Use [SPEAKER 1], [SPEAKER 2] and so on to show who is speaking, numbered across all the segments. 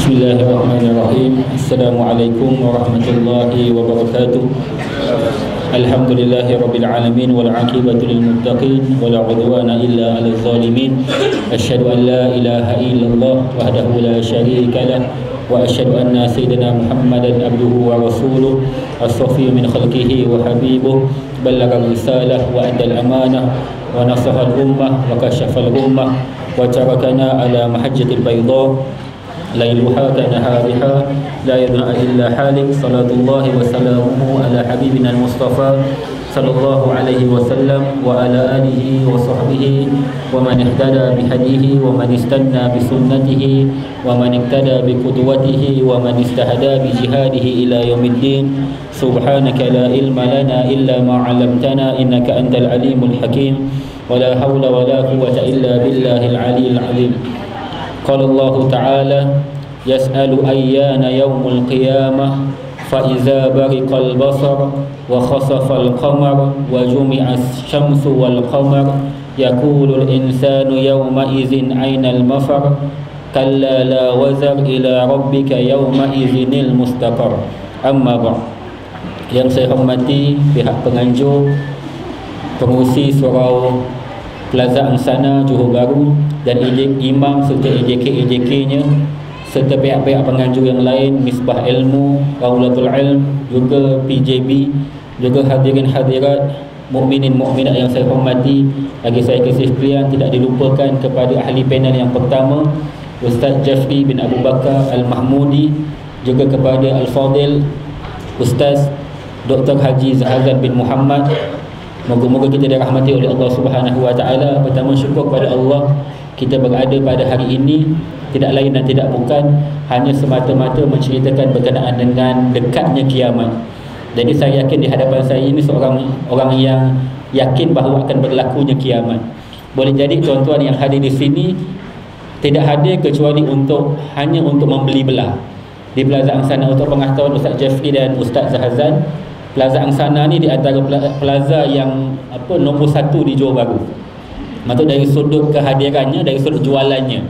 [SPEAKER 1] Bismillahirrahmanirrahim. Assalamualaikum warahmatullahi wabarakatuh. Alhamdulillahi rabbil alamin wal aqibatu lil muttaqin wala udwana illa 'alal zalimin. Asyhadu an la ilaha illallah wahdahu la syarika lah wa asyhadu anna sayyidina Muhammadan abduhu wa rasuluh as-safiyyu min khalqihi wa habibuh ballagha risalah wa adda al-amanah wa nasaha al-ummah wa kashafa al-ummah wa tarakana ala mahajjatil bayda lailuha kanahariha la yad'a illa halik. Salatullahi wa salamuhu ala habibina al-mustafa sallallahu alaihi wasallam wa ala alihi wa sahbihi wa man ihtada bihadihi wa man istanna bi sunnatihi wa man iktada bi qudwatihi wa man istahada bi jihadihi ila yaumiddin. Subhanaka la ilma lana illa ma 'allamtana innaka antal alimul hakim wa la hawla wa la quwwata illa billahil aliyyil azim. Qala Allah Ta'ala yas'alu ayyana yawmul qiyamah fa iza bariqal basar wa khasafal qamar wa jumi'as syamsu wal qamar yaqulul insanu yawma idzin aynal mafar kalla la wazar ila rabbika yawma idzinil mustaqar. Amma ba'd. Yang saya hormati pihak penganjur, pengurusi surau Plaza Angsana Johor Bahru dan imam serta EJK-EJK-nya serta pihak-pihak penganjur yang lain, Misbah Ilmu, Raulatul Ilm, juga PJB, juga hadirin hadirat, mukminin mukminat yang saya hormati. Lagi saya kasih sekalian, tidak dilupakan kepada ahli panel yang pertama, Ustaz Jafri bin Abu Bakar Al-Mahmudi, juga kepada Al-Fadil Ustaz Dr. Haji Zahazan bin Muhammad. Moga-moga kita dirahmati oleh Allah Subhanahu wa taala. Pertama, syukur kepada Allah kita berada pada hari ini tidak lain dan tidak bukan hanya semata-mata menceritakan berkenaan dengan dekatnya kiamat. Jadi saya yakin di hadapan saya ini seorang orang yang yakin bahawa akan berlakunya kiamat. Boleh jadi tuan-tuan yang hadir di sini tidak hadir kecuali hanya untuk membeli belah. Di Plaza Angsana untuk pengetahuan Ustaz Jafri dan Ustaz Zahazan, Plaza Angsana ni di antara plaza yang nombor 1 di Johor Bahru. Maksud dari sudut kehadirannya, dari sudut jualannya,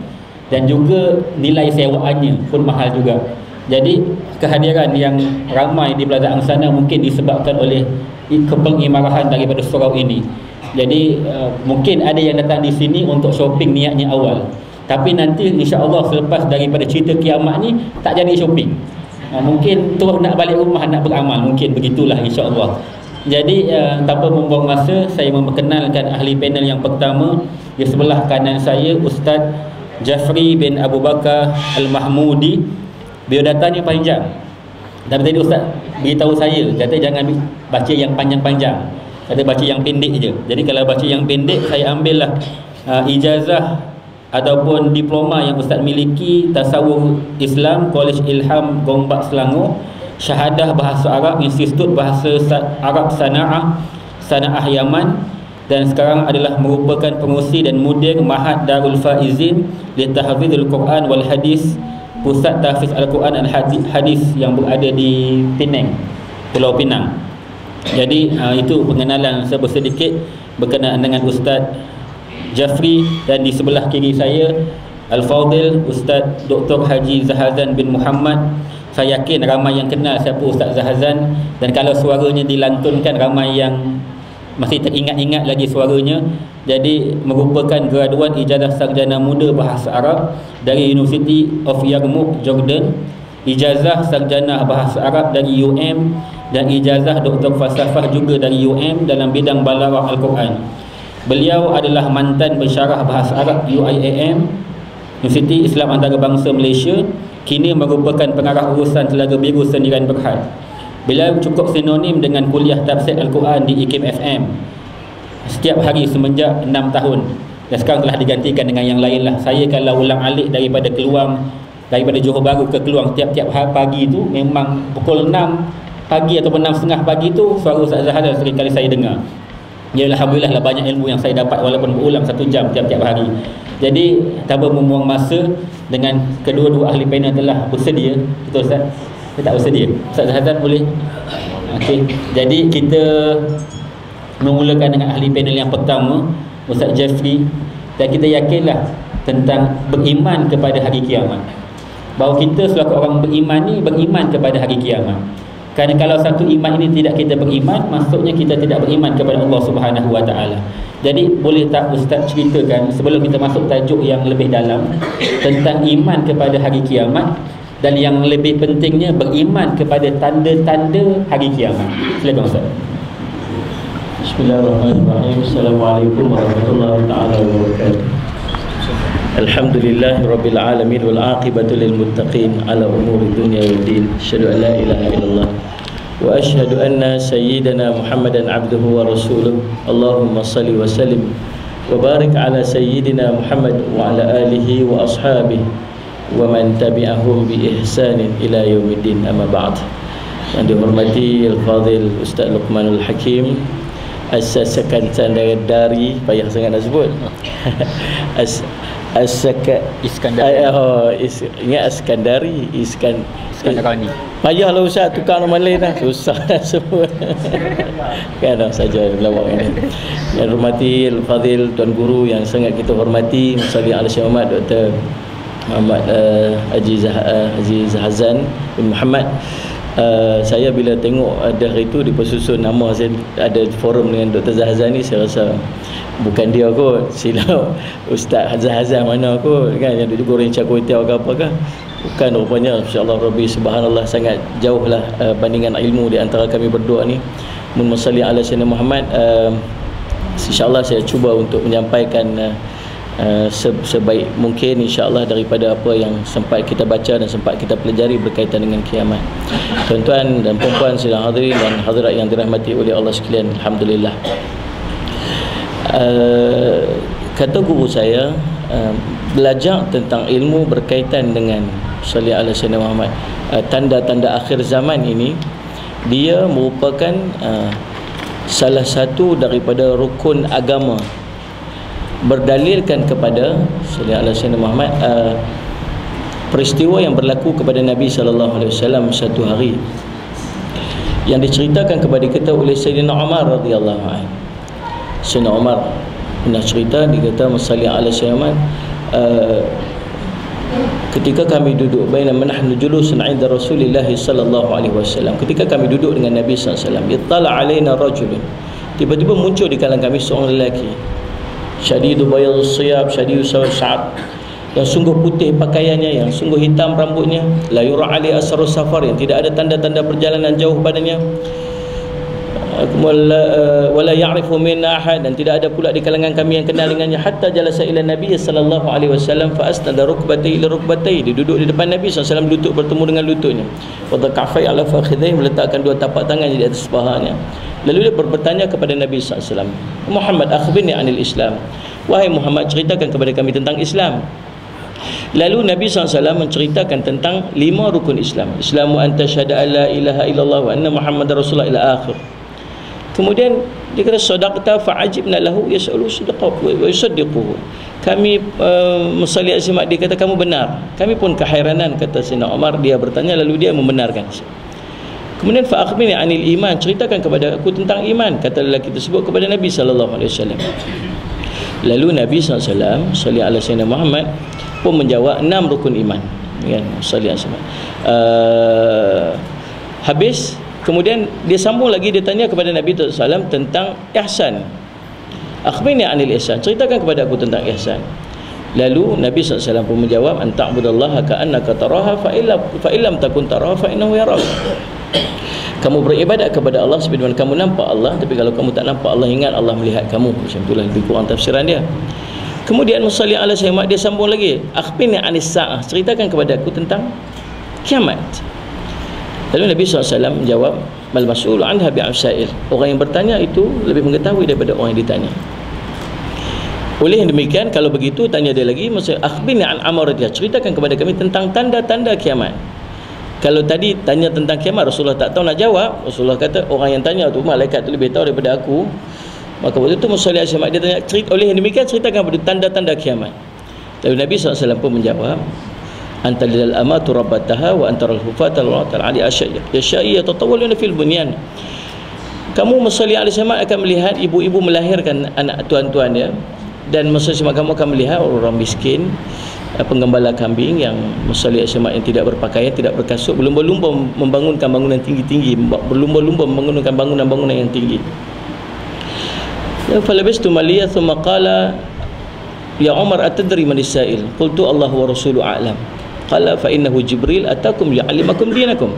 [SPEAKER 1] dan juga nilai sewaannya pun mahal juga. Jadi kehadiran yang ramai di Plaza Angsana mungkin disebabkan oleh kepengimarahan daripada surau ini. Jadi mungkin ada yang datang di sini untuk shopping niatnya awal, tapi nanti insya-Allah selepas daripada cerita kiamat ni tak jadi shopping. Mungkin terus nak balik rumah nak beramal, mungkin begitulah insya-Allah. Jadi tanpa membuang masa, saya memperkenalkan ahli panel yang pertama. Di sebelah kanan saya Ustaz Jafri bin Abu Bakar Al-Mahmudi. Biodatanya panjang, tapi tadi Ustaz beritahu saya, kata jangan baca yang panjang-panjang, kata baca yang pendek je. Jadi kalau baca yang pendek, saya ambillah ijazah ataupun diploma yang Ustaz miliki, Tasawuf Islam College Ilham Gombak Selangor, Syahadah Bahasa Arab Institut Bahasa Arab Sana'ah Yaman, dan sekarang adalah merupakan pengurusi dan mudir Mahad Darul Faizin li Tahfidzul Quran wal Hadis, Pusat Tahfiz Al-Quran dan Hadis yang berada di Penang, Pulau Pinang. Jadi itu pengenalan saya sedikit berkenaan dengan Ustaz Jafri. Dan di sebelah kiri saya Al-Fadil Ustaz Dr. Haji Zahazan bin Muhammad. Saya yakin ramai yang kenal siapa Ustaz Zahazan, dan kalau suaranya dilantunkan ramai yang masih teringat-ingat lagi suaranya. Jadi merupakan graduan ijazah sarjana muda bahasa Arab dari University of Yarmouk, Jordan, ijazah sarjana bahasa Arab dari UM, dan ijazah Dr. Falsafah juga dari UM dalam bidang balaghah Al-Quran. Beliau adalah mantan pensyarah bahasa Arab UIAM, Universiti Islam Antarabangsa Malaysia. Kini merupakan pengarah urusan Telaga Biru Sendirian Berhad. Beliau cukup sinonim dengan kuliah tafsir Al-Quran di IKIM FM setiap hari semenjak 6 tahun, dan sekarang telah digantikan dengan yang lain lah. Saya kalau ulang alik daripada Johor Bahru ke Keluang tiap-tiap pagi tu, memang pukul 6 pagi ataupun 6.30 pagi tu suara Ustaz Zahazan sering kali saya dengar. Ya, alhamdulillah lah, banyak ilmu yang saya dapat walaupun berulang 1 jam tiap-tiap hari. Jadi tanpa membuang masa, dengan kedua-dua ahli panel telah bersedia. Betul Ustaz? Saya tak bersedia. Ustaz Zahazan boleh? Okey. Jadi kita memulakan dengan ahli panel yang pertama, Ustaz Jafri. Dan kita yakinlah tentang beriman kepada hari kiamat. bahawa kita selaku orang beriman ni beriman kepada hari kiamat. Kerana kalau satu iman ini tidak kita beriman, maksudnya kita tidak beriman kepada Allah Subhanahu Wa Taala. Jadi boleh tak Ustaz ceritakan sebelum kita masuk tajuk yang lebih dalam tentang iman kepada hari kiamat dan yang lebih pentingnya beriman kepada tanda-tanda hari kiamat. Silakan Ustaz.
[SPEAKER 2] Bismillahirrahmanirrahim. Assalamualaikum warahmatullahi taala wabarakatuh. Alhamdulillah rabbil alamin wal aqibatu lil muttaqin ala umuri dunya wad din. Asyhadu an la ilaha illallah wa asyhadu anna sayyidana Muhammadan abduhu wa rasuluh. Allahumma salli wa sallim wa barik ala sayyidina Muhammad wa ala alihi wa ashabihi wa man tabi'ahum bi ihsanin ila yaumiddin. Amma ba'd. Yang dihormati Al-Fadhil Ustaz Luqmanul Hakim, As-Sakan Dari, payah sangat nak sebut. Iskandari. Ingat Iskandari, Iskandarani. Payahlah Ustaz tukar nama lain dah. Susah dah semua. Kan saja melawak ini. Yang hormati Al-Fadhil Tuan Guru yang sangat kita hormati, Salih Ala Syekh Muhammad Dr. Muhammad Aziz Hazan bin Muhammad. Saya bila tengok ada hari itu dipersusun nama, saya ada forum dengan Dr. Zahazan ni, saya rasa bukan dia kot, silap Ustaz Hazan mana kot kan, yang duduk goreng cakwe tiaw ke apa ke, bukan rupanya. InsyaAllah Rabbi subhanallah sangat jauh lah bandingan ilmu di antara kami berdua ni. Mun masalli ala sayyidina Muhammad. InsyaAllah saya cuba untuk menyampaikan sebaik mungkin insyaAllah daripada apa yang sempat kita baca dan sempat kita pelajari berkaitan dengan kiamat. Tuan-tuan dan puan-puan sidang hadirin dan hadirat yang dirahmati oleh Allah sekalian, alhamdulillah. Kata guru saya, belajar tentang ilmu berkaitan dengan salli ala sayyidina Muhammad, tanda-tanda akhir zaman ini, dia merupakan salah satu daripada rukun agama, berdalilkan kepada sallallahu alaihi wasallam Muhammad, peristiwa yang berlaku kepada Nabi sallallahu alaihi wasallam satu hari yang diceritakan kepada kita oleh Sayyidina Umar radhiyallahu anhu. Sayyidina Umar pernah cerita, dia kata masalli ala Muhammad, ketika kami duduk bainama nahnu julusun 'inda Rasulillah sallallahu alaihi wasallam, ketika kami duduk dengan Nabi sallallahu alaihi wasallam, ittala alaina rajulun, tiba-tiba muncul di kalangan kami seorang lelaki, syadidu bayad siyab, syadidu sa'ab, yang sungguh putih pakaiannya, yang sungguh hitam rambutnya, la yura ali asrus safar, yang tidak ada tanda-tanda perjalanan jauh padanya, wala ya'rifu minna ahad, dan tidak ada pula di kalangan kami yang kenal dengannya, hatta jalasa ila Nabi sallallahu alaihi wasallam fa asnada rukbatayhi ila rukbatayhi, dia duduk di depan Nabi sallallahu alaihi wasallam, lutut bertemu dengan lututnya, wa dhaqafai ala fakhidhihi, meletakkan dua tapak tangannya di atas pahanya. Lalu dia bertanya kepada Nabi SAW, Muhammad akhbirni anil Islam, wahai Muhammad ceritakan kepada kami tentang Islam. Lalu Nabi SAW menceritakan tentang 5 rukun Islam. Islamu anta syahada an la ilaha illallah wa anna Muhammadar Rasulullah ila akhir. Kemudian dia kata sadaqta fa'ajibna lahu yas'alu sidqahu wa yusaddiquhu. Kami musalli asma, dia kata kamu benar. Kami pun keheranan, kata Sayyidina Umar, dia bertanya lalu dia membenarkan. Kemudian fa akhbirni anil iman, ceritakan kepada aku tentang iman, kata lelaki tersebut kepada Nabi sallallahu alaihi wasallam. Lalu Nabi sallallahu alaihi wasallam salli ala sayyidina Muhammad pun menjawab 6 rukun iman, kan, salli alaihi wasallam. Habis kemudian dia sambung lagi, dia tanya kepada Nabi sallallahu alaihi wasallam tentang ihsan. Akhbirni anil ihsan, ceritakan kepada aku tentang ihsan. Lalu Nabi sallallahu alaihi wasallam pun menjawab, anta'budallaha ka'annaka taraha fa illam takun taraha fa innahu yarak. Kamu beribadat kepada Allah seperti mana kamu nampak Allah, tapi kalau kamu tak nampak Allah, ingat Allah melihat kamu. Macam itulah lebih kurang tafsiran dia. Kemudian musalli ala sayyidina, dia sambung lagi, akhbirni anis sa'ah, ceritakan kepada aku tentang kiamat. Lalu Nabi SAW menjawab, bal mas'ul anha bi'amsail, orang yang bertanya itu lebih mengetahui daripada orang yang ditanya. Oleh yang demikian, kalau begitu tanya dia lagi, maksudnya akhbirni an amaratih, ceritakan kepada kami tentang tanda-tanda kiamat. Kalau tadi tanya tentang kiamat, Rasulullah tak tahu nak jawab, Rasulullah kata orang yang tanya tu, malaikat tu lebih tahu daripada aku. Maka waktu itu musalli asma, dia tanya, oleh yang demikian ceritakan kepada tanda-tanda kiamat. Lalu Nabi SAW pun menjawab, antal lil amatu rabbataha wa antaral hufata al-atal ali asyya yashai yatatawaluna fil bunyan. Kamu musalli asma akan melihat ibu-ibu melahirkan anak tuan-tuan dia, dan musalli asma kamu akan melihat orang miskin penggembala kambing yang musalli asyamat yang tidak berpakaian, tidak berkasut, berlumba-lumba membangunkan bangunan tinggi-tinggi, berlumba-lumba membangunkan bangunan-bangunan yang tinggi. Falabistu maliya thumma qala ya Umar atadri man as-sa'il? Qultu Allah wa rasuluhu a'lam. Qala fa innahu Jibril atakum li'allimakum dinakum.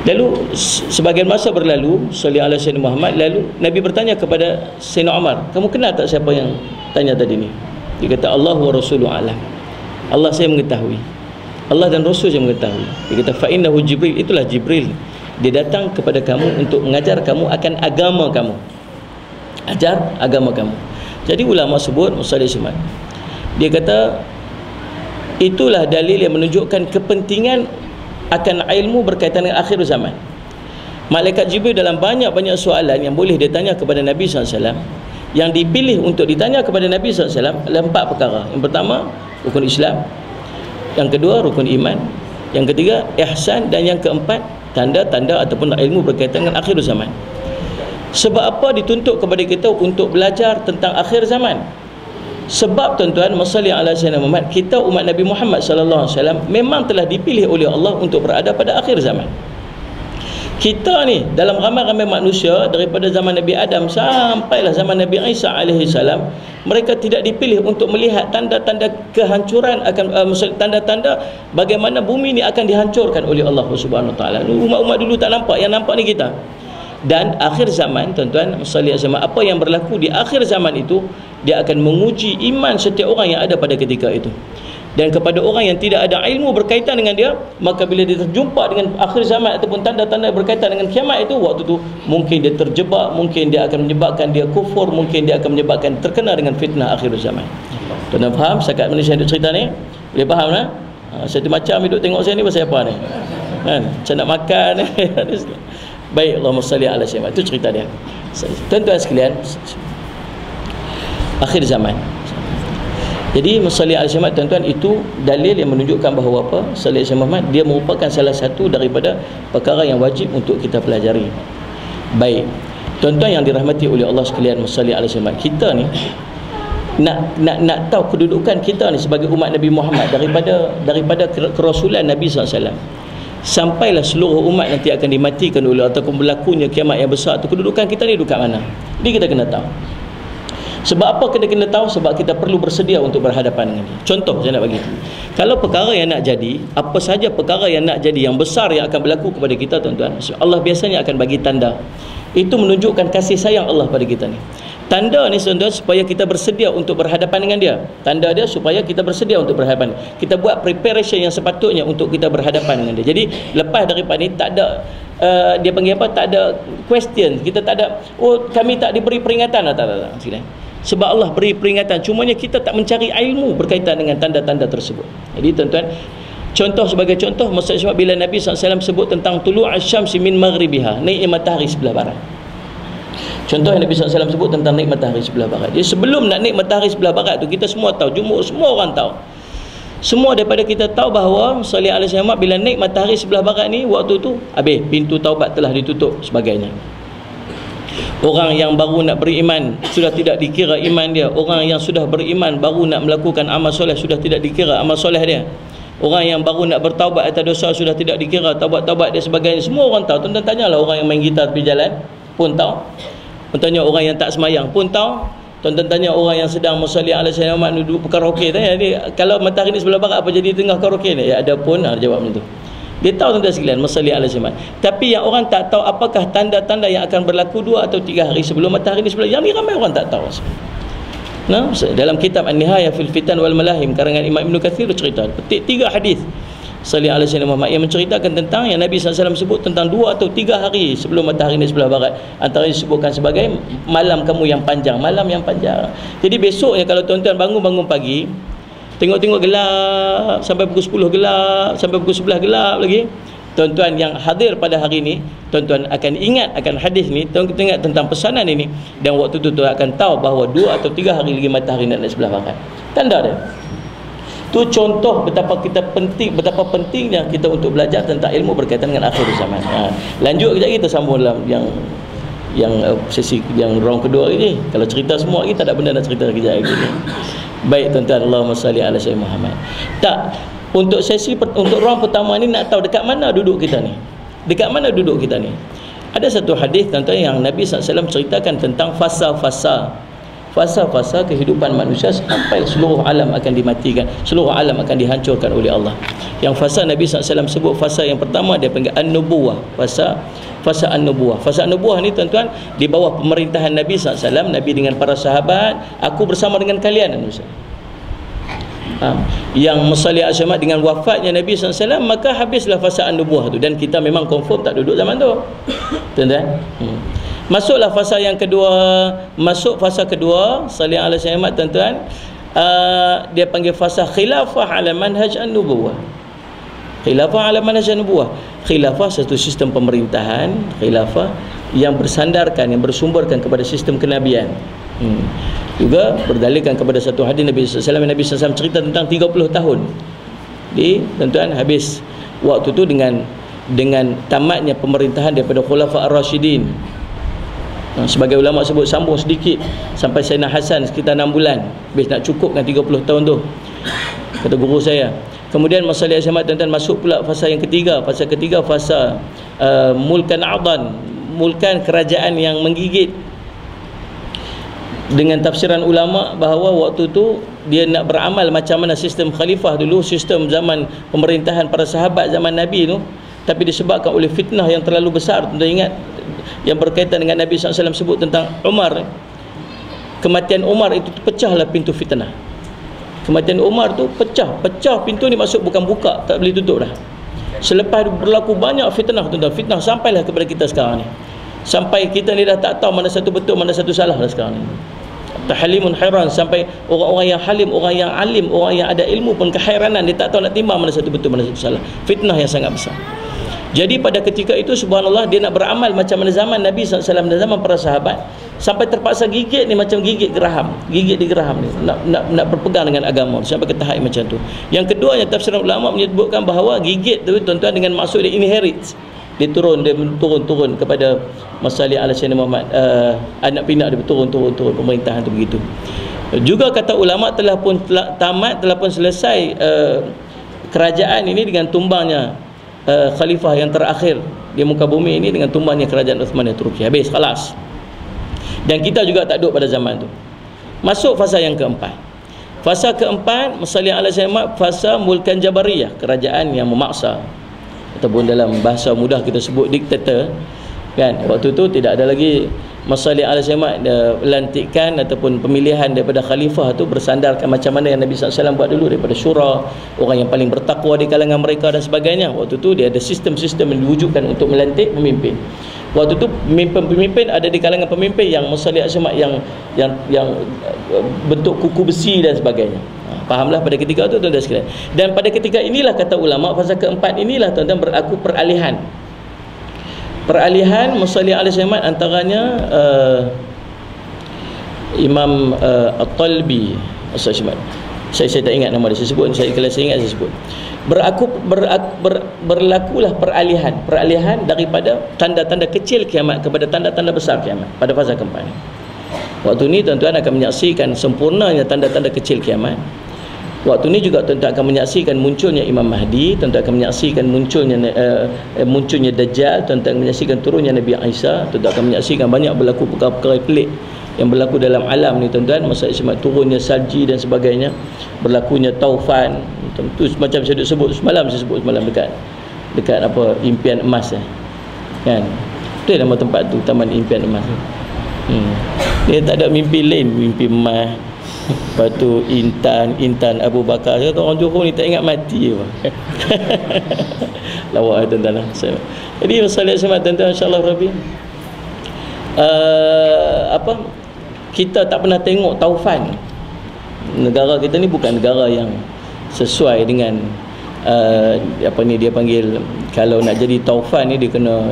[SPEAKER 2] Lalu sebagian masa berlalu, sallallahu alaihi wasallam Muhammad, lalu Nabi bertanya kepada Sayyidina Umar, kamu kenal tak siapa yang tanya tadi ni? Dia kata Allah wa rasuluhu a'lam. Allah saya mengetahui, Allah dan Rasul saya mengetahui. Dia kata fa innahu Jibril, itulah Jibril. Dia datang kepada kamu untuk mengajar kamu akan agama kamu, ajar agama kamu. Jadi ulama sebut musalli asyamat, dia kata itulah dalil yang menunjukkan kepentingan akan ilmu berkaitan dengan akhir zaman. Malaikat Jibril dalam banyak-banyak soalan yang boleh dia tanya kepada Nabi SAW, yang dipilih untuk ditanya kepada Nabi SAW adalah 4 perkara. Yang pertama, rukun Islam. Yang kedua, rukun iman. Yang ketiga, ihsan. Dan yang keempat, tanda-tanda ataupun ilmu berkaitan dengan akhir zaman. Sebab apa dituntut kepada kita untuk belajar tentang akhir zaman? Sebab tuan-tuan, masalah ala sayyidina Muhammad, kita umat Nabi Muhammad sallallahu alaihi wasallam memang telah dipilih oleh Allah untuk berada pada akhir zaman. Kita ni dalam ramai-ramai manusia daripada zaman Nabi Adam sampailah zaman Nabi Isa alaihi salam, mereka tidak dipilih untuk melihat tanda-tanda kehancuran akan tanda-tanda bagaimana bumi ni akan dihancurkan oleh Allah Subhanahu wa taala. Umat-umat dulu tak nampak, yang nampak ni kita. Dan akhir zaman, tuan-tuan, apa yang berlaku di akhir zaman itu, dia akan menguji iman setiap orang yang ada pada ketika itu. Dan kepada orang yang tidak ada ilmu berkaitan dengan dia, maka bila dia terjumpa dengan akhir zaman ataupun tanda-tanda berkaitan dengan kiamat itu, waktu itu mungkin dia terjebak, mungkin dia akan menyebabkan dia kufur, mungkin dia akan menyebabkan terkena dengan fitnah akhir zaman. Tuan-tuan faham setakat mana saya duduk cerita ni? Boleh faham tak? Saya macam duduk tengok saya ni pasal apa ni? Kan? Macam nak makan. Baik, Allahumma salli ala sayyidina. Itu cerita dia. Tuan-tuan sekalian, akhir zaman. Jadi musalli ala sayyidina, tuan-tuan, itu dalil yang menunjukkan bahawa apa? Salli ala sayyidina Muhammad, dia merupakan salah satu daripada perkara yang wajib untuk kita pelajari. Baik. Tuan-tuan yang dirahmati oleh Allah sekalian, musalli ala sayyidina, kita ni nak tahu kedudukan kita ni sebagai umat Nabi Muhammad daripada kerasulan Nabi SAW. Sampailah seluruh umat nanti akan dimatikan oleh ataupun berlakunya kiamat yang besar tu, kedudukan kita ni dekat mana? Ini kita kena tahu. Sebab apa kena tahu? Sebab kita perlu bersedia untuk berhadapan dengan dia. Contoh saya nak bagi, kalau perkara yang nak jadi, apa saja perkara yang nak jadi yang besar yang akan berlaku kepada kita, tuan-tuan, Allah biasanya akan bagi tanda. Itu menunjukkan kasih sayang Allah pada kita ni. Tanda ni, tuan-tuan, supaya kita bersedia untuk berhadapan dengan dia. Tanda dia supaya kita bersedia untuk berhadapan. Kita buat preparation yang sepatutnya untuk kita berhadapan dengan dia. Jadi lepas daripada ni tak ada dia panggil apa, tak ada question. Kita tak ada, oh kami tak diberi peringatan. Tak. Sebab Allah beri peringatan, cumanya kita tak mencari ilmu berkaitan dengan tanda-tanda tersebut. Jadi tuan-tuan, contoh sebagai contoh, maksudnya bila Nabi SAW sebut tentang tulu' asy-syamsi min maghribiha, naik matahari sebelah barat. Contoh yang Nabi SAW sebut tentang naik matahari sebelah barat. Jadi sebelum nak naik matahari sebelah barat tu, kita semua tahu, jumhur semua orang tahu. Semua daripada kita tahu bahawa sallallahu alaihi wasallam bila naik matahari sebelah barat ni, waktu tu habis, pintu taubat telah ditutup sebagainya. Orang yang baru nak beriman sudah tidak dikira iman dia. Orang yang sudah beriman baru nak melakukan amal soleh sudah tidak dikira amal soleh dia. Orang yang baru nak bertaubat atas dosa sudah tidak dikira taubat-taubat dia sebagainya. Semua orang tahu. Tuan-tuan tanyalah orang yang main gitar tepi jalan pun tahu. Tanya orang yang tak semayang pun tahu. Tuan-tuan tanya orang yang sedang musalli ala sayyidina Muhammad duduk karaoke, tanya ni kalau matahari ni sebelah barat apa jadi tengah karaoke ni? Ya ada pun, jawab macam tu. Dia tahu tuan-tuan sekalian musalli ala sayyidina Muhammad. Tapi yang orang tak tahu apakah tanda-tanda yang akan berlaku 2 atau 3 hari sebelum matahari ni sebelah. Yang ni ramai orang tak tahu. Nah, dalam kitab An-Nihayah fil Fitan wal Malahim karangan Imam Ibn Katsir cerita petik 3 hadis sallallahu alaihi wasallam yang menceritakan tentang yang Nabi SAW sebut tentang 2 atau 3 hari sebelum matahari ni sebelah barat. Antara disebutkan sebagai malam kamu yang panjang, malam yang panjang. Jadi besoknya kalau tuan-tuan bangun pagi, tengok-tengok gelap sampai pukul 10 gelap, sampai pukul 11 gelap lagi. Tuan-tuan yang hadir pada hari ini, tuan-tuan akan ingat akan hadis ni, tuan-tuan ingat tentang pesanan ini, dan waktu tu tuan akan tahu bahawa 2 atau 3 hari lagi matahari nak naik sebelah barat. Tanda dia. Tu contoh betapa pentingnya kita untuk belajar tentang ilmu berkaitan dengan akhir zaman. Lanjut kejap kita sambung dalam yang sesi yang round kedua lagi. Kalau cerita semua lagi tak ada benda nak cerita kejap lagi. Baik tuan-tuan, Allahumma salli ala sayyidina Muhammad. Tak, untuk sesi untuk round pertama ni nak tahu dekat mana duduk kita ni. Dekat mana duduk kita ni? Ada satu hadis tuan-tuan yang Nabi SAW ceritakan tentang fasa-fasa kehidupan manusia sampai seluruh alam akan dimatikan, seluruh alam akan dihancurkan oleh Allah. Yang fasa Nabi SAW sebut fasa yang pertama dia panggil an-nubuwah, fasa an-nubuwah. Fasa an-nubuwah ni tuan-tuan di bawah pemerintahan Nabi SAW, Nabi dengan para sahabat, aku bersama dengan kalian manusia. Yang musalli asyamat dengan wafatnya Nabi SAW, maka habislah fasa an-nubuwah tu, dan kita memang confirm tak duduk zaman tu, tuan-tuan. Masuklah fasa yang kedua, masuk fasa kedua salli ala sayyidina tuan-tuan, dia panggil fasa khilafah ala manhaj an-nubuwah. Khilafah ala manhaj an-nubuwah. Khilafah satu sistem pemerintahan, khilafah yang bersandarkan, yang bersumberkan kepada sistem kenabian. Juga berdalilkan kepada satu hadis Nabi SAW. Nabi SAW cerita tentang 30 tahun tuan-tuan, habis waktu tu dengan tamatnya pemerintahan daripada Khulafa ar-Rasyidin. Sebagai ulama sebut sambung sedikit sampai Sayyidina Hasan sekitar 6 bulan, habis nak cukupkan 30 tahun tu, kata guru saya. Kemudian masalah asyamat tuan-tuan, masuk pula fasa yang ketiga. Fasa ketiga fasa mulkan a'dan, mulkan kerajaan yang menggigit. Dengan tafsiran ulama bahawa waktu tu dia nak beramal macam mana sistem khalifah dulu, sistem zaman pemerintahan para sahabat zaman Nabi tu, tapi disebabkan oleh fitnah yang terlalu besar. Tuan-tuan ingat yang berkaitan dengan Nabi SAW sebut tentang Umar, kematian Umar itu pecahlah pintu fitnah. Kematian Umar tu pecah pintu ni, masuk bukan buka, tak boleh tutup dah. Selepas berlaku banyak fitnah tuan-tuan, fitnah sampailah kepada kita sekarang ni, sampai kita ni dah tak tahu mana satu betul mana satu salah dah sekarang ni. Tahlimun hairan, sampai orang-orang yang halim, orang yang alim, orang yang ada ilmu pun kehairanan, dia tak tahu nak timbang mana satu betul mana satu salah. Fitnah yang sangat besar. Jadi pada ketika itu subhanallah, dia nak beramal macam mana zaman Nabi SAW dan zaman para sahabat, sampai terpaksa gigit ni macam gigit geraham, gigit di geraham ni, nak berpegang dengan agama sampai ke tahap macam tu. Yang keduanya tafsiran ulama menyebutkan bahawa gigit tu tuan-tuan dengan maksud dia inherit, dia turun kepada masalih ala sayyidina Muhammad, anak pinak dia turun pemerintahan tu begitu. Juga kata ulama telah pun selesai kerajaan ini dengan tumbangnya khalifah yang terakhir di muka bumi ini, dengan tumbangnya kerajaan Uthman yang Turki. Habis, khalas. Dan kita juga tak duduk pada zaman tu. Masuk fasa yang keempat. Fasa keempat, masalih ala sayyidina Muhammad, fasa mulkan jabariyah, kerajaan yang memaksa, ataupun dalam bahasa mudah kita sebut diktator, kan. Waktu tu tidak ada lagi masalih ala sayyidina lantikan ataupun pemilihan daripada khalifah tu bersandarkan macam mana yang Nabi SAW buat dulu, daripada syura, orang yang paling bertakwa di kalangan mereka dan sebagainya. Waktu tu dia ada sistem-sistem yang diwujudkan untuk melantik pemimpin. Waktu tu pemimpin ada di kalangan pemimpin yang masalih asyamat yang bentuk kuku besi dan sebagainya. Fahamlah pada ketika itu tuan-tuan sekalian. Dan pada ketika inilah kata ulama, fasa keempat inilah tuan-tuan berlaku peralihan musalli ala sayyidina antaranya Imam At-Talbi, saya tak ingat nama dia, saya sebut, kalau saya ingat saya sebut. Berlakulah peralihan daripada tanda-tanda kecil kiamat kepada tanda-tanda besar kiamat pada fasa keempat ini. Waktu ni tuan-tuan akan menyaksikan sempurnanya tanda-tanda kecil kiamat. Waktu ni juga tuan-tuan akan menyaksikan munculnya Imam Mahdi, tuan-tuan akan menyaksikan munculnya Dajjal, tuan-tuan akan menyaksikan turunnya Nabi Isa, tuan-tuan akan menyaksikan banyak berlaku perkara-perkara pelik yang berlaku dalam alam ni tuan-tuan, masa turunnya salji dan sebagainya, berlakunya taufan. Itu macam saya sebut semalam dekat apa, impian emas kan. Itu nama tempat tu, Taman Impian Emas. Dia tak ada mimpi lain, mimpi emas. Lepas tu Intan Abu Bakar. Saya kata orang Johor ni tak ingat mati apa. Lawak tuan-tuan lah. Jadi masalah sama tuan-tuan, insya-Allah Rabbi, kita tak pernah tengok taufan. Negara kita ni bukan negara yang sesuai dengan dia panggil, kalau nak jadi taufan ni dia kena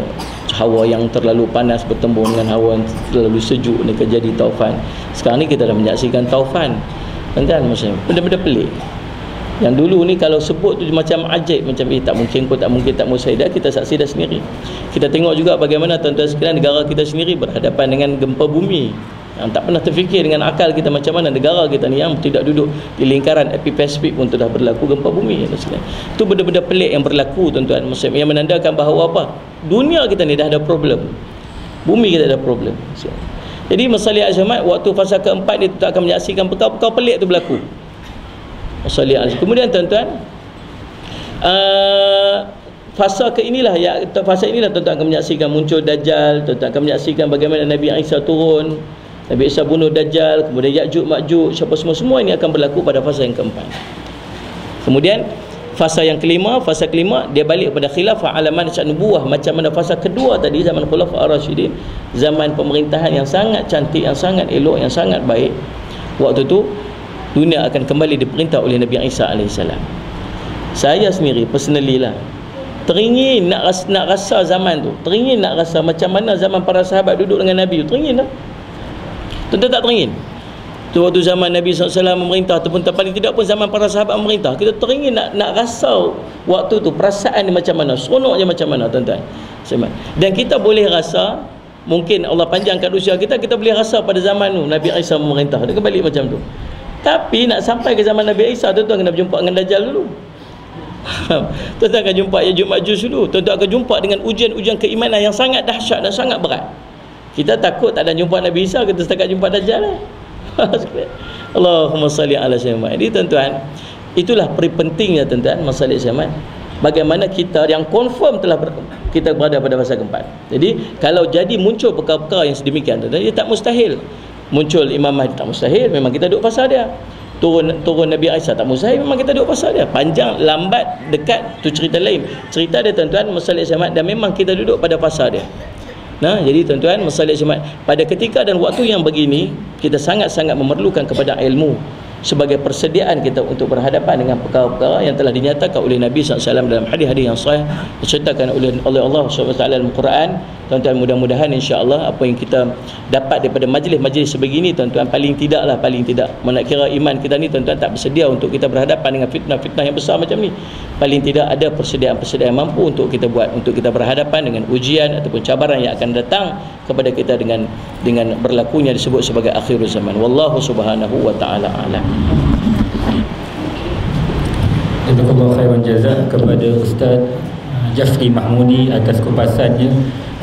[SPEAKER 2] hawa yang terlalu panas bertembung dengan hawa yang terlalu sejuk, dia kena jadi taufan. Sekarang ni kita dah menyaksikan taufan, kan, maksudnya benda-benda pelik. Yang dulu ni kalau sebut tu macam ajaib, macam tak mungkin, tak mustahil, kita saksi dah sendiri. Kita tengok juga bagaimana tuan-tuan sekalian negara kita sendiri berhadapan dengan gempa bumi. Yang tak pernah terfikir dengan akal kita macam mana negara kita ni yang tidak duduk di lingkaran epipasifik pun telah berlaku gempa bumi. Itu benda-benda pelik yang berlaku tuan-tuan muslim, yang menandakan bahawa apa? Dunia kita ni dah ada problem. Bumi kita ada problem. Jadi Masallih al-Jamaat waktu fasa keempat dia tak akan menyaksikan perkara-perkara pelik tu berlaku. Masallih al-Jamaat. Kemudian tuan-tuan, fasa inilah tuan-tuan akan menyaksikan muncul Dajjal, tuan-tuan akan menyaksikan bagaimana Nabi Isa turun, Nabi Isa bunuh Dajjal, kemudian Ya'juj Ma'juj, semua ini akan berlaku pada fasa yang keempat. Kemudian fasa yang kelima, dia balik pada khilafah ala manhaj nubuwah, macam mana fasa kedua tadi zaman Khulafaur Rasyidin, zaman pemerintahan yang sangat cantik, yang sangat elok, yang sangat baik. Waktu tu dunia akan kembali diperintah oleh Nabi Isa alaihissalam. Saya sendiri personally lah teringin nak rasa zaman tu, teringin nak rasa macam mana zaman para sahabat duduk dengan Nabi tu, teringin tak? Tentu tak teringin. Tu waktu zaman Nabi SAW memerintah ataupun paling tidak pun zaman para sahabat memerintah, kita teringin nak rasa waktu tu perasaan dia macam mana, seronoknya macam mana tuan-tuan. Dan kita boleh rasa, mungkin Allah panjangkan usia kita boleh rasa pada zaman tu Nabi Isa memerintah, dia kembali macam tu. Tapi nak sampai ke zaman Nabi Isa, tuan-tuan kena berjumpa dengan Dajjal dulu. Tuan-tuan akan jumpa Ya'juj Ma'juj dulu. Tuan-tuan akan jumpa dengan ujian-ujian keimanan yang sangat dahsyat dan sangat berat. Kita takut tak ada jumpa Nabi Isa, kita setakat jumpa Dajjal lah. Allahumma salli ala sayyidina. Jadi tuan-tuan, itulah pentingnya tuan-tuan masalah Islam. Bagaimana kita yang confirm kita berada pada fasa keempat. Jadi kalau jadi muncul perkara-perkara yang sedemikian tuan-tuan, dia tak mustahil. Muncul Imam Mahdi tak mustahil, memang kita duduk fasa dia. Turun Nabi Isa tak mustahil, memang kita duduk fasa dia. Panjang, lambat, dekat, tu cerita lain. Cerita dia tuan-tuan masalah Islam, dan memang kita duduk pada fasa dia. Nah, jadi tuan-tuan masalah Islam, pada ketika dan waktu yang begini, kita sangat-sangat memerlukan kepada ilmu sebagai persediaan kita untuk berhadapan dengan perkara-perkara yang telah dinyatakan oleh Nabi SAW dalam hadis-hadis yang sahih, diceritakan oleh Allah SWT dalam Al-Quran. Tuan-tuan, mudah-mudahan insya-Allah apa yang kita dapat daripada majlis-majlis sebegini tuan-tuan, paling tidak nak kira iman kita ni tuan-tuan tak bersedia untuk kita berhadapan dengan fitnah-fitnah yang besar macam ni. Paling tidak ada persediaan mampu untuk kita buat, untuk kita berhadapan dengan ujian ataupun cabaran yang akan datang kepada kita dengan berlakunya disebut sebagai akhirul zaman. Wallahu subhanahu wa ta'ala a'lam.
[SPEAKER 1] Jazakallahu khairan jazak kepada Ustaz Jafri Mahmudi atas kupasannya.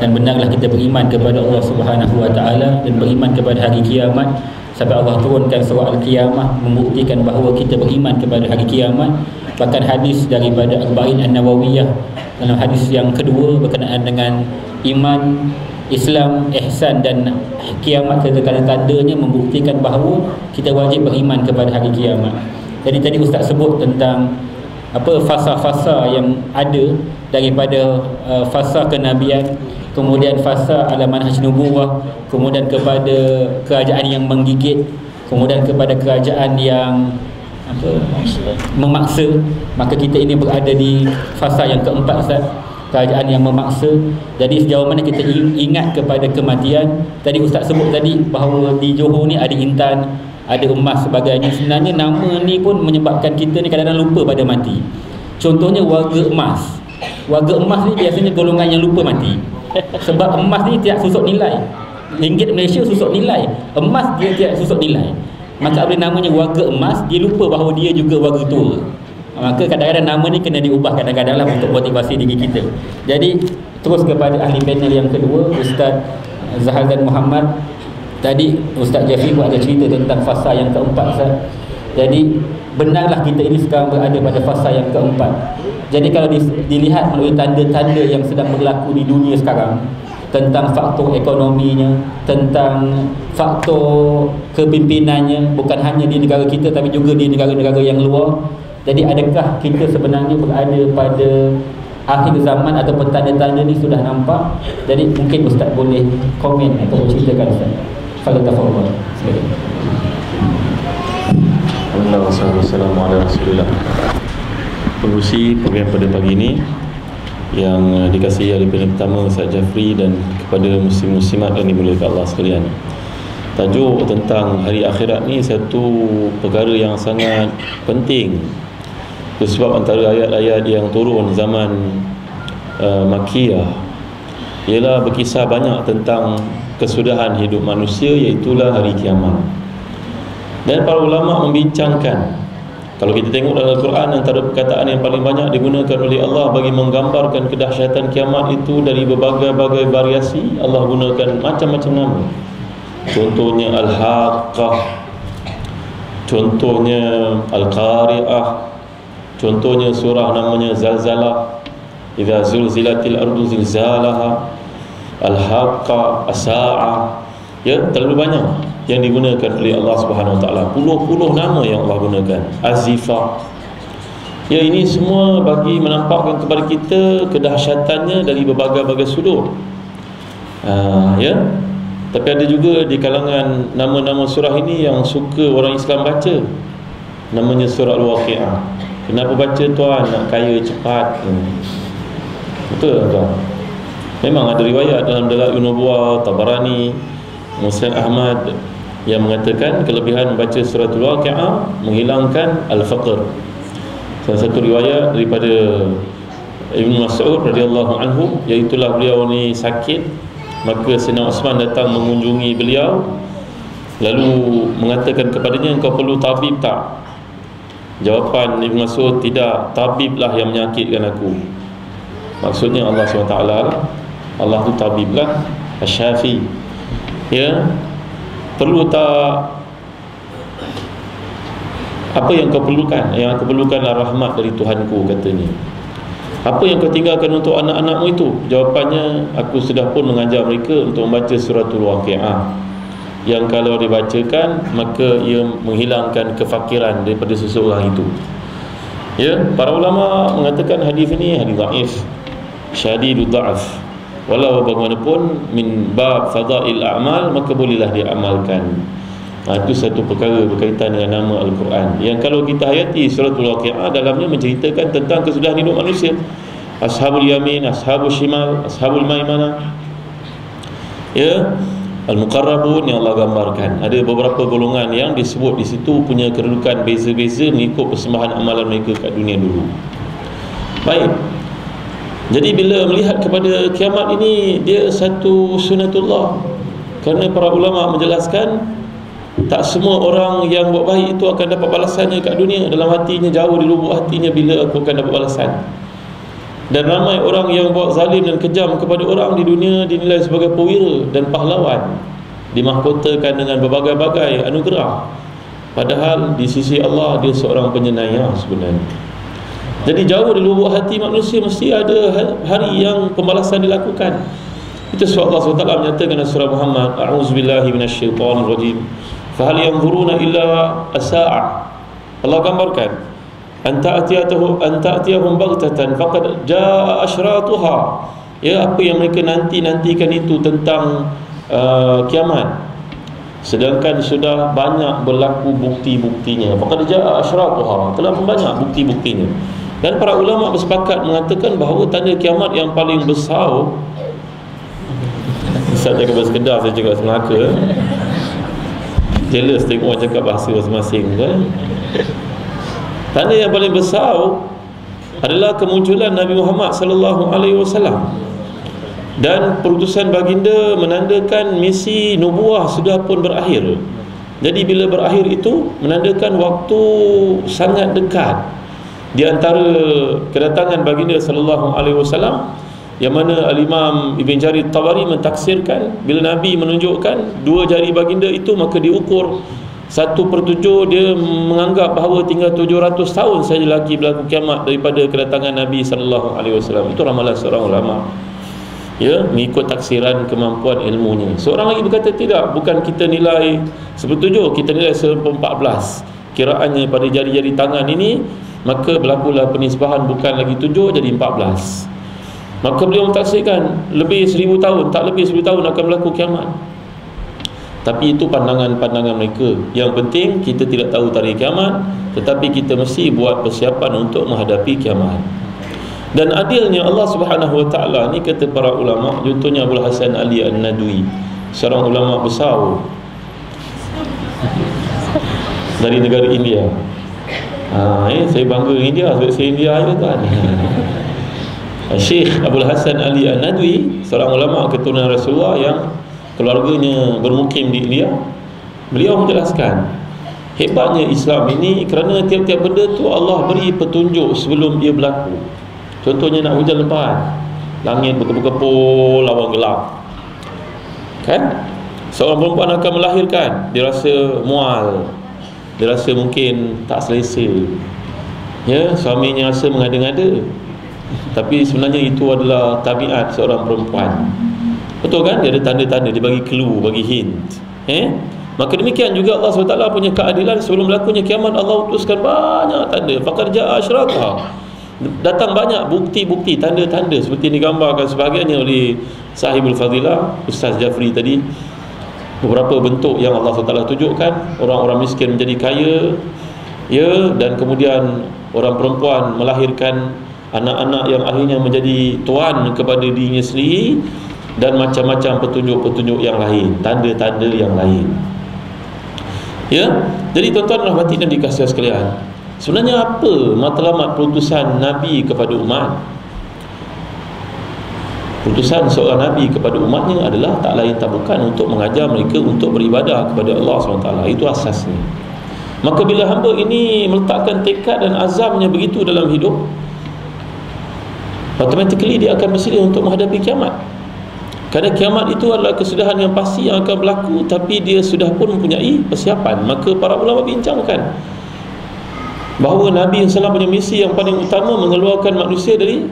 [SPEAKER 1] Dan benarlah kita beriman kepada Allah Subhanahu wa taala dan beriman kepada hari kiamat, sampai Allah turunkan surah Al-Qiyamah membuktikan bahawa kita beriman kepada hari kiamat. Bahkan hadis daripada Arba'in An-Nawawiyah dalam hadis yang kedua berkenaan dengan iman, Islam, ihsan dan kiamat serta tanda-tandanya membuktikan bahawa kita wajib beriman kepada hari kiamat. Jadi tadi Ustaz sebut tentang fasa-fasa yang ada daripada fasa kenabian, kemudian fasa ala manhaj nubuwah, kemudian kepada kerajaan yang menggigit, kemudian kepada kerajaan yang memaksa. Maka kita ini berada di fasa yang keempat, Ustaz, kerajaan yang memaksa. Jadi sejauh mana kita ingat kepada kematian. Tadi Ustaz sebut tadi bahawa di Johor ni ada intan, ada emas sebagainya. Sebenarnya nama ni pun menyebabkan kita ni kadang-kadang lupa pada mati. Contohnya warga emas. Warga emas ni biasanya golongan yang lupa mati. Sebab emas ni tidak susut nilai. Ringgit Malaysia susut nilai, emas dia tidak susut nilai. Maka apabila namanya warga emas, dia lupa bahawa dia juga warga tua. Maka kadang-kadang nama ni kena diubah kadang-kadang lah untuk motivasi diri kita. Jadi terus kepada ahli panel yang kedua, Ustaz Zahazan Muhammad. Tadi Ustaz Jafri pun ada cerita tentang fasa yang keempat, Ustaz. Jadi benarlah kita ini sekarang berada pada fasa yang keempat. Jadi kalau dilihat melalui tanda-tanda yang sedang berlaku di dunia sekarang, tentang faktor ekonominya, tentang faktor kepimpinannya, bukan hanya di negara kita tapi juga di negara-negara yang luar. Jadi adakah kita sebenarnya berada pada akhir zaman ataupun tanda-tanda ni sudah nampak? Jadi mungkin Ustaz boleh komen atau ceritakan, Ustaz. Fadhil.
[SPEAKER 3] Wassalamualaikum warahmatullahi wabarakatuh. Pengurusi program pada pagi ini yang dikasihi oleh panel pertama Ustaz Jafri dan kepada muslim-muslimat yang dimuliakan Allah sekalian. Tajuk tentang hari akhirat ni satu perkara yang sangat penting. Sebab antara ayat-ayat yang turun zaman Makkiyah ialah berkisah banyak tentang kesudahan hidup manusia, iaitulah hari kiamat. Dan para ulama membincangkan, kalau kita tengok dalam Al-Quran, antara perkataan yang paling banyak digunakan oleh Allah bagi menggambarkan kedahsyatan kiamat itu dari berbagai-bagai variasi. Allah gunakan macam-macam nama. Contohnya Al-Haqqah, contohnya Al-Qari'ah, contohnya surah namanya Zalzalah, Idza zulzilatil ardu zilzalaha, Al-Haqqah, As-Sa'ah. Ya, terlalu banyak yang digunakan oleh Allah Subhanahu Wa Taala. Puluh-puluh nama yang Allah gunakan. Az-Zifah. Ya, ini semua bagi menampakkan kepada kita kedahsyatannya dari berbagai-bagai sudut. Ya. Tapi ada juga di kalangan nama-nama surah ini yang suka orang Islam baca. Namanya surah Al-Waqi'ah. Kenapa baca tuan? Nak kaya cepat. Betul tak? Memang ada riwayat dalam Dalailun Nubuwah, Tabarani, Musnad Ahmad yang mengatakan kelebihan membaca surah Al-Waqi'ah menghilangkan al-faqr. Salah satu riwayat daripada Ibn Mas'ud radhiyallahu anhu, iaitulah beliau ni sakit, maka Sayyidina Uthman datang mengunjungi beliau, lalu mengatakan kepadanya, engkau perlu tabib tak? Jawapan Ibn Mas'ud, tidak, tabiblah yang menyakitkan aku. Maksudnya Allah SWT lah. Allah tu tabiblah, Asy-Syafi. Ya, perlu tak? Apa yang kau perlukan? Yang aku perlukanlah rahmat dari Tuhanku, katanya. Apa yang kau tinggalkan untuk anak-anakmu itu? Jawapannya, aku sudah pun mengajar mereka untuk membaca suratul Waqi'ah, yang kalau dibacakan maka ia menghilangkan kefakiran daripada seseorang itu. Ya, para ulama mengatakan hadis ini hadis dhaif, syadidud dha'af. Walau bagaimanapun min bab fadail a'mal, maka bolehlah diamalkan. Itu satu perkara berkaitan dengan nama Al-Quran, yang kalau kita hayati suratul Waqi'ah, dalamnya menceritakan tentang kesudahan hidup manusia. Ashabul yamin, ashabul shimal, ashabul maimanah. Ya, Al-Muqarrabun yang Allah gambarkan. Ada beberapa golongan yang disebut di situ punya kedudukan beza-beza mengikut persembahan amalan mereka kat dunia dulu. Baik. Jadi bila melihat kepada kiamat ini, dia satu sunatullah. Kerana para ulama menjelaskan, tak semua orang yang buat baik itu akan dapat balasannya kat dunia. Dalam hatinya, jauh di lubuk hatinya, bila aku akan dapat balasan. Dan ramai orang yang buat zalim dan kejam kepada orang di dunia dinilai sebagai perwira dan pahlawan, dimahkotakan dengan berbagai-bagai anugerah, padahal di sisi Allah dia seorang penyayang sebenarnya. Jadi jauh di lubuk hati manusia mesti ada hari yang pembalasan dilakukan. Itu sebab Allah SWT menyatakan dalam surah Muhammad, a'udzubillahi minasyaitonirrajim, fahal yanzuruna illa as-sa'ah. Allah gambarkan, anta atiyahum baghtatan faqad jaa asyratuha. Ya, apa yang mereka nantikan itu tentang kiamat, sedangkan sudah banyak berlaku bukti-buktinya. Faqad jaa asyratuha, telah banyak bukti-buktinya. Dan para ulama bersepakat mengatakan bahawa tanda kiamat yang paling besar, Ustaz cakap bahasa Kedah, saya cakap bahasa Melaka. Jealous tengok orang cakap bahasa masing-masing kan? Tanda yang paling besar adalah kemunculan Nabi Muhammad SAW, dan perutusan baginda menandakan misi nubuah sudah pun berakhir. Jadi bila berakhir itu menandakan waktu sangat dekat. Di antara kedatangan baginda SAW, yang mana Al-Imam Ibn Jarir Tabari mentaksirkan, bila Nabi menunjukkan dua jari baginda itu, maka diukur 1/7, dia menganggap bahawa tinggal 700 tahun saja lagi berlaku kiamat daripada kedatangan Nabi SAW. Itu ramalan seorang ulama, ya, mengikut taksiran kemampuan ilmunya. Seorang lagi berkata tidak, bukan kita nilai 1/7, kita nilai 1/14. Kiraannya pada jari-jari tangan ini, maka berlakulah penisbahan bukan lagi 7 jadi 14. Maka beliau mentaksirkan lebih 1000 tahun, tak lebih 1000 tahun akan berlaku kiamat. Tapi itu pandangan-pandangan mereka. Yang penting kita tidak tahu tarikh kiamat, tetapi kita mesti buat persiapan untuk menghadapi kiamat. Dan adilnya Allah Subhanahu Wa Taala ni, kata para ulama, contohnya Abdul Hasan Ali An-Nadwi, seorang ulama besar dari negara India. Saya bangga India, sebab saya India je kan. Syekh Abdul Hasan Ali An-Nadwi, seorang ulama keturunan Rasulullah yang keluarganya bermukim di India, beliau menjelaskan hebatnya Islam ini kerana tiap-tiap benda tu Allah beri petunjuk sebelum dia berlaku. Contohnya nak hujan lebat, langit berkepul-kepul, lawan gelap, kan? Seorang perempuan akan melahirkan, dia rasa mual, dia rasa mungkin tak selesa, ya, suaminya rasa mengada-ngada, tapi sebenarnya itu adalah tabiat seorang perempuan. Betul kan? Dia ada tanda-tanda, dia bagi clue, bagi hint. Maka demikian juga Allah SWT punya keadilan. Sebelum berlakunya kiamat, Allah utuskan banyak tanda. Faqad ja'a asyraqha, datang banyak bukti-bukti, tanda-tanda seperti yang digambarkan sebahagiannya oleh sahibul fadilah Ustaz Jafri tadi. Beberapa bentuk yang Allah SWT tunjukkan, orang-orang miskin menjadi kaya, ya, dan kemudian orang perempuan melahirkan anak-anak yang akhirnya menjadi tuan kepada dirinya sendiri, dan macam-macam petunjuk-petunjuk yang lain, tanda-tanda yang lain. Ya, jadi tuan-tuan dan hadirin yang dikasihi sekalian, sebenarnya apa matlamat perutusan Nabi kepada umat? Perutusan seorang Nabi kepada umatnya adalah tak lain tak bukan untuk mengajar mereka untuk beribadah kepada Allah SWT. Itu asasnya. Maka bila hamba ini meletakkan tekad dan azamnya begitu dalam hidup, automatically dia akan bersedia untuk menghadapi kiamat. Kerana kiamat itu adalah kesudahan yang pasti yang akan berlaku, tapi dia sudah pun mempunyai persiapan. Maka para ulama bincangkan bahawa Nabi SAW punya misi yang paling utama mengeluarkan manusia dari,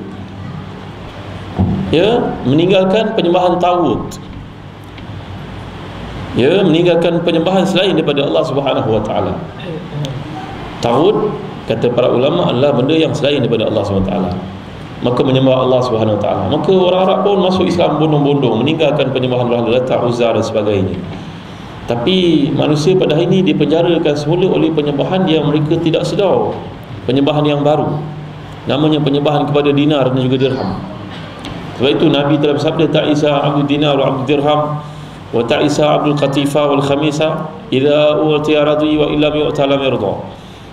[SPEAKER 3] ya, meninggalkan penyembahan taghut, ya, meninggalkan penyembahan selain daripada Allah Subhanahu Wa Taala. Taghut, kata para ulama, adalah benda yang selain daripada Allah Subhanahu Wa Taala. Maka menyembah Allah Subhanahu Wa Taala. Maka orang Arab pun masuk Islam bondong-bondong, meninggalkan penyembahan berhala, Lat, Uzza dan sebagainya. Tapi manusia pada hari ini dipenjarakan semula oleh penyembahan yang mereka tidak sedar, penyembahan yang baru, namanya penyembahan kepada dinar dan juga dirham. Sebab itu Nabi telah bersabda, ta'isa abdul dinar wa abdul dirham wa ta'isa abdul qatifa wal khamisa idza utiya radhi wa illam yu'ta lam yarda.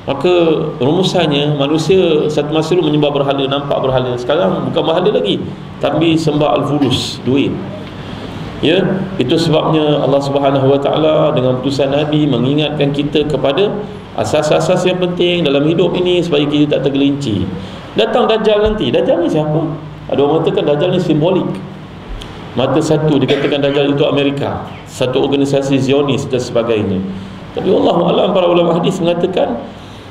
[SPEAKER 3] Maka rumusannya, manusia satu masa dulu menyembah berhala, nampak berhala. Sekarang bukan berhala lagi, tapi sembah al-fulus, duit. Ya, itu sebabnya Allah Subhanahu Wa Taala dengan putusan Nabi mengingatkan kita kepada asas-asas yang penting dalam hidup ini supaya kita tak tergelincir. Datang Dajjal nanti. Dajjal ni siapa? Ada orang mengatakan Dajjal ni simbolik. Mata satu dikatakan Dajjal itu Amerika, satu organisasi Zionis dan sebagainya. Tapi Allahu a'lam, para ulama hadis mengatakan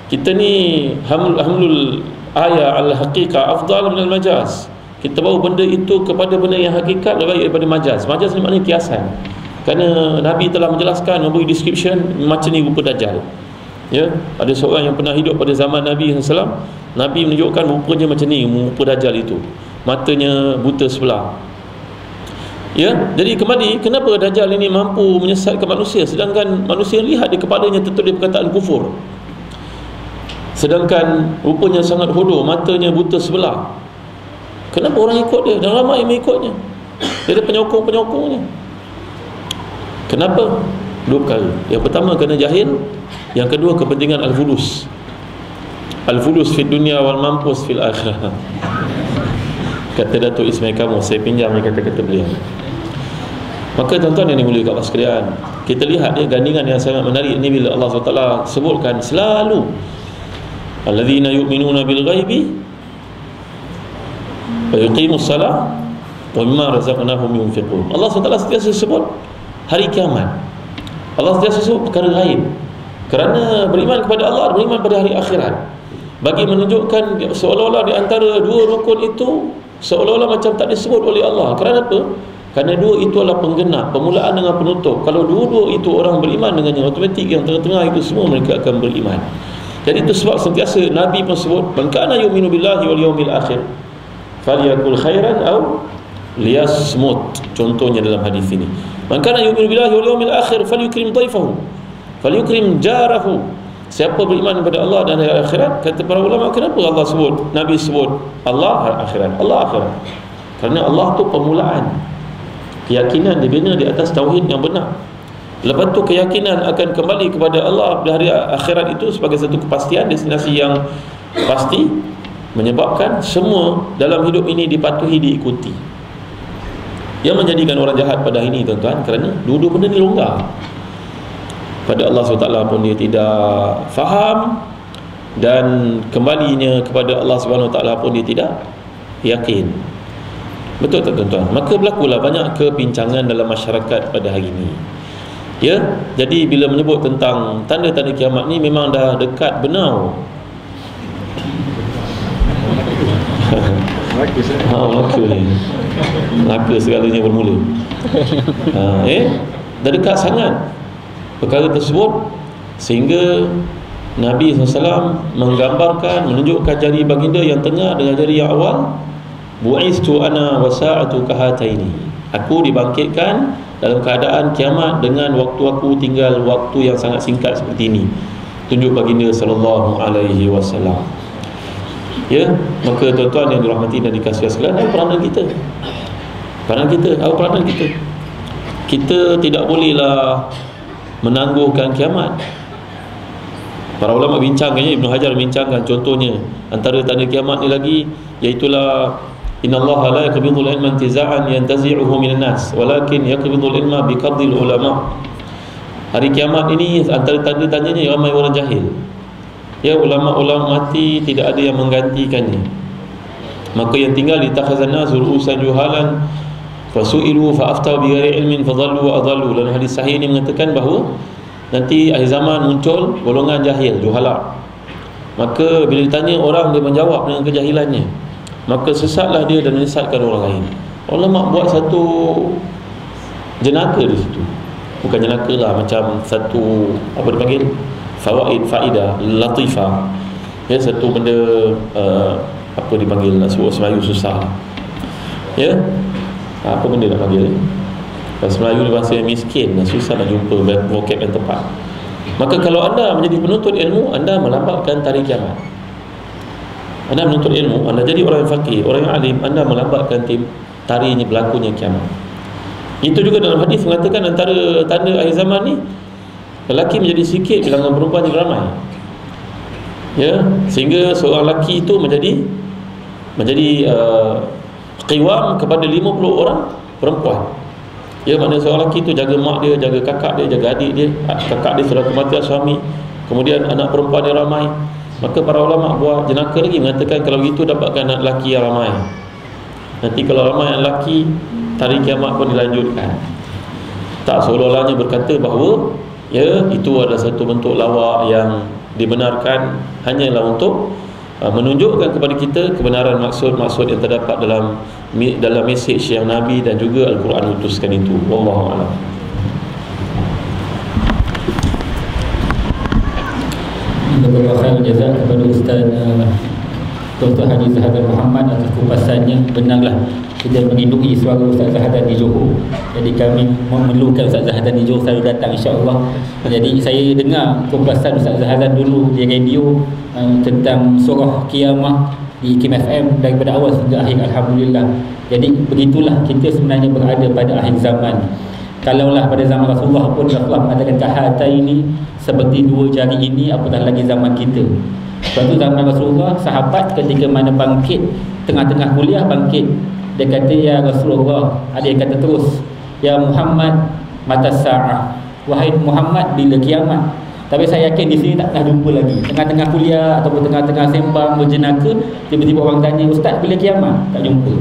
[SPEAKER 3] kita ni hamlul ayat al-haqiqah afdal min al-majaz. Kita bawa benda itu kepada benda yang hakikat lebih baik daripada majaz. Majaz ni maknanya kiasan. Kerana Nabi telah menjelaskan, memberi description macam ni rupa Dajjal. Ya, ada seorang yang pernah hidup pada zaman Nabi SAW. Nabi menunjukkan rupanya macam ni, rupa Dajjal itu. Matanya buta sebelah. Ya, jadi kembali, kenapa Dajjal ini mampu menyesatkan manusia, sedangkan manusia lihat di kepalanya tertulis perkataan kufur, sedangkan rupanya sangat hodoh, matanya buta sebelah. Kenapa orang ikut dia? Dan ramai mengikutnya. Dia ada penyokong-penyokongnya. Kenapa? Dua perkara. Yang pertama kerana jahil, yang kedua kepentingan al-fulus. Al-fulus fid dunia wal mampus fil akhirah. Kata Datuk Ismail Kamu, saya pinjam kata-kata beliau. Maka tuan-tuan yang dimuliakan Allah sekalian, kita lihat dia gandingan yang sangat menarik ini bila Allah SWT sebutkan selalu alladzina yu'minuna bil ghaibi wa yuqimus salah wa mimma razaqnahum yunfiqun. Allah SWT sentiasa sebut hari kiamat. Allah sentiasa sebut perkara gaib. Kerana beriman kepada Allah, beriman pada hari akhirat, bagi menunjukkan seolah-olah di antara dua rukun itu seolah-olah macam tak disebut oleh Allah. Kerana apa? Kerana dua itu adalah penggenap, permulaan dengan penutup. Kalau dua-dua itu orang beriman dengannya, automatik yang tengah-tengah itu semua mereka akan beriman. Jadi itu sebab sentiasa Nabi pun sebut, man kana yu'minu billahi wal yawmil akhir falyakul khairan aw liyasmut. Contohnya dalam hadis ini, man kana yu'minu billahi wal yawmil akhir falyukrim dhaifahu falyukrim jarahu. Siapa beriman kepada Allah dan hari akhirat, kata para ulama, kenapa Allah sebut, Nabi sebut Allah akhirat, Allah akhirat? Kerana Allah tu permulaan. Keyakinan dibina di atas tauhid yang benar. Lepas tu keyakinan akan kembali kepada Allah di hari akhirat itu sebagai satu kepastian, destinasi yang pasti. menyebabkan semua dalam hidup ini dipatuhi, diikuti. Yang menjadikan orang jahat pada hari ini, tuan-tuan, kerana dua-dua benda ni longgar. Pada Allah SWT pun dia tidak faham, dan kembalinya kepada Allah SWT pun dia tidak yakin. Betul tak, tuan-tuan? Maka berlakulah banyak kepincangan dalam masyarakat pada hari ini. Ya, jadi bila menyebut tentang tanda-tanda kiamat ni memang dah dekat benar. Laka segalanya bermula. Dah dekat sangat perkara tersebut, sehingga Nabi SAW menggambarkan, menunjukkan jari baginda yang tengah dengan jari yang awal. Bu'istu ana wa sa'atu kahataini. Aku dibangkitkan dalam keadaan kiamat dengan waktu aku tinggal waktu yang sangat singkat seperti ini. Tunjuk baginda sallallahu alaihi wasallam. Ya, maka tuan-tuan yang dirahmati dan dikasihi sekalian, apa peranan kita? Peranan kita, apa peranan kita? Kita tidak bolehlah menangguhkan kiamat. Para ulama bincangkannya, Ibn Hajar bincangkan contohnya antara tanda kiamat ni lagi, iaitulah innallaha la yaqbidul ilma intiza'an yantazi'uhu minan nas walakin yaqbidul ilma biqabdil ulama. Hari kiamat ini antara tanda-tandanya ramai orang jahil. Ya, ulama-ulama mati, tidak ada yang menggantikannya. Maka yang tinggal ditakhazan nazul usan juhalan fasu'ilu fa'aftau bighairi ilmin fadhallu wa adhallu. Dalam hadis sahih ini mengatakan bahawa nanti akhir zaman muncul golongan jahil, juhala. Maka bila ditanya orang, dia menjawab dengan kejahilannya, maka sesatlah dia dan menyesatkan orang lain. Ulama buat satu jenaka di situ. Bukan jenaka lah, macam satu apa dipanggil, faidah latifah. Ya, satu benda apa dipanggil, nak sebut Melayu susah. Ya, apa benda nak panggil? Bahasa Melayu ni bahasa yang miskin, susah nak jumpa vocab yang tepat. Maka kalau anda menjadi penuntut ilmu, anda melambatkan tarikh kiamat. Anda menuntut ilmu, anda jadi orang yang faqih, orang yang alim, anda melambatkan tarikhnya berlakunya kiamat. Itu juga dalam hadis mengatakan antara tanda akhir zaman ni, lelaki menjadi sikit, bilangan perempuan jadi ramai. Ya, sehingga seorang lelaki itu menjadi qiwam kepada 50 orang perempuan. Ya, maknanya seorang lelaki itu jaga mak dia, jaga kakak dia, jaga adik dia. Kakak dia sudah kematian suami, kemudian anak perempuan dia ramai. Maka para ulama buat jenaka lagi, mengatakan kalau gitu dapatkan anak lelaki yang ramai. Nanti kalau ramai anak lelaki, tarikh kiamat pun dilanjutkan. Tak seolah-olahnya berkata bahawa ya, itu adalah satu bentuk lawak yang dibenarkan hanyalah untuk menunjukkan kepada kita kebenaran maksud-maksud yang terdapat dalam mesej yang Nabi dan juga Al-Quran utuskan itu. Wallahu a'lam.
[SPEAKER 1] Jazakallahu khairan jazak kepada Ustaz Dr. Haji Zahadan Muhammad atas kupasannya. Benarlah kita mengindui suara Ustaz Zahadan di Johor. Jadi kami memerlukan Ustaz Zahadan di Johor selalu datang, insya-Allah. Jadi saya dengar kupasan Ustaz Zahadan dulu di radio tentang surah Qiyamah di Kim FM daripada awal hingga akhir, alhamdulillah. Jadi begitulah kita sebenarnya berada pada akhir zaman. Kalaulah pada zaman Rasulullah pun Rasulullah mengatakan kahata ini seperti dua jari ini, apatah lagi zaman kita. Suatu zaman Rasulullah, sahabat ketika mana bangkit, tengah-tengah kuliah bangkit, dia kata, ya Rasulullah, ada yang kata terus, ya Muhammad, mata sa'ah, wahai Muhammad, bila kiamat? Tapi saya yakin di sini tak pernah jumpa lagi. Tengah-tengah kuliah ataupun tengah-tengah sembang berjenaka, tiba-tiba orang tanya, Ustaz, bila kiamat? Tak jumpa.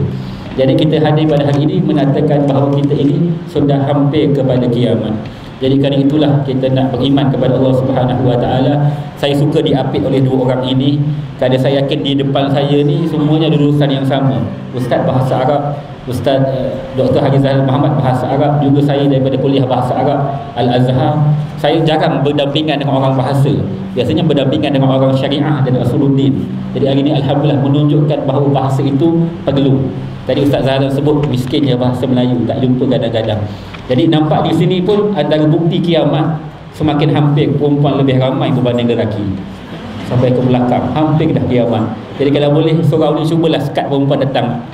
[SPEAKER 1] Jadi kita hadir pada hari ini menatakan bahawa kita ini sudah hampir kepada kiamat. Jadi kerana itulah kita nak beriman kepada Allah Subhanahu Wa Taala. Saya suka diapit oleh dua orang ini kerana saya yakin di depan saya ni semuanya lulusan yang sama. Ustaz bahasa Arab, Ustaz Dr. Haji Zahadan Muhammad bahasa Arab, juga saya daripada kuliah bahasa Arab Al-Azhar. Saya jarang berdampingan dengan orang bahasa. Biasanya berdampingan dengan orang syariah dan Rasuluddin. Jadi hari ini alhamdulillah menunjukkan bahawa bahasa itu perlu. Tadi Ustaz Zahadan sebut miskinnya bahasa Melayu, tak jumpa kadang-kadang. Jadi nampak di sini pun antara bukti kiamat, semakin hampir perempuan lebih ramai berbanding lelaki. Sampai ke belakang, hampir dah kiamat. Jadi kalau boleh surau ni cubalah sekat perempuan datang,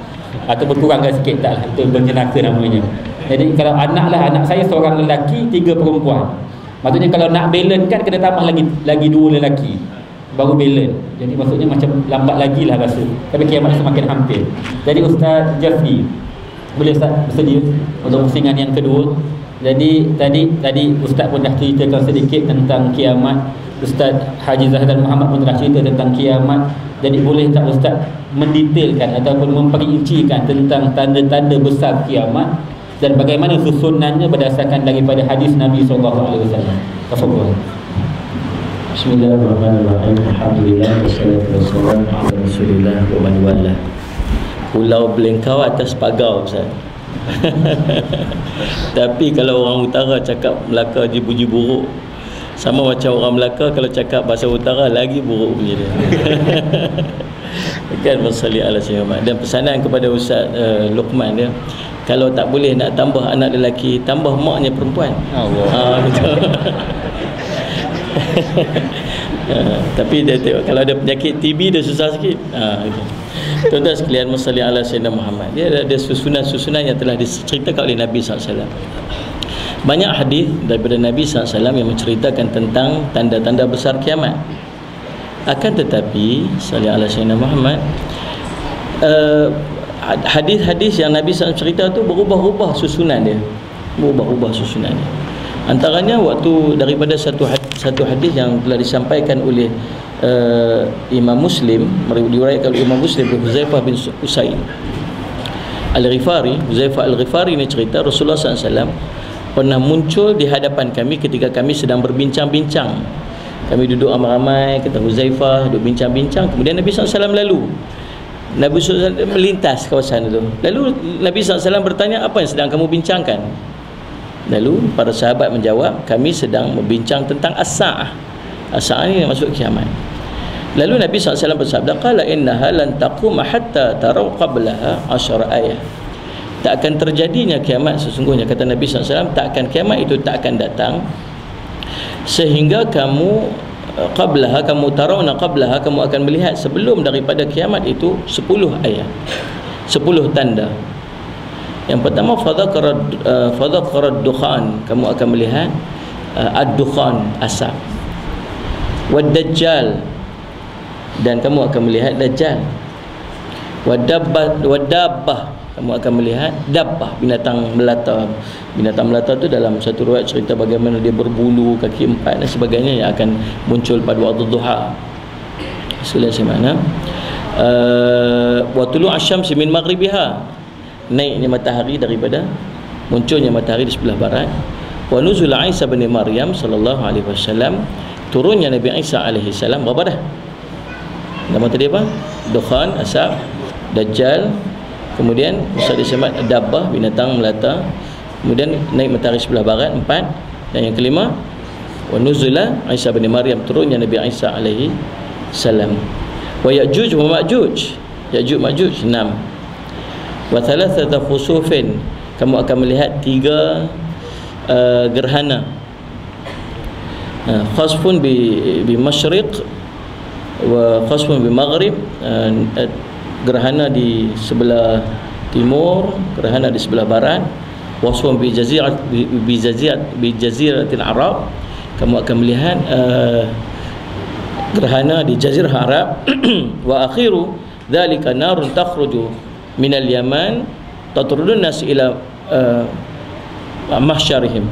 [SPEAKER 1] atau berkurangkan sikit, taklah, itu berjenaka namanya. Jadi kalau anak saya seorang lelaki, 3 perempuan. Maksudnya kalau nak balance kan kena tambah lagi 2 lelaki. baru balance. Jadi maksudnya macam lambat lagi lah rasa, tapi kiamat semakin hampir. Jadi Ustaz Jafri, boleh Ustaz bersedia untuk pusingan yang kedua? Jadi tadi Ustaz pun dah ceritakan sedikit tentang kiamat. Ustaz Haji Zahdan Muhammad pun dah cerita tentang kiamat. Jadi boleh tak Ustaz mendetailkan ataupun memperincikan tentang tanda-tanda besar kiamat dan bagaimana susunannya berdasarkan daripada hadis Nabi SAW? Tafadhal.
[SPEAKER 2] Bismillahirrahmanirrahim. Alhamdulillah wassalatu wassalamu ala Rasulillah wa man wala. Pulau Belengkau atas pagar, Ustaz. Tapi kalau orang utara cakap Melaka puji buruk, sama macam orang Melaka kalau cakap bahasa utara lagi buruk punya dia. Kan masalli ala sayyidina. Dan pesanan kepada Ustaz Luqman dia, kalau tak boleh nak tambah anak lelaki, tambah maknya perempuan. Allah. Betul. Tapi dia tengok, kalau ada penyakit TB dia susah sikit. Tuan-tuan sekalian, masalli ala sayyidina Muhammad, dia ada susunan-susunan yang telah diceritakan oleh Nabi SAW. Banyak hadis daripada Nabi SAW yang menceritakan tentang tanda-tanda besar kiamat. Akan tetapi salli ala sayyidina Muhammad, hadis-hadis yang Nabi SAW cerita tu berubah-ubah susunan dia. Antaranya waktu daripada satu hadis yang telah disampaikan oleh Imam Muslim, diriwayatkan oleh Imam Muslim, Huzaifah bin Usaid Al-Ghifari. Huzaifah Al-Ghifari ni cerita Rasulullah SAW pernah muncul di hadapan kami ketika kami sedang berbincang-bincang. Kami duduk ramai-ramai, kata Huzaifah, duduk bincang-bincang. Kemudian Nabi SAW lalu. Nabi SAW melintas kawasan itu. Lalu Nabi SAW bertanya, apa yang sedang kamu bincangkan? Lalu para sahabat menjawab, kami sedang membincang tentang as-sa'ah. As-sa'ah ni masuk kiamat. Lalu Nabi SAW bersabda, qala innaha lan taquma hatta taraw qablaha 10 ayat. Tak akan terjadinya kiamat sesungguhnya, kata Nabi SAW, tak akan, kiamat itu tak akan datang sehingga kamu qablaha, kamu tarawna qablaha, kamu akan melihat sebelum daripada kiamat itu 10 ayat, 10 tanda. Yang pertama, fadhakara ad-dukhan, kamu akan melihat ad-dukhan, asap. Wad-dajjal, dan kamu akan melihat dajjal. Wad-dabbah, kamu akan melihat dabbah, binatang melata. Binatang melata tu dalam satu riwayat cerita bagaimana dia berbulu, kaki 4 dan sebagainya, yang akan muncul pada waktu duha. Selesai mana? Wa tulu asy-syamsi min maghribiha, naiknya matahari daripada, munculnya matahari di sebelah barat. Wa nuzul Isa bin Maryam sallallahu alaihi wasallam, turunnya Nabi Isa alaihi salam. Berapa dah? Nama tadi apa? Dukhan, asap, dajjal, kemudian Musa disemat dabbah, binatang melata, kemudian naik matahari sebelah barat, 4, dan yang kelima wa nuzula Isa bin Maryam, turunnya Nabi Isa alaihi salam. Wa Ya'juj wa Ma'juj, Ya'juj Ma'juj 6. Wa thalathata khusufin, kamu akan melihat 3 gerhana. Khasfun bi masyriq wa khasfun bi maghrib, gerhana di sebelah timur, gerhana di sebelah barat. Wasfun bi jaziratil Arab, kamu akan melihat gerhana di jazirah Arab. Wa akhiru dzalika narun takhruju minal yaman tatrudun nas ila mahsyarihim.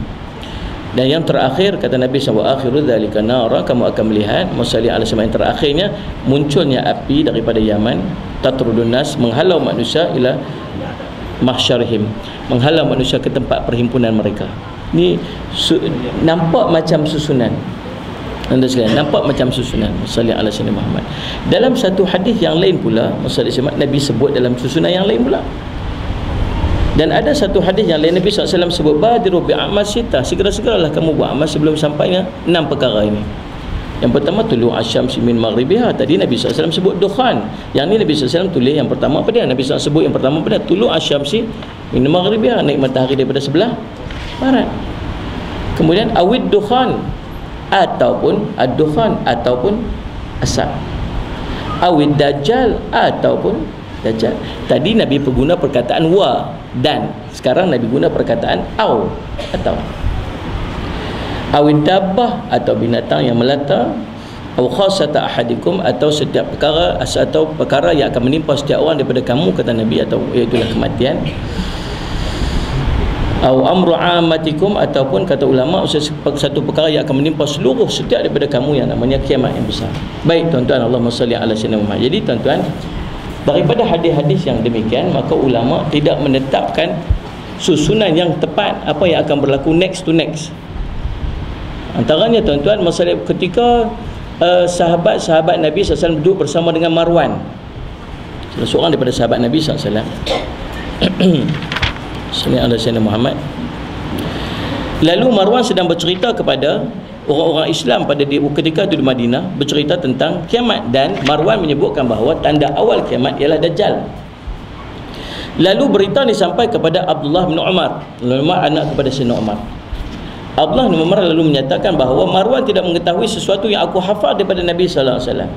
[SPEAKER 2] Dan yang terakhir, kata Nabi SAW, akhiru dzalika nara, kamu akan melihat, musalli ala sama, yang terakhirnya munculnya api daripada Yaman, tatrudun nas, menghalau manusia ila mahsyarihim, menghalau manusia ke tempat perhimpunan mereka. Ni nampak macam susunan. Anda sekalian, nampak macam susunan. Musalli ala sayyidina Muhammad. Dalam satu hadis yang lain pula, musalli Nabi sebut dalam susunan yang lain pula. Dan ada satu hadis yang lain, Nabi SAW sebut, badiru bi'amal sita, segera-segeralah kamu buat amal sebelum sampainya 6 perkara ini. Yang pertama, tulu asyamsi min maghribiha. Tadi Nabi SAW sebut dukhan. Yang ni Nabi SAW tulis yang pertama apa dia? Nabi SAW sebut yang pertama apa dia? Tulu asyamsi min maghribiha, naik matahari daripada sebelah barat. Kemudian awid dukhan, ataupun ad-dukhan, ataupun asap. Awid dajjal, ataupun dajjal. Tadi Nabi pengguna perkataan wa dan, sekarang Nabi guna perkataan au, atau. Awid dabbah, atau binatang yang melata. Aw khassata ahadikum, atau setiap perkara atau perkara yang akan menimpa setiap orang daripada kamu, kata Nabi, atau iaitu kematian. Aw amru ammatikum, ataupun kata ulama satu perkara yang akan menimpa seluruh setiap daripada kamu yang namanya kiamat yang besar. Baik tuan-tuan, Allahumma salli ala sayyidina Muhammad. Jadi tuan-tuan, daripada hadis-hadis yang demikian, maka ulama tidak menetapkan susunan yang tepat apa yang akan berlaku next to next. Antaranya tuan-tuan, masalah ketika sahabat-sahabat Nabi SAW duduk bersama dengan Marwan, salah seorang daripada sahabat Nabi SAW. Sallallahu alaihi wasallam Muhammad. Lalu Marwan sedang bercerita kepada orang-orang Islam pada ketika itu di Madinah, bercerita tentang kiamat, dan Marwan menyebutkan bahawa tanda awal kiamat ialah Dajjal. Lalu berita ini sampai kepada Abdullah bin Umar, anak kepada Sayyidina Umar. Abdullah bin Umar lalu menyatakan bahawa Marwan tidak mengetahui sesuatu yang aku hafal daripada Nabi sallallahu alaihi wasallam.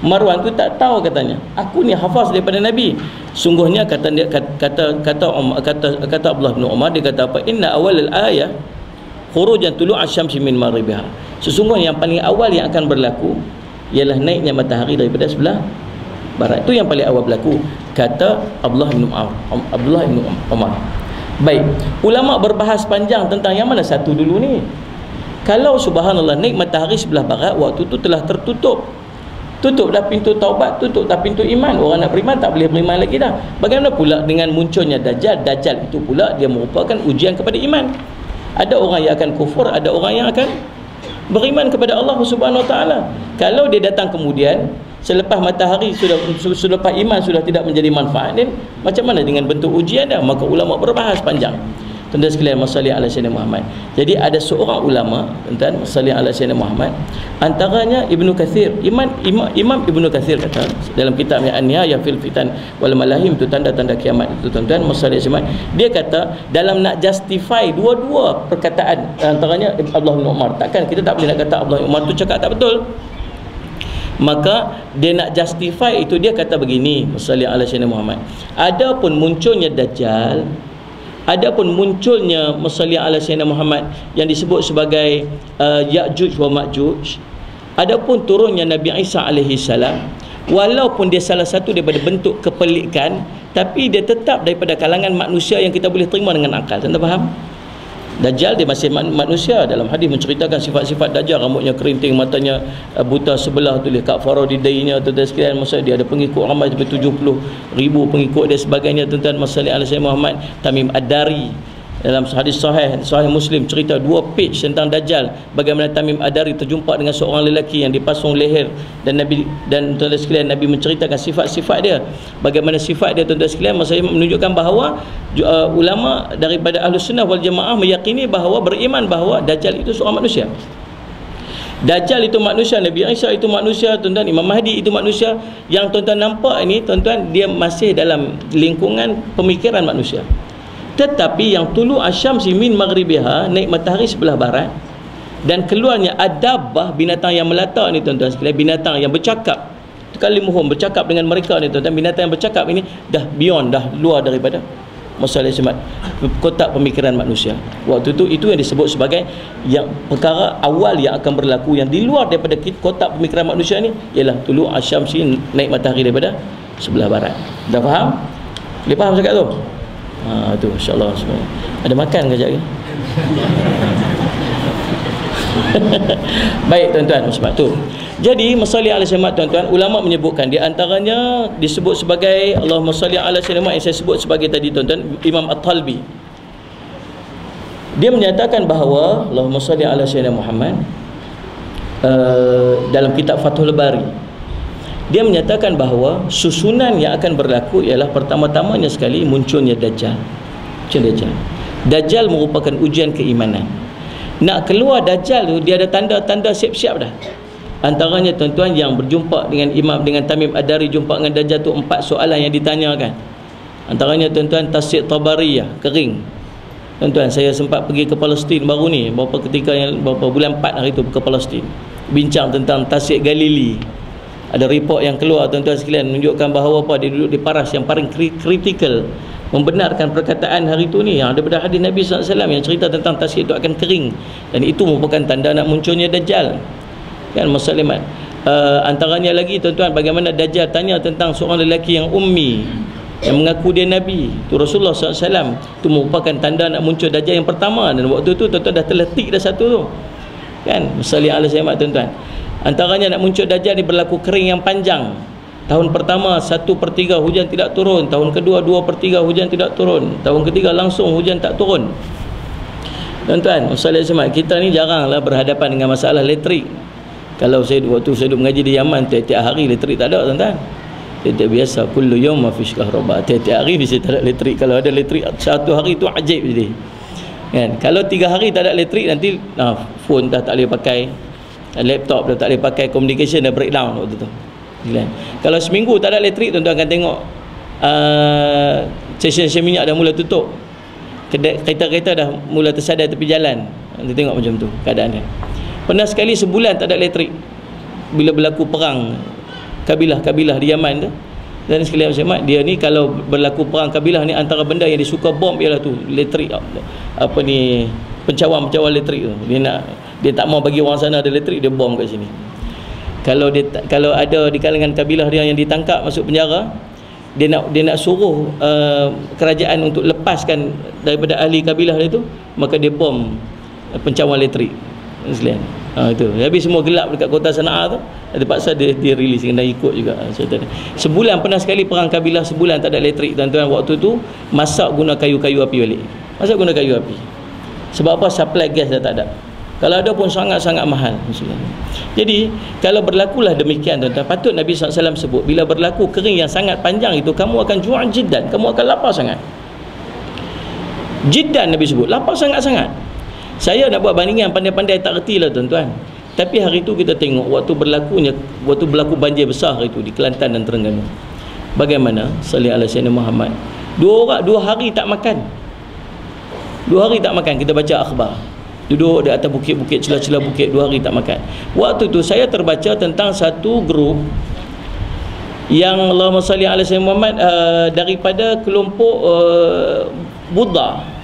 [SPEAKER 2] Marwan tu tak tahu, katanya, aku ni hafaz daripada Nabi. Sungguhnya kata Abdullah bin Umar, dia kata apa? Inna awal al-ayah khurujan tulu'a syamsi min maghribiha. Sesungguhnya yang paling awal yang akan berlaku ialah naiknya matahari daripada sebelah barat. Itu yang paling awal berlaku, kata Abdullah bin Umar. Baik, ulama berbahas panjang tentang yang mana satu dulu ni. Kalau subhanallah naik matahari sebelah barat, waktu tu telah tertutup. Tutup dah pintu taubat, tutup dah pintu iman. Orang nak beriman tak boleh beriman lagi dah. Bagaimana pula dengan munculnya Dajjal? Dajjal itu pula dia merupakan ujian kepada iman. Ada orang yang akan kufur, ada orang yang akan beriman kepada Allah Subhanahu Wa Taala. Kalau dia datang kemudian selepas matahari selepas iman sudah tidak menjadi manfaat, dan macam mana dengan bentuk ujian dia? Maka ulama berbahas panjang. Tuan-tuan sekalian, masalli ala sayyidina Muhammad. Jadi ada seorang ulama, tuan-tuan, masalli ala sayyidina Muhammad, antaranya Ibnu Katsir, Imam Ibnu Katsir kata dalam kitabnya An-Nihayah fil Fitan wal Malahim, itu tanda-tanda kiamat itu tuan-tuan, masalli ala Muhammad. Dia kata dalam nak justify dua-dua perkataan, antaranya Abdullah bin Umar, takkan kita tak boleh nak kata Abdullah bin Umar tu cakap tak betul. Maka dia nak justify itu, dia kata begini, masalli ala sayyidina Muhammad. Adapun munculnya Dajjal, adapun munculnya masalli ala sayyidina Muhammad yang disebut sebagai Ya'juj wa Ma'juj, adapun turunnya Nabi Isa alaihi salam, walaupun dia salah satu daripada bentuk kepelikan, tapi dia tetap daripada kalangan manusia yang kita boleh terima dengan akal. Anda faham? Dajjal dia masih manusia. Dalam hadis menceritakan sifat-sifat Dajjal, rambutnya kerinting, matanya buta sebelah, tulis kafara di dahinya, tuan-tuan sekalian. Maksudnya dia ada pengikut ramai sampai 70,000 pengikut dia sebagainya, tuan-tuan. Masalah Al-Sayyid Muhammad Tamim Ad-Dari dalam hadis sahih Muslim cerita 2 page tentang Dajjal, bagaimana Tamim Ad-Dari terjumpa dengan seorang lelaki yang dipasung leher, dan Nabi dan tuan-tuan sekalian, Nabi menceritakan sifat-sifat dia, bagaimana sifat dia, tuan-tuan sekalian. Maksudnya menunjukkan bahawa ulama daripada Ahlus Sunnah wal Jamaah meyakini bahawa, beriman bahawa Dajjal itu seorang manusia. Dajjal itu manusia, Nabi Isa itu manusia, tuan-tuan, Imam Mahdi itu manusia. Yang tuan-tuan nampak ini, tuan-tuan, dia masih dalam lingkungan pemikiran manusia. Tetapi yang tulu asyamsi min maghribiha, naik matahari sebelah barat, dan keluarnya adabbah, binatang yang melata ni, tuan-tuan sekalian, binatang yang bercakap, kalimuhum, bercakap dengan mereka ni, tuan-tuan. Binatang yang bercakap ini dah beyond, dah luar daripada masalah semat kotak pemikiran manusia. Waktu itu yang disebut sebagai yang perkara awal yang akan berlaku, yang di luar daripada kotak pemikiran manusia ni, ialah tulu asyamsi, naik matahari daripada sebelah barat. Dah faham? Boleh faham cakap tu? Tu insya-Allah semua. Ada makan ke sekejap lagi? Baik tuan-tuan, sebab tu. Jadi masalah ala sayyidina, tuan-tuan, ulama menyebutkan di antaranya disebut sebagai Allahumma salli ala sayyidina yang saya sebut sebagai tadi, tuan-tuan, Imam At-Talbi. Dia menyatakan bahawa Allahumma salli ala sayyidina Muhammad dalam kitab Fathul Bari, dia menyatakan bahawa susunan yang akan berlaku ialah pertama-tamanya sekali munculnya Dajjal. Dajjal merupakan ujian keimanan. Nak keluar Dajjal tu, dia ada tanda-tanda siap-siap dah. Antaranya tuan-tuan, yang berjumpa dengan Imam, dengan Tamim Ad-Dari, jumpa dengan Dajjal tu 4 soalan yang ditanyakan. Antaranya tuan-tuan, Tasik Tabariyah, kering. Tuan-tuan, saya sempat pergi ke Palestin baru ni, beberapa bulan 4 hari tu ke Palestin, bincang tentang Tasik Galili. Ada report yang keluar, tuan-tuan sekalian, menunjukkan bahawa dia duduk di paras yang paling kritikal, membenarkan perkataan hari itu ni yang daripada hadis Nabi SAW yang cerita tentang Tasik itu akan kering, dan itu merupakan tanda nak munculnya Dajjal. kan, muslimat. Antaranya lagi tuan-tuan, bagaimana Dajjal tanya tentang seorang lelaki yang ummi yang mengaku dia Nabi. Tu Rasulullah SAW, tu merupakan tanda nak muncul Dajjal yang pertama. Dan waktu tu tuan-tuan dah terletik dah satu tu, kan, muslimat ala sahabat tuan-tuan. Antaranya nak muncul Dajjal ni berlaku kering yang panjang. Tahun pertama 1/3 hujan tidak turun, tahun kedua 2/3 hujan tidak turun, tahun ketiga langsung hujan tak turun. Tuan-tuan, muslimat sahabat, kita ni jaranglah berhadapan dengan masalah elektrik. Kalau waktu saya duduk mengaji di Yaman, tiap-tiap hari elektrik tak ada, tuan-tuan. Tiap-tiap biasa, kullu yawm ma fish kahraba. Tiap-tiap hari mesti tak ada elektrik. Kalau ada elektrik satu hari tu ajaib jadi. Kan? Kalau 3 hari tak ada elektrik, nanti phone dah tak boleh pakai, laptop dah tak boleh pakai, communication dah breakdown waktu tu. Kan? Kalau seminggu tak ada elektrik, tuan-tuan akan tengok stesen minyak dah mula tutup. Kereta-kereta dah mula tersadar tepi jalan. Nanti tengok macam tu keadaan dia. Pernah sekali sebulan tak ada elektrik bila berlaku perang kabilah-kabilah di Yaman tu. Dan sekalian Muslimat, dia ni kalau berlaku perang kabilah ni, antara benda yang disuka bom ialah tu elektrik, apa ni, pencawan elektrik tu. Dia tak mau bagi orang sana ada elektrik, dia bom kat sini. Kalau ada di kalangan kabilah dia yang ditangkap masuk penjara, dia nak suruh kerajaan untuk lepaskan daripada ahli kabilah dia tu, maka dia bom pencawan elektrik. Sekalian. Itu. Habis semua gelap dekat kota Sana'a tu, terpaksa dia release, kena ikut juga. Sebulan pernah sekali perang kabilah, sebulan tak ada elektrik, tuan-tuan. Waktu tu masak guna kayu-kayu api balik. Masak guna kayu api. Sebab apa? Supply gas dah tak ada. Kalau ada pun sangat-sangat mahal. Jadi kalau berlakulah demikian, tuan-tuan, patut Nabi SAW sebut, bila berlaku kering yang sangat panjang itu, kamu akan ju'an jiddan, kamu akan lapar sangat. Jiddan Nabi sebut, lapar sangat-sangat. Saya nak buat bandingan pandai-pandai tak reti lah, tuan-tuan. Tapi hari tu kita tengok waktu berlaku banjir besar hari tu di Kelantan dan Terengganu. Bagaimana? Sallallahu alaihi wasallam Muhammad. 2 hari tak makan. 2 hari tak makan, kita baca akhbar. Duduk di atas bukit-bukit, celah-celah bukit, 2 hari tak makan. Waktu tu saya terbaca tentang satu grup yang Allahumma salli ala sayyidina Muhammad, daripada kelompok Buddha,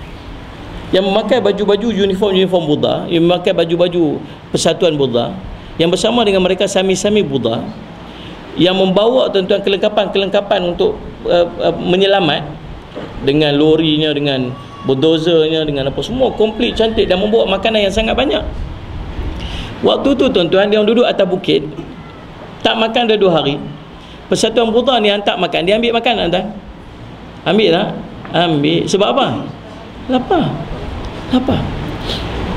[SPEAKER 2] yang memakai baju-baju uniform Buddha, yang memakai baju-baju persatuan Buddha, yang bersama dengan mereka sami-sami Buddha, yang membawa tuan-tuan kelengkapan untuk menyelamat, dengan lorinya, dengan bulldozernya, dengan apa semua komplit cantik, dan membawa makanan yang sangat banyak. Waktu tu tuan-tuan, dia duduk atas bukit tak makan dah 2 hari. Persatuan Buddha ni hantar makan, dia ambil makan, tuan-tuan. Ambil tak? Ambil. Sebab apa? Lapar.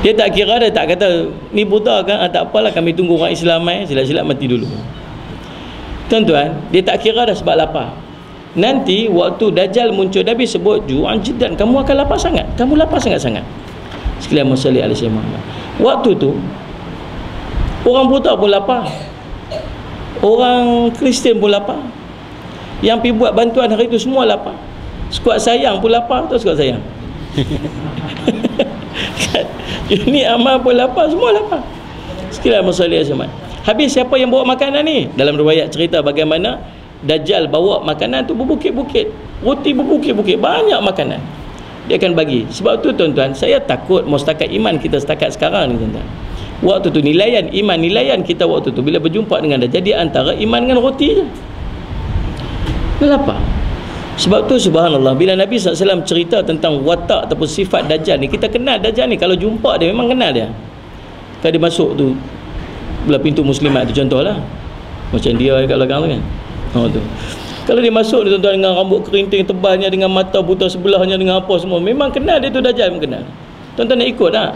[SPEAKER 2] Dia tak kira, dia tak kata ni Buddha kan, tak apalah, kami tunggu orang Islam silat-silat mati dulu. Tuan-tuan, dia tak kira dah sebab lapar. Nanti waktu Dajjal muncul, Nabi sebut ju'an jiddan, kamu akan lapar sangat, kamu lapar sangat-sangat. Sekalian musalli alaihi Muhammad. Waktu tu orang Buddha pun lapar, orang Kristian pun lapar, yang pergi buat bantuan hari tu semua lapar. Skuad sayang pun lapar, tu skuad sayang. Ini amal pun lapar, semua lapar. Sekalian musalli alaihi. Habis siapa yang bawa makanan ni? Dalam riwayat cerita bagaimana Dajjal bawa makanan tu berbukit-bukit, roti berbukit-bukit, banyak makanan dia akan bagi. Sebab tu tuan-tuan, saya takut mustakat iman kita setakat sekarang ni, tuan-tuan. Waktu tu nilaian iman, nilaian kita waktu tu bila berjumpa dengan Dajjal, dia antara iman dengan roti je. Kenapa? Sebab tu subhanallah, bila Nabi SAW cerita tentang watak ataupun sifat Dajjal ni, kita kenal Dajjal ni. Kalau jumpa dia, memang kenal dia. Kalau dia masuk tu belah pintu muslimat tu, contohlah macam dia kat belakang tu kan, tu. Kalau dia masuk, dia tuan-tuan, dengan rambut kerinting tebalnya, dengan mata buta sebelahnya, dengan apa semua, memang kenal dia tu Dajjal, memang kenal. Tuan-tuan nak ikut tak?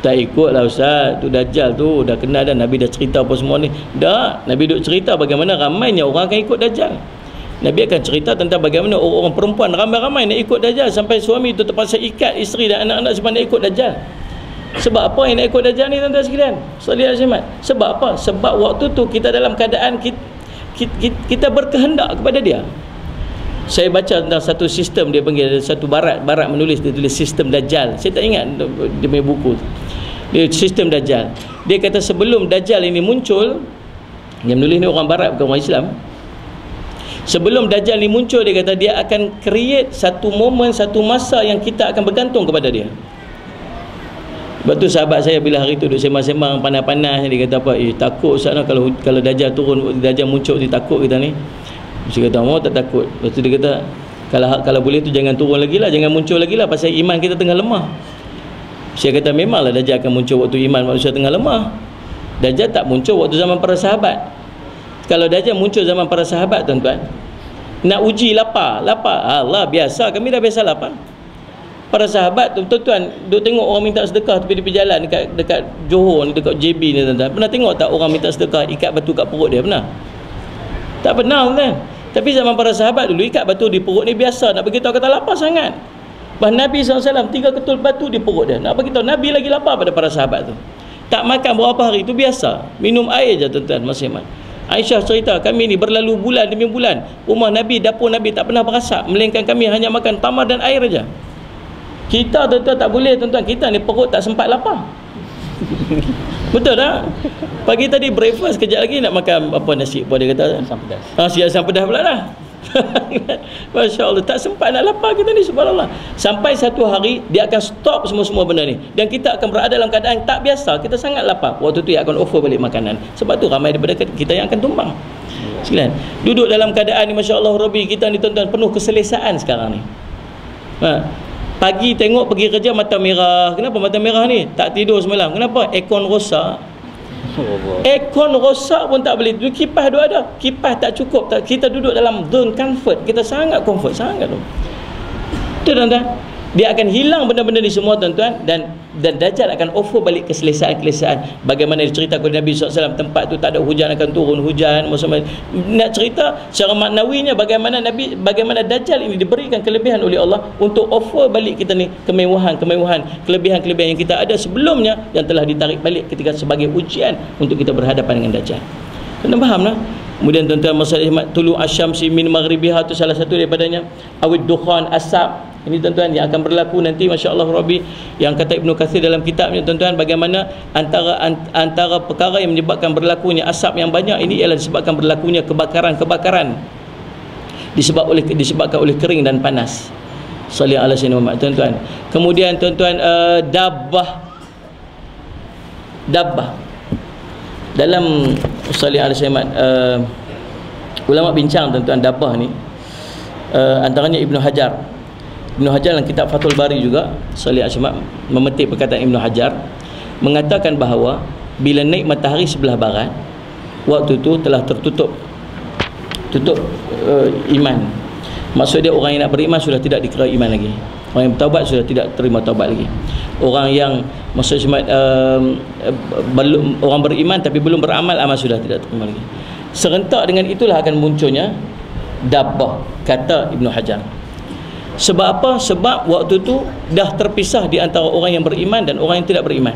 [SPEAKER 2] Tak ikut lah Ustaz, tu Dajjal tu dah kenal dah, Nabi dah cerita apa semua ni. Dah, Nabi duk cerita bagaimana ramainya orang akan ikut Dajjal. Nabi akan cerita tentang bagaimana orang perempuan ramai-ramai nak ikut Dajjal, sampai suami tu terpaksa ikat isteri dan anak-anak sebab nak ikut Dajjal. Sebab apa yang nak ikut Dajjal ni, tuan-tuan sekalian? Sebab apa? Sebab waktu tu kita dalam keadaan kita berkehendak kepada dia. Saya baca tentang satu sistem, dia panggil satu barat menulis, dia tulis sistem Dajjal. Saya tak ingat dia punya buku tu. Dia sistem Dajjal. Dia kata sebelum Dajjal ini muncul, yang menulis ni orang barat, bukan orang Islam. Sebelum Dajjal ni muncul, dia kata dia akan create satu momen, satu masa yang kita akan bergantung kepada dia. Sebab tu sahabat saya bila hari tu duduk sembang-sembang panas-panas, dia kata apa, takut Ustaz lah kalau Dajjal turun, Dajjal muncul, dia takut kita ni. Saya kata, mau tak takut. Lepas tu dia kata, kalau boleh tu jangan turun lagi lah, jangan muncul lagi lah, pasal iman kita tengah lemah. Saya kata, memanglah Dajjal akan muncul waktu iman manusia tengah lemah. Dajjal tak muncul waktu zaman para sahabat. Kalau Dajjal muncul zaman para sahabat, tuan-tuan, nak uji lapar, Allah biasa, kami dah biasa lapar. Para sahabat tu, tuan-tuan, duk tengok orang minta sedekah tepi jalan dekat Johor ni, dekat JB ni, tuan-tuan. Pernah tengok tak orang minta sedekah ikat batu kat perut dia? Pernah? Tak pernah, tuan. Tapi zaman para sahabat dulu, ikat batu di perut ni biasa, nak beritahu kata lapar sangat. Bah Nabi SAW 3 ketul batu di perut dia, nak beritahu Nabi lagi lapar pada para sahabat tu. Tak makan berapa hari tu biasa, minum air je, tuan-tuan, masing-masing. Aisyah cerita, kami ni berlalu bulan demi bulan, rumah Nabi, dapur Nabi tak pernah berasap, melainkan kami hanya makan tamar dan air aja. Kita, tuan-tuan, tak boleh, tuan-tuan. Kita ni perut tak sempat lapar. Betul tak? Pagi tadi breakfast, kejap lagi nak makan apa, nasi apa dia kata? Asam pedas. Nasi asam pedas pula dah. Masya Allah, tak sempat nak lapar kita ni, subhanallah. Sampai satu hari dia akan stop semua benda ni, dan kita akan berada dalam keadaan tak biasa, kita sangat lapar. Waktu tu dia akan offer balik makanan. Sebab tu ramai daripada kita yang akan tumbang. Sekalian, duduk dalam keadaan ni, Masya Allah, Rabbi, kita ni, tuan-tuan, penuh keselesaan sekarang ni. Pagi tengok pergi kerja mata merah. Kenapa mata merah ni? Tak tidur semalam. Kenapa? Aircon rosak. Aircon rosak pun tak boleh. Kipas dua ada, kipas tak cukup. Kita duduk dalam zone comfort. Kita sangat comfort, sangat tu. Itu, tuan-tuan, dia akan hilang benda-benda ni semua, tuan-tuan, dan Dajjal akan offer balik keselesaan. Bagaimana diceritakan oleh Nabi SAW, tempat tu tak ada hujan, akan turun hujan. Nak cerita secara maknawinya bagaimana Dajjal ini diberikan kelebihan oleh Allah untuk offer balik kita ni kemewahan, kelebihan yang kita ada sebelumnya, yang telah ditarik balik ketika sebagai ujian untuk kita berhadapan dengan Dajjal. Kena faham lah. Kemudian, tuan-tuan, masalah tulu asyamsi min maghribiha tu salah satu daripadanya. Awid dukhan, asap. Ini, tuan-tuan, yang akan berlaku nanti, Masya Allah Rabbi, yang kata Ibnu Katsir dalam kitabnya, tuan-tuan, bagaimana antara perkara yang menyebabkan berlakunya asap yang banyak ini ialah disebabkan berlakunya kebakaran disebabkan oleh kering dan panas. Salih ala sayyidina Muhammad, tuan-tuan. Kemudian, tuan-tuan, dabbah dalam salih ala sayyidina Muhammad, ulama bincang, tuan-tuan, dabbah ni, antaranya Ibnu Hajar dalam kitab Fathul Bari juga, Salih Asmat memetik perkataan Ibnu Hajar, mengatakan bahawa bila naik matahari sebelah barat, waktu itu telah tertutup iman. Maksud dia, orang yang nak beriman sudah tidak dikira iman lagi. Orang yang bertaubat sudah tidak terima taubat lagi. Orang yang maksudnya orang beriman tapi belum beramal, amal sudah tidak terima lagi. Serentak dengan itulah akan munculnya dabbah, kata Ibnu Hajar. Sebab apa? Sebab waktu tu dah terpisah di antara orang yang beriman dan orang yang tidak beriman.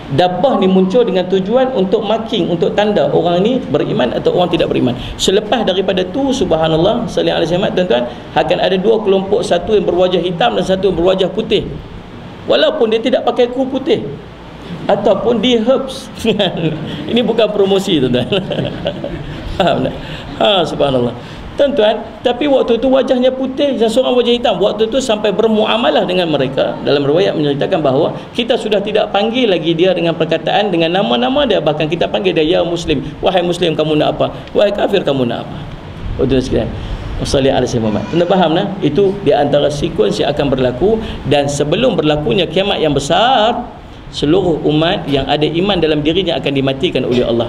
[SPEAKER 2] Dabbah ni muncul dengan tujuan untuk marking, untuk tanda orang ni beriman atau orang tidak beriman. Selepas daripada tu, subhanallah, sallallahu alaihi wasallam, tuan-tuan, akan ada dua kelompok, satu yang berwajah hitam dan satu yang berwajah putih. Walaupun dia tidak pakai kuku putih ataupun di herbs. Ini bukan promosi, tuan-tuan. Faham tak? Subhanallah, tuan-tuan. Tapi waktu tu wajahnya putih dan seorang wajah hitam. Waktu tu sampai bermuamalah dengan mereka. Dalam riwayat menceritakan bahawa kita sudah tidak panggil lagi dia dengan perkataan, dengan nama-nama dia. Bahkan kita panggil dia, ya Muslim. Wahai Muslim, kamu nak apa? Wahai kafir, kamu nak apa? Waktu sekalian, Wassallallahu alaihi wasallam. Anda faham nah? Itu di antara sekuens yang akan berlaku. Dan sebelum berlakunya kiamat yang besar, seluruh umat yang ada iman dalam dirinya akan dimatikan oleh Allah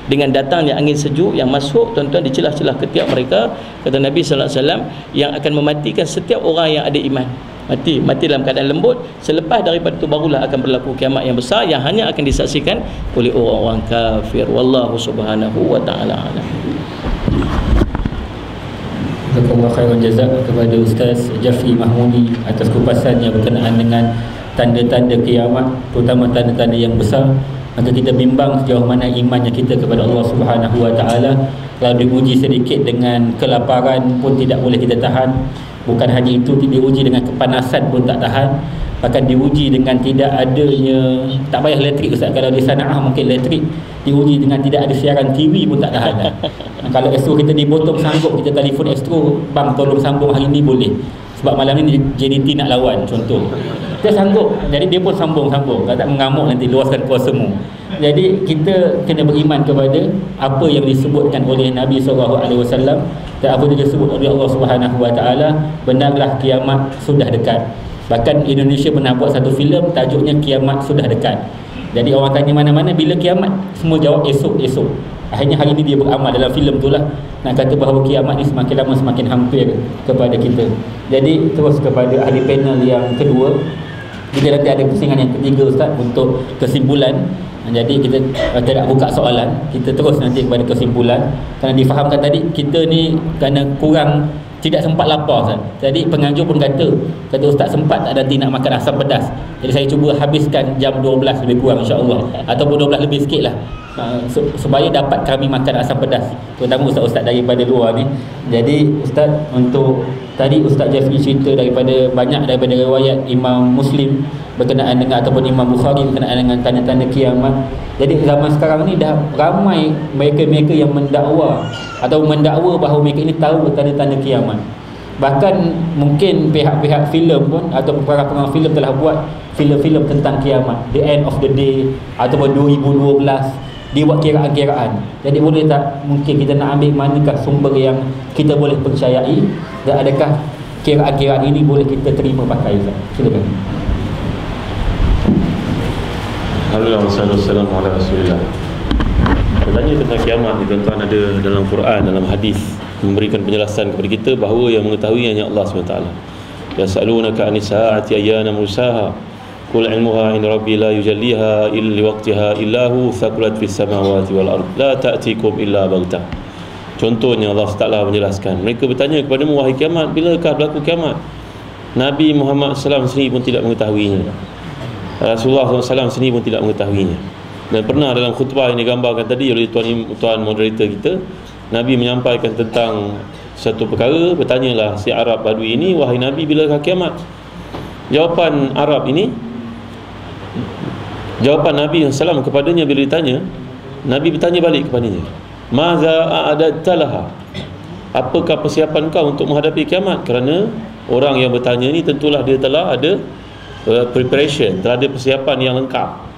[SPEAKER 2] dengan datangnya angin sejuk yang masuk, tuan-tuan, di celah-celah ketiak mereka. Kata Nabi sallallahu alaihi wasallam, yang akan mematikan setiap orang yang ada iman. Mati dalam keadaan lembut. Selepas daripada itu barulah akan berlaku kiamat yang besar yang hanya akan disaksikan oleh orang-orang kafir. Wallahu subhanahu wa ta'ala alam.
[SPEAKER 1] Jazakallahu khairan jazak kepada Ustaz Jafri Mahmudi atas kupasannya berkenaan dengan tanda-tanda kiamat, terutama tanda-tanda yang besar. Maka kita bimbang sejauh mana imannya kita kepada Allah Subhanahu wa taala. Kalau diuji sedikit dengan kelaparan pun tidak boleh kita tahan. Bukan hanya itu, diuji dengan kepanasan pun tak tahan. Bahkan diuji dengan tidak adanya, tak payah elektrik Ustaz, kalau di Sana'ah mungkin elektrik. Diuji dengan tidak ada siaran TV pun tak tahan. Kalau Astro kita dipotong sanggup, kita telefon Astro, bang tolong sambung hari ni, boleh. Sebab malam ni JDT nak lawan, contoh. kita sanggup. Jadi dia pun sambung-sambung, tak mengamuk nanti luaskan kuasamu. Jadi kita kena beriman kepada apa yang disebutkan oleh Nabi SAW dan apa yang disebut oleh Allah Subhanahu Wa Taala. Benarlah kiamat sudah dekat. Bahkan Indonesia pernah buat satu filem tajuknya Kiamat Sudah Dekat. Jadi orang tanya mana-mana bila kiamat, semua jawab esok-esok. Akhirnya hari ini dia beramal dalam filem itulah, nak kata bahawa kiamat ni semakin lama semakin hampir kepada kita. Jadi terus kepada ahli panel yang kedua. Kita nanti ada pusingan yang ketiga Ustaz untuk kesimpulan. Jadi kita tidak buka soalan, kita terus nanti kepada kesimpulan. Kerana difahamkan tadi kita ni kerana kurang, tidak sempat lapar Ustaz. Jadi penganjur pun kata Ustaz sempat tak nanti nak makan asam pedas. Jadi saya cuba habiskan jam 12 lebih kurang insya-Allah, ataupun 12 lebih sikit lah, supaya dapat kami makan asam pedas, terutama ustaz-ustaz daripada luar ni. Jadi Ustaz, untuk tadi Ustaz Jeffrey cerita banyak daripada riwayat Imam Muslim berkenaan dengan, ataupun Imam Bukhari berkenaan dengan tanda-tanda kiamat. Jadi zaman sekarang ni dah ramai mereka-mereka yang mendakwa bahawa mereka ini tahu tanda-tanda kiamat. Bahkan mungkin pihak-pihak filem pun atau pengarang filem telah buat filem-filem tentang kiamat, The End of the Day, ataupun 2012 dibuat kiraan-kiraan. Jadi boleh tak mungkin kita nak ambil manakah sumber yang kita boleh percayai, dan adakah kiraan-kiraan ini boleh kita terima pakai? Silakan.
[SPEAKER 3] Alhamdulillah wassalamu ala Rasulillah. Bertanya tentang kiamat ni tuan-tuan, ada dalam Quran, dalam hadis memberikan penjelasan kepada kita bahawa yang mengetahui hanya Allah SWT. Yas'alunaka 'anis sa'ati ayyana mursaha qul 'ilmuha 'inda rabbi la yujalliha illa liwaqtiha illa hu thaqulat fis samawati wal ard la ta'tikum illa baghtah. Contohnya Allah SWT menjelaskan, mereka bertanya kepadamu wahai kiamat, bilakah berlaku kiamat? Nabi Muhammad SAW sendiri pun tidak mengetahuinya, Rasulullah SAW sendiri pun tidak mengetahuinya. Dan pernah dalam khutbah yang digambarkan tadi oleh tuan moderator kita, Nabi menyampaikan tentang satu perkara. Bertanyalah si Arab Badui ini, wahai Nabi, bilakah kiamat? Jawapan Nabi SAW kepadanya bila ditanya, Nabi bertanya balik kepadanya, maza a'adadta laha, apakah persiapan kau untuk menghadapi kiamat? Kerana orang yang bertanya ni tentulah dia telah ada preparation, telah ada persiapan yang lengkap.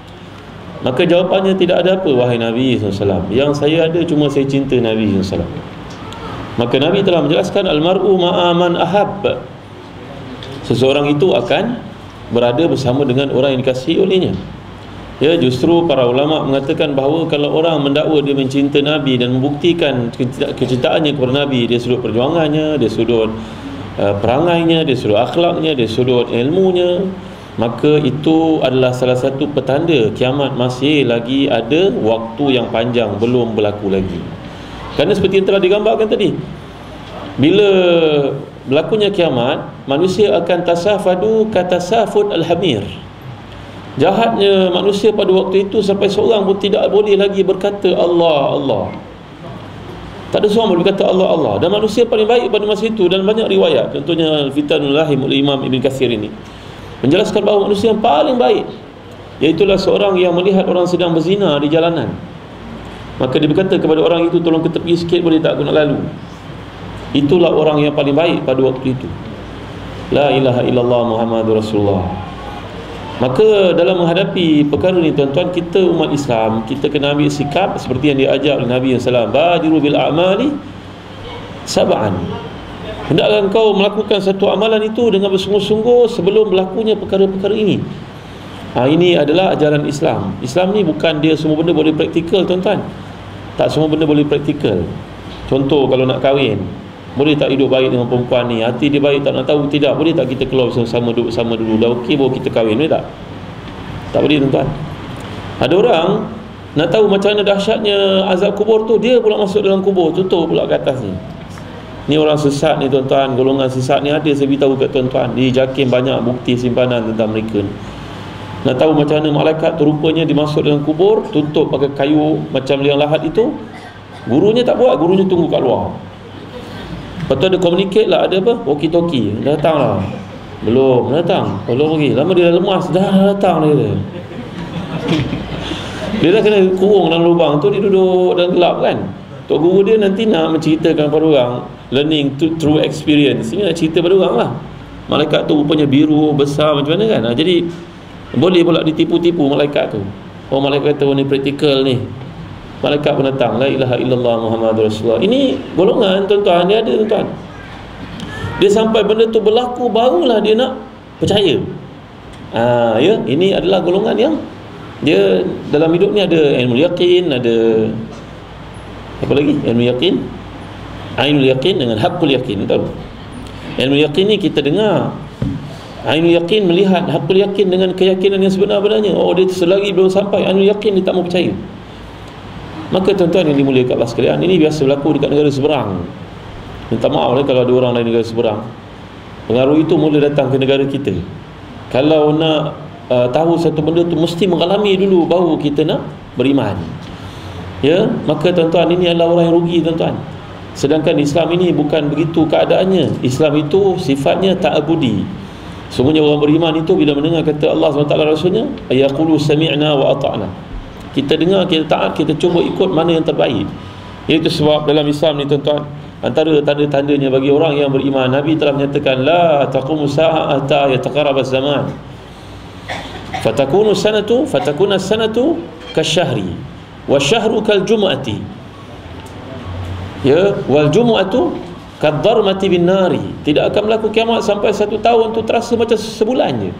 [SPEAKER 3] Maka jawapannya, tidak ada apa wahai Nabi SAW, yang saya ada cuma saya cinta Nabi SAW. Maka Nabi telah menjelaskan, almar'u ma'aman ahab, seseorang itu akan berada bersama dengan orang yang dikasihi olehnya. Ya, justru para ulama mengatakan bahawa kalau orang mendakwa dia mencinta Nabi dan membuktikan kecintaannya kepada Nabi, dia sudut perjuangannya, dia sudut perangainya, dia sudut akhlaknya, dia sudut ilmunya, maka itu adalah salah satu petanda kiamat masih lagi ada waktu yang panjang, belum berlaku lagi. Kerana seperti yang telah digambarkan tadi, bila berlakunya kiamat, manusia akan tasafadu katasafud al-hamir. Jahatnya manusia pada waktu itu sampai seorang pun tidak boleh lagi berkata Allah, Allah. Tak ada seorang boleh berkata Allah, Allah. Dan manusia paling baik pada masa itu, dan banyak riwayat, contohnya Fitanul Lahim oleh Imam Ibn Kathir ini menjelaskan bahawa manusia yang paling baik iaitulah seorang yang melihat orang sedang berzina di jalanan, maka dia berkata kepada orang itu, tolong ke tepi sikit boleh tak, aku nak lalu. Itulah orang yang paling baik pada waktu itu. La ilaha illallah Muhammadur Rasulullah. Maka dalam menghadapi perkara ni tuan-tuan, kita umat Islam, kita kena ambil sikap seperti yang diajar oleh Nabi SAW, badiru bil a'mali sab'an. Hendaklah engkau melakukan satu amalan itu dengan bersungguh-sungguh sebelum berlakunya perkara-perkara ini. Ini adalah ajaran Islam. Islam ni bukan dia semua benda boleh praktikal tuan-tuan. Tak semua benda boleh praktikal. Contoh, kalau nak kahwin, boleh tak hidup baik dengan perempuan ni? Hati dia baik tak, nak tahu tidak? Boleh tak kita keluar bersama, duduk bersama dulu, dah okey baru kita kahwin? Boleh tak? Tak boleh tuan-tuan. Ada orang nak tahu macam mana dahsyatnya azab kubur tu, dia pula masuk dalam kubur, tutup pula ke atas ni. Ni orang sesat ni tuan-tuan, golongan sesat ni ada, saya beritahu kat tuan-tuan, di JAKIM banyak bukti simpanan tentang mereka ni. Nak tahu macam mana malaikat tu rupanya dimasuk dalam kubur, tutup pakai kayu macam liang lahat itu. Gurunya tak buat, gurunya tunggu kat luar. Lepas tu ada communicate lah, ada apa? Walkie-talkie, datang lah. Belum datang, belum lagi. Lama dia dah lemas, dah datang dia. Dia dah kena kurung dalam lubang tu, dia duduk dalam gelap kan. Tok guru dia nanti nak menceritakan pada orang, learning through experience. Ini nak cerita pada orang lah. malaikat tu rupanya biru besar macam mana kan. Jadi boleh pula ditipu-tipu malaikat tu. Oh, malaikat kata ni praktikal ni. Malaikat pun datang, la ilaha illallah Muhammadur Rasulullah. Ini golongan tuan-tuan, dia ada tuan-tuan. Dia sampai benda tu berlaku barulah dia nak percaya. Ya, ini adalah golongan yang dia dalam hidup ni ada ilmu yaqin, ada apa lagi? Ilmu yaqin, ainul yaqin dengan haqqul yaqin. Tahu? Ilmu yaqin ni kita dengar. Ainul yaqin melihat, haqqul yaqin dengan keyakinan yang sebenar-benarnya. Oh, dia selagi belum sampai ainul yaqin dia tak mau percaya. Maka tuan-tuan yang dimuliakan Allah sekalian, ini biasa berlaku dekat negara seberang. Minta maaf kalau ada orang lain negara seberang. Pengaruh itu mula datang ke negara kita. Kalau nak tahu satu benda tu mesti mengalami dulu baru kita nak beriman. Ya, maka tuan-tuan, ini adalah orang yang rugi tuan-tuan. Sedangkan Islam ini bukan begitu keadaannya. Islam itu sifatnya ta'abudi. Sungguhnya orang beriman itu bila mendengar kata Allah SWT Rasulnya, ayaqulu sami'na wa ata'na. Kita dengar, kita taat, kita cuba ikut mana yang terbaik. Itu sebab dalam Islam ni tuan-tuan, antara tanda-tandanya bagi orang yang beriman, Nabi telah menyatakan la taqumu sa'ah hatta yataqarraba zaman fatakunu sanatu kasyahri wasyahru kaljum'ati, ya, wal jum'atu kadharmati bin nari. Tidak akan berlaku kiamat sampai satu tahun tu terasa macam sebulan je.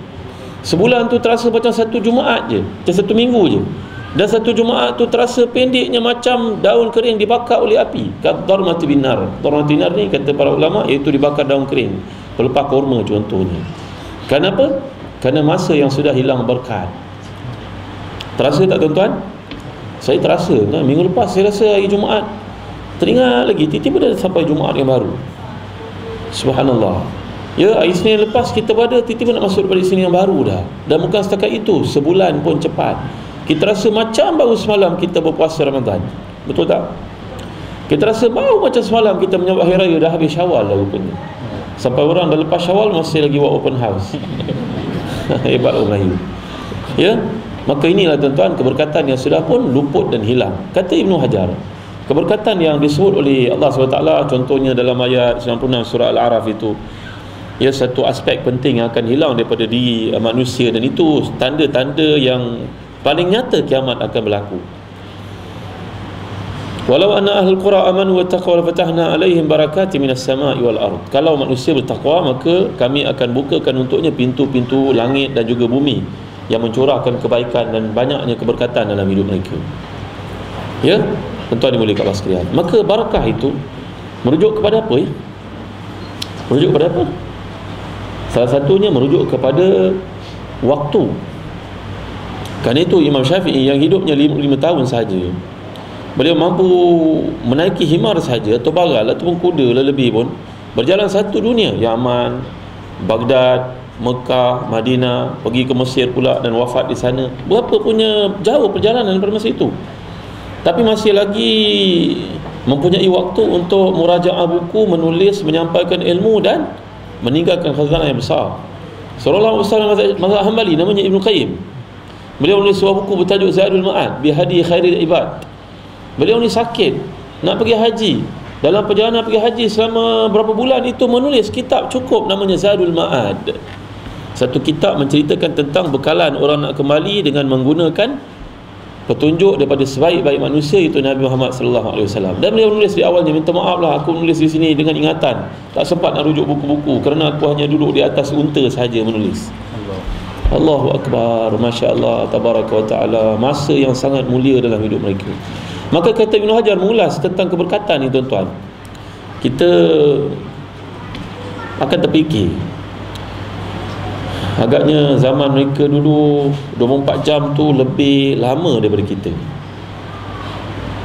[SPEAKER 3] Sebulan tu terasa macam satu Jumaat je, macam satu minggu je. Dan satu Jumaat tu terasa pendeknya macam daun kering dibakar oleh api. Kadharmati bin nar. Kadharmati bin nar ni kata para ulama iaitu dibakar daun kering, pelepah kurma contohnya. Kenapa? Kerana masa yang sudah hilang berkat. Terasa tak tuan-tuan? Saya terasa. Minggu lepas saya rasa hari Jumaat, teringat lagi, tiba-tiba dah sampai Jumaat yang baru. Subhanallah. Ya, hari Isnin lepas kita berada, tiba-tiba nak masuk daripada Isnin yang baru dah. Dan bukan setakat itu, sebulan pun cepat. Kita rasa macam baru semalam kita berpuasa Ramadan. Betul tak? Kita rasa baru macam semalam kita menyambut Hari Raya, dah habis Syawal lah rupanya. Sampai orang dah lepas Syawal masih lagi buat open house. Hebat orang Melayu. Ya, maka inilah tuan-tuan keberkatan yang sudah pun luput dan hilang. Kata Ibnu Hajar, keberkatan yang disebut oleh Allah SWT contohnya dalam ayat 96 surah Al-A'raf itu, ya, satu aspek penting yang akan hilang daripada diri manusia, dan itu tanda-tanda yang paling nyata kiamat akan berlaku. Walau anna ahlul qura amanu wa taqwa la fatahna alaihim barakatin minas sama'i wal ard. Kalau manusia bertakwa, maka kami akan bukakan untuknya pintu-pintu langit dan juga bumi yang mencurahkan kebaikan dan banyaknya keberkatan dalam hidup mereka. Ya, tuan-tuan dimuliakan Allah sekalian. Maka barakah itu merujuk kepada apa ya? Merujuk kepada apa? Salah satunya merujuk kepada waktu. Kerana itu Imam Syafi'i yang hidupnya 5 tahun sahaja, beliau mampu menaiki himar sahaja atau bagal ataupun kuda lebih pun, berjalan satu dunia, Yaman, Baghdad, Mekah, Madinah, pergi ke Mesir pula dan wafat di sana. Berapa punya jauh perjalanan pada masa itu, tapi masih lagi mempunyai waktu untuk murajaah buku, menulis, menyampaikan ilmu dan meninggalkan khazanah yang besar. Seorang besar mazhab Hanbali namanya Ibnu Qayyim. Beliau menulis sebuah buku bertajuk Zadul Ma'ad bi Hadi Khairil Ibad. Beliau ni sakit, nak pergi haji. Dalam perjalanan pergi haji selama berapa bulan itu menulis kitab cukup namanya Zadul Ma'ad. Satu kitab menceritakan tentang bekalan orang nak kembali dengan menggunakan petunjuk daripada sebaik-baik manusia, itu Nabi Muhammad SAW. Dan beliau menulis di awalnya, minta maaf lah aku menulis di sini dengan ingatan, tak sempat nak rujuk buku-buku kerana aku hanya duduk di atas unta sahaja menulis. Allahu Akbar, Masya Allah, Tabaraka wa Ta'ala. Masa yang sangat mulia dalam hidup mereka. Maka kata Ibn Hajar mengulas tentang keberkatan ni tuan-tuan, kita akan terfikir, agaknya zaman mereka dulu 24 jam tu lebih lama daripada kita.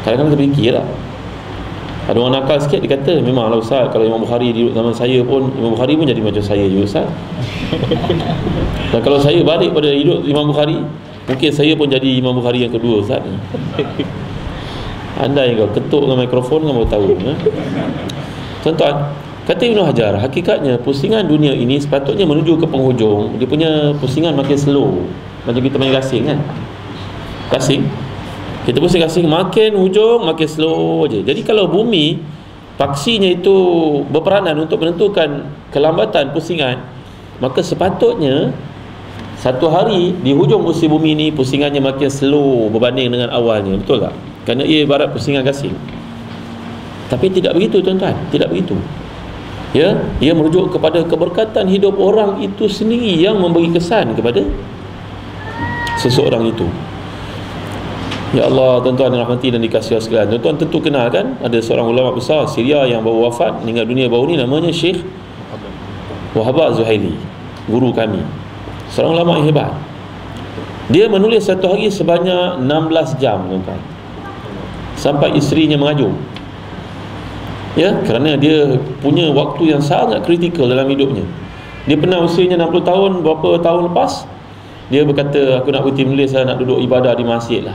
[SPEAKER 3] Kadang-kadang terfikir lah. Ada orang nakal sikit, dia kata, memanglah Ustaz, kalau Imam Bukhari di zaman saya pun, Imam Bukhari pun jadi macam saya juga Ustaz. Dan kalau saya balik pada hidup Imam Bukhari, mungkin saya pun jadi Imam Bukhari yang kedua Ustaz. Andai kau ketuk dengan mikrofon, kau tahu. Tuan-tuan, kata Ibn Hajar, hakikatnya pusingan dunia ini sepatutnya menuju ke penghujung. Dia punya pusingan makin slow. Macam kita main gasing kan, gasing, kita pusing gasing, makin hujung makin slow je. Jadi kalau bumi paksinya itu berperanan untuk menentukan kelambatan pusingan, maka sepatutnya satu hari di hujung kursi bumi ni pusingannya makin slow berbanding dengan awalnya, betul tak? Kerana ia ibarat pusingan gasing. Tapi tidak begitu tuan-tuan, tidak begitu. Ya, ia merujuk kepada keberkatan hidup orang itu sendiri yang memberi kesan kepada seseorang itu. Ya Allah, tuan-tuan rahmati dan dikasihi sekalian. Tuan-tuan tentu kenal kan, ada seorang ulama besar Syria yang baru wafat, meninggal dunia baru ni, namanya Syekh Wahbah Zuhaili, guru kami. Seorang ulama yang hebat. Dia menulis satu hari sebanyak 16 jam, tuan-tuan, sampai isterinya mengajuk. Ya, kerana dia punya waktu yang sangat kritikal dalam hidupnya. Dia pernah usianya 60 tahun, berapa tahun lepas dia berkata, aku nak berhenti menulis, nak duduk ibadah di masjid lah.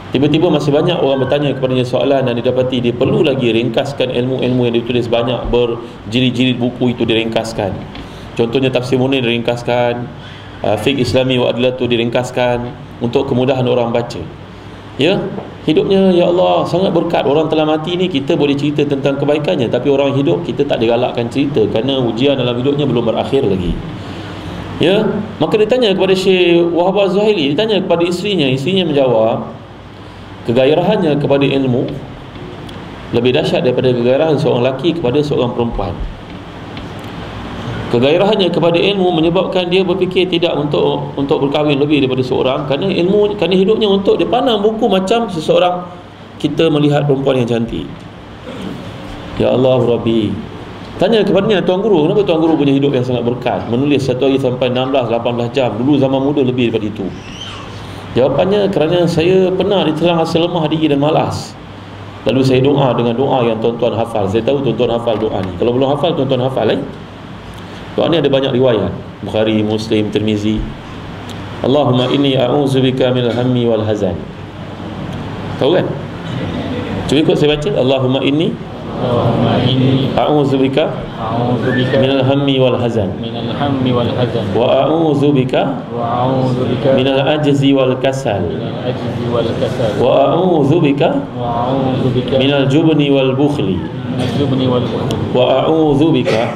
[SPEAKER 3] Tiba-tiba masih banyak orang bertanya kepadanya soalan, dan didapati dia perlu lagi ringkaskan ilmu-ilmu yang ditulis, banyak berjilid-jilid buku itu diringkaskan. Contohnya Tafsir Munir diringkaskan, Fiqh Islami wa Adlatu diringkaskan untuk kemudahan orang baca. Ya, hidupnya ya Allah sangat berkat. Orang telah mati ni kita boleh cerita tentang kebaikannya, tapi orang hidup kita tak digalakkan cerita kerana ujian dalam hidupnya belum berakhir lagi. Ya, maka ditanya kepada Syekh Wahbah Zuhaili, ditanya kepada isterinya menjawab, kegairahannya kepada ilmu lebih dahsyat daripada kegairahan seorang lelaki kepada seorang perempuan. Kegairahannya kepada ilmu menyebabkan dia berfikir tidak untuk berkahwin lebih daripada seorang, kerana ilmu, kerana hidupnya untuk dia pandang buku macam seseorang kita melihat perempuan yang cantik. Ya Allah Rabbi, tanya kepadanya, Tuan Guru, kenapa Tuan Guru punya hidup yang sangat berkat, menulis satu hari sampai 16-18 jam, dulu zaman muda lebih daripada itu? Jawapannya, kerana saya pernah diterang rasa lemah diri dan malas, lalu saya doa dengan doa yang tuan-tuan hafal. Saya tahu tuan-tuan hafal doa ni, kalau belum hafal tuan-tuan hafal. Doa ni ada banyak riwayat, Bukhari, Muslim, Tirmizi. Allahumma inni a'udzubika minal hammi wal hazan. Tahu kan? Cuba ikut saya baca. Allahumma inni a'udzubika minal hammi wal hazan wa a'udzubika minal ajzi wal kasal wa a'udzubika minal jubni wal bukhli wa a'udzubika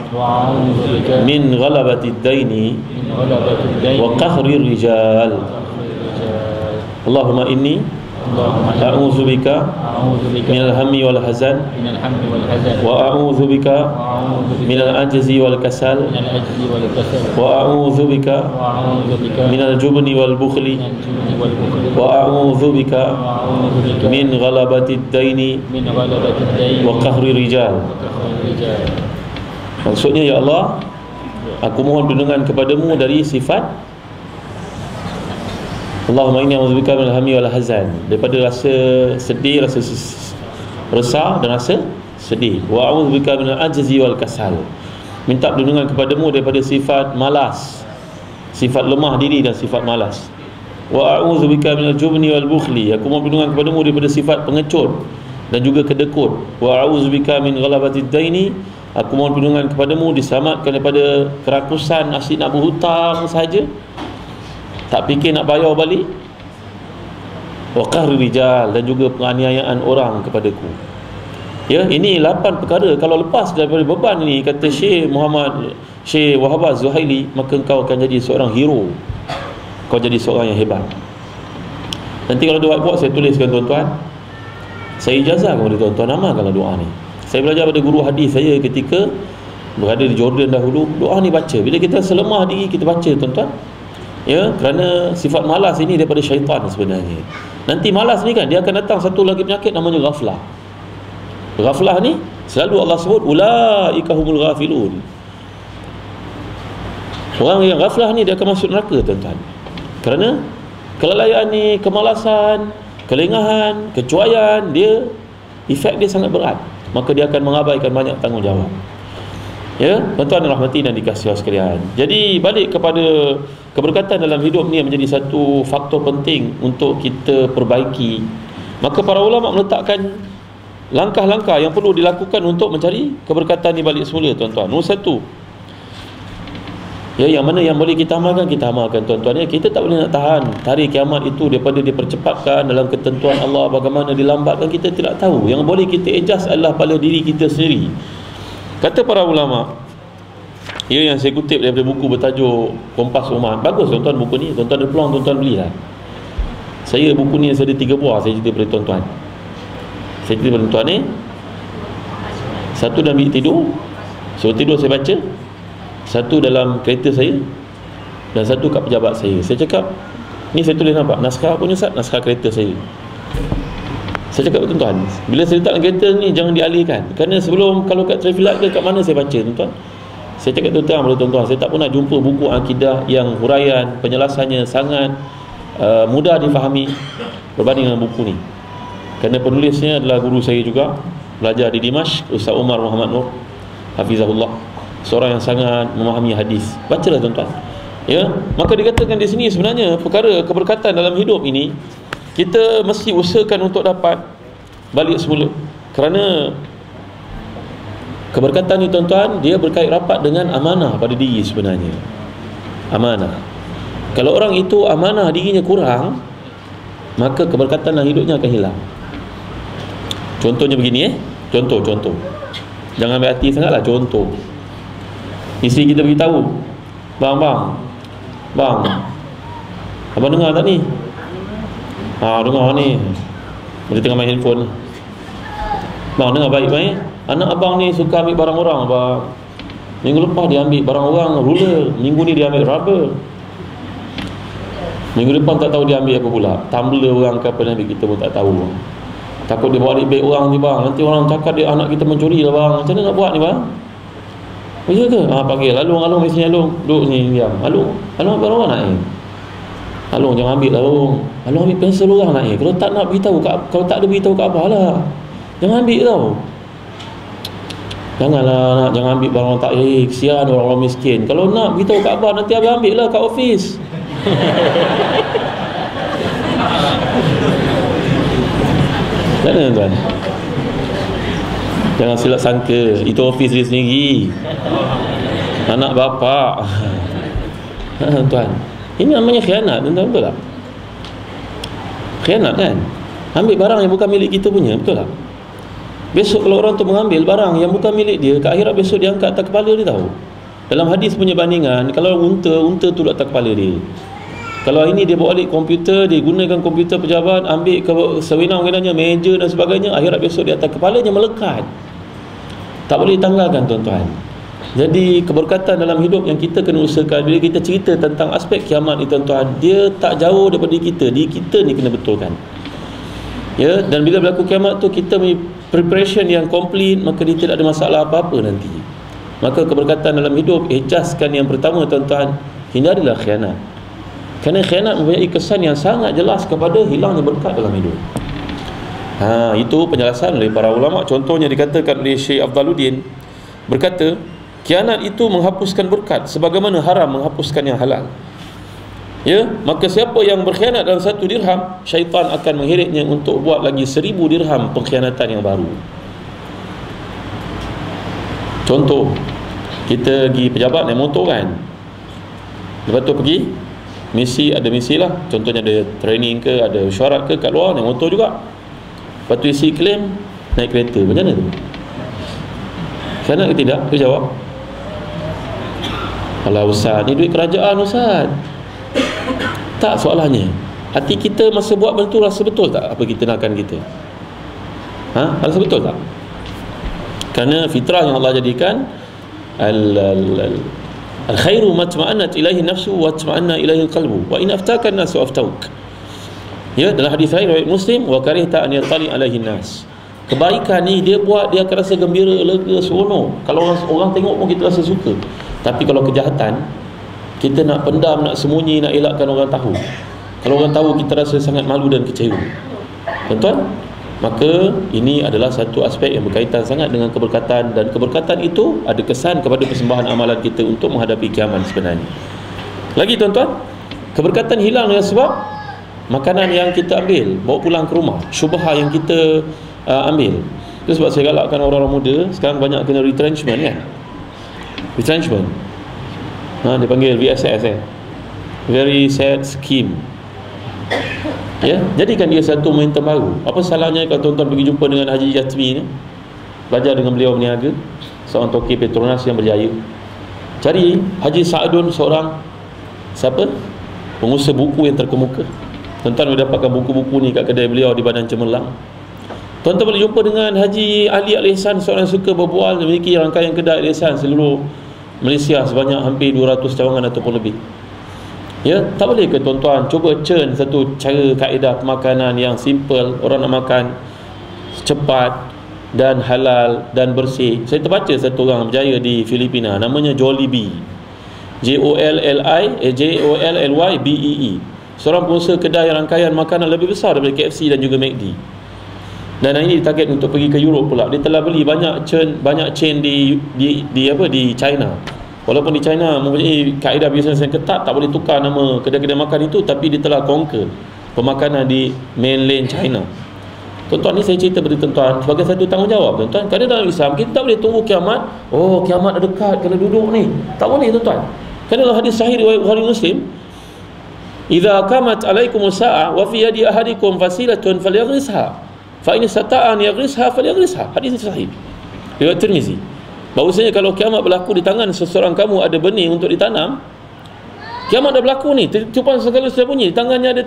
[SPEAKER 3] min ghalabati ad-daini wa qahri rijal. Allahumma inni a'udzubika minal hammi wal hazan wa a'udzubika minal ajzi wal kasal wa a'udzubika minal jubni wal bukhli wa a'udzubika min ghalabati ad-daini wa qahri rijal. Maksudnya, ya Allah, aku mohon perlindungan kepadamu dari sifat, Allahumma inni a'udzubika minal hammi wal hazan, daripada rasa sedih, rasa resah dan rasa sedih. Wa a'udzubika minal ajzi wal kasal, minta perlindungan kepadamu daripada sifat malas, sifat lemah diri dan sifat malas. Wa a'udzubika minal jubni wal bukhli, aku mohon perlindungan kepadamu daripada sifat pengecut dan juga kedekut. Wa a'udzubika min ghalabatid daini, aku mohon perlindungan kepadamu diselamatkan daripada kerakusan, asyik nak berhutang saja, tak fikir nak bayar balik. Wa qahri rijal, dan juga penganiayaan orang kepadaku. Ya, ini 8 perkara. Kalau lepas daripada beban ini, kata Syekh Wahbah Zuhaili, maka engkau akan jadi seorang hero, kau jadi seorang yang hebat. Nanti kalau ada whiteboard saya tuliskan tuan-tuan, saya ijazah kepada tuan-tuan, amalkanlah doa ni. Saya belajar pada guru hadis saya ketika berada di Jordan dahulu. Doa ni baca, bila kita selemah diri kita baca tuan-tuan. Ya, kerana sifat malas ini daripada syaitan sebenarnya. Nanti malas ni kan, dia akan datang satu lagi penyakit namanya ghaflah. Ghaflah ni selalu Allah sebut ulaika humul ghafilun. Orang yang ghaflah ni dia akan masuk neraka tuan-tuan. Kerana kelalaian ni, kemalasan, kelengahan, kecuaian, dia efek dia sangat berat. Maka dia akan mengabaikan banyak tanggungjawab. Ya, tuan-tuan rahmati dan dikasihi sekalian. Jadi balik kepada keberkatan dalam hidup ni menjadi satu faktor penting untuk kita perbaiki. Maka para ulama meletakkan langkah-langkah yang perlu dilakukan untuk mencari keberkatan ni balik semula tuan-tuan. Nombor 1, ya, yang mana yang boleh kita amalkan tuan-tuan. Ya, kita tak boleh nak tahan hari kiamat itu daripada dipercepatkan dalam ketentuan Allah. Bagaimana dilambatkan kita tidak tahu. Yang boleh kita adjust adalah pada diri kita sendiri. Kata para ulama, Ya, yang saya kutip daripada buku bertajuk Kompas Umat. Bagus tuan-tuan buku ni. Tuan-tuan ada peluang, tuan-tuan belilah. Saya buku ni saya ada 3 buah. Saya cerita pada tuan-tuan. Saya cerita pada tuan-tuan ni. Satu dalam bilik tidur, sebelum tidur saya baca. Satu dalam kereta saya, dan satu kat pejabat saya. Saya cakap, ni saya tulis nampak, naskah apa ni Ustaz? Naskah kereta saya. Saya cakap tuan-tuan, bila saya letak dalam kereta ni jangan dialihkan. Kerana sebelum, kalau kat traffic light ke kat mana saya baca tuan-tuan. Saya cakap tuan-tuan pada tuan-tuan, saya tak pernah jumpa buku akidah yang huraian, penjelasannya sangat mudah difahami berbanding dengan buku ni. Kerana penulisnya adalah guru saya juga, belajar di Dimashq, Ustaz Umar Muhammad Nur Hafizahullah, seorang yang sangat memahami hadis. Bacalah tuan-tuan. Ya, maka dikatakan di sini sebenarnya perkara keberkatan dalam hidup ini kita mesti usahakan untuk dapat balik semula. Kerana keberkatan ni tuan-tuan, dia berkait rapat dengan amanah pada diri sebenarnya. Amanah. Kalau orang itu amanah dirinya kurang, maka keberkatan dalam hidupnya akan hilang. Contohnya begini Contoh. Jangan ambil hati sangatlah. Contoh, isteri kita beritahu, Bang, abang dengar tak ni? Dengar ni. Dia tengah main handphone. Bang, dengar baik-baik. Anak abang ni suka ambil barang orang, abang. Minggu lepas dia ambil barang orang, ruler. Minggu ni dia ambil rubber. Minggu depan tak tahu dia ambil apa pula. Tumbler orang ke apa ambil, kita pun tak tahu. Takut dia bawa beg orang ni bang. Nanti orang cakap dia anak kita mencuri lah bang. Macam mana nak buat ni bang? Oh iya ke? Panggil Alung mesti Alung. Duduk sini diam. Alung apa orang nak Alung jangan ambil lah Alung. Alung ambil pensel orang nak Kalau tak nak beritahu, kalau tak ada beritahu kat abah lah. Jangan ambil tau. Janganlah nak, jangan ambil barang orang tak kesian orang-orang miskin. Kalau nak beritahu kat abah, nanti abah ambil lah kat office. Jangan tuan. Jangan silap sangka itu office dia sendiri, anak bapa. Tuan, ini namanya khianat, tuan-tuan, betul tak? Khianat kan? Ambil barang yang bukan milik kita punya, betul tak? Besok kalau orang tu mengambil barang yang bukan milik dia, ke akhirat besok dia angkat atas kepala dia tahu. Dalam hadis punya bandingan, kalau unta tu atas kepala dia. Kalau ini dia bawa balik komputer, dia gunakan komputer pejabat, ambil ke sewenang-wenangnya, meja dan sebagainya, akhirat besok di atas kepalanya melekat. Tak boleh tanggalkan tuan-tuan. Jadi keberkatan dalam hidup yang kita kena usahakan, bila kita cerita tentang aspek kiamat ni tuan-tuan, dia tak jauh daripada diri kita ni kena betulkan. Ya, dan bila berlaku kiamat tu kita punya preparation yang complete, maka dia tidak ada masalah apa-apa nanti. Maka keberkatan dalam hidup, ejaskan yang pertama tuan-tuan, hindarilah khianat. Kerana khianat mempunyai kesan yang sangat jelas kepada hilangnya berkat dalam hidup. Itu penjelasan oleh para ulama. Contohnya dikatakan oleh Syekh Afdaluddin, berkata, khianat itu menghapuskan berkat sebagaimana haram menghapuskan yang halal. Ya, maka siapa yang berkhianat dalam 1 dirham, syaitan akan mengheretnya untuk buat lagi 1000 dirham pengkhianatan yang baru. Contoh, kita pergi pejabat naik motor kan, lepas tu pergi misi, ada misi lah, contohnya ada training ke, ada syarat ke kat luar, naik motor juga. Lepas tu isi claim, naik kereta. Macam mana tu? Khianat ke tidak? Dia jawab, alah Ustaz, ni duit kerajaan Ustaz. Tak, soalannya hati kita masa buat benda tu rasa betul tak apa kita nakkan kita? Rasa betul tak? Kerana fitrah yang Allah jadikan, al-khairu matma'annat ilaihi nafsu wa matma'anna ilaihi qalbu wa in aftaka an-nasu aftauk. Ya, dalam hadis riwayat Muslim, wa karihta an yatali alaihi nas. Kebaikan ni dia buat, dia akan rasa gembira, lega, seronok. Kalau orang tengok pun kita rasa suka. Tapi kalau kejahatan, kita nak pendam, nak sembunyi, nak elakkan orang tahu. Kalau orang tahu, kita rasa sangat malu dan kecewa. Tuan-tuan, maka ini adalah satu aspek yang berkaitan sangat dengan keberkatan, dan keberkatan itu ada kesan kepada persembahan amalan kita untuk menghadapi kiamat sebenarnya. Lagi tuan-tuan, keberkatan hilang dengan sebab makanan yang kita ambil, bawa pulang ke rumah, syubhah yang kita ambil. Itu sebab saya galakkan orang-orang muda sekarang banyak kena retrenchment kan. Retrenchment, dia panggil VSS, very sad scheme. Ya, jadikan dia satu momentum baru. Apa salahnya kalau tuan-tuan pergi jumpa dengan Haji Jatmi ni, belajar dengan beliau berniaga, seorang toki Petronas yang berjaya. Cari Haji Sa'dun, seorang siapa? Pengusaha buku yang terkemuka. Tuan-tuan boleh dapatkan buku-buku ni kat kedai beliau di Badan Cemerlang. Tuan-tuan boleh jumpa dengan Haji Ali Al-Ihsan, seorang yang suka berbual, memiliki rangkaian kedai Al-Ihsan seluruh Malaysia sebanyak hampir 200 cawangan ataupun lebih. Ya, tak boleh ke tuan-tuan cuba cern satu cara kaedah pemakanan yang simple, orang nak makan cepat dan halal dan bersih. Saya terbaca satu orang berjaya di Filipina, namanya Jollibee, Jollybee, seorang pengusaha kedai rangkaian makanan lebih besar daripada KFC dan juga McD. Dan ini ditarget untuk pergi ke Europe pula. Dia telah beli banyak chain di China. Walaupun di China mempunyai kaedah bisnes yang ketat, tak boleh tukar nama kedai-kedai makan itu, tapi dia telah conquer pemakanan di mainland China. Tuan-tuan, ni saya cerita kepada tuan-tuan sebagai satu tanggungjawab tuan-tuan. Kerana dalam Islam kita tak boleh tunggu kiamat. Oh, kiamat dah dekat, kena duduk ni. Tak boleh tuan-tuan. Kerana dalam hadis sahih riwayat Bukhari Muslim, "Idza qamat alaikumus sa'a wa fi yadi ahadikum fasilatun falyaghrisha. Fa in istata'a an yaghrisha falyaghrisha." Hadis sahih riwayat Tirmizi. Bahawasanya kalau kiamat berlaku di tangan seseorang kamu ada benih untuk titanam, kiamat dah berlaku ni, tiupan segala sudah bunyi, di tangannya ada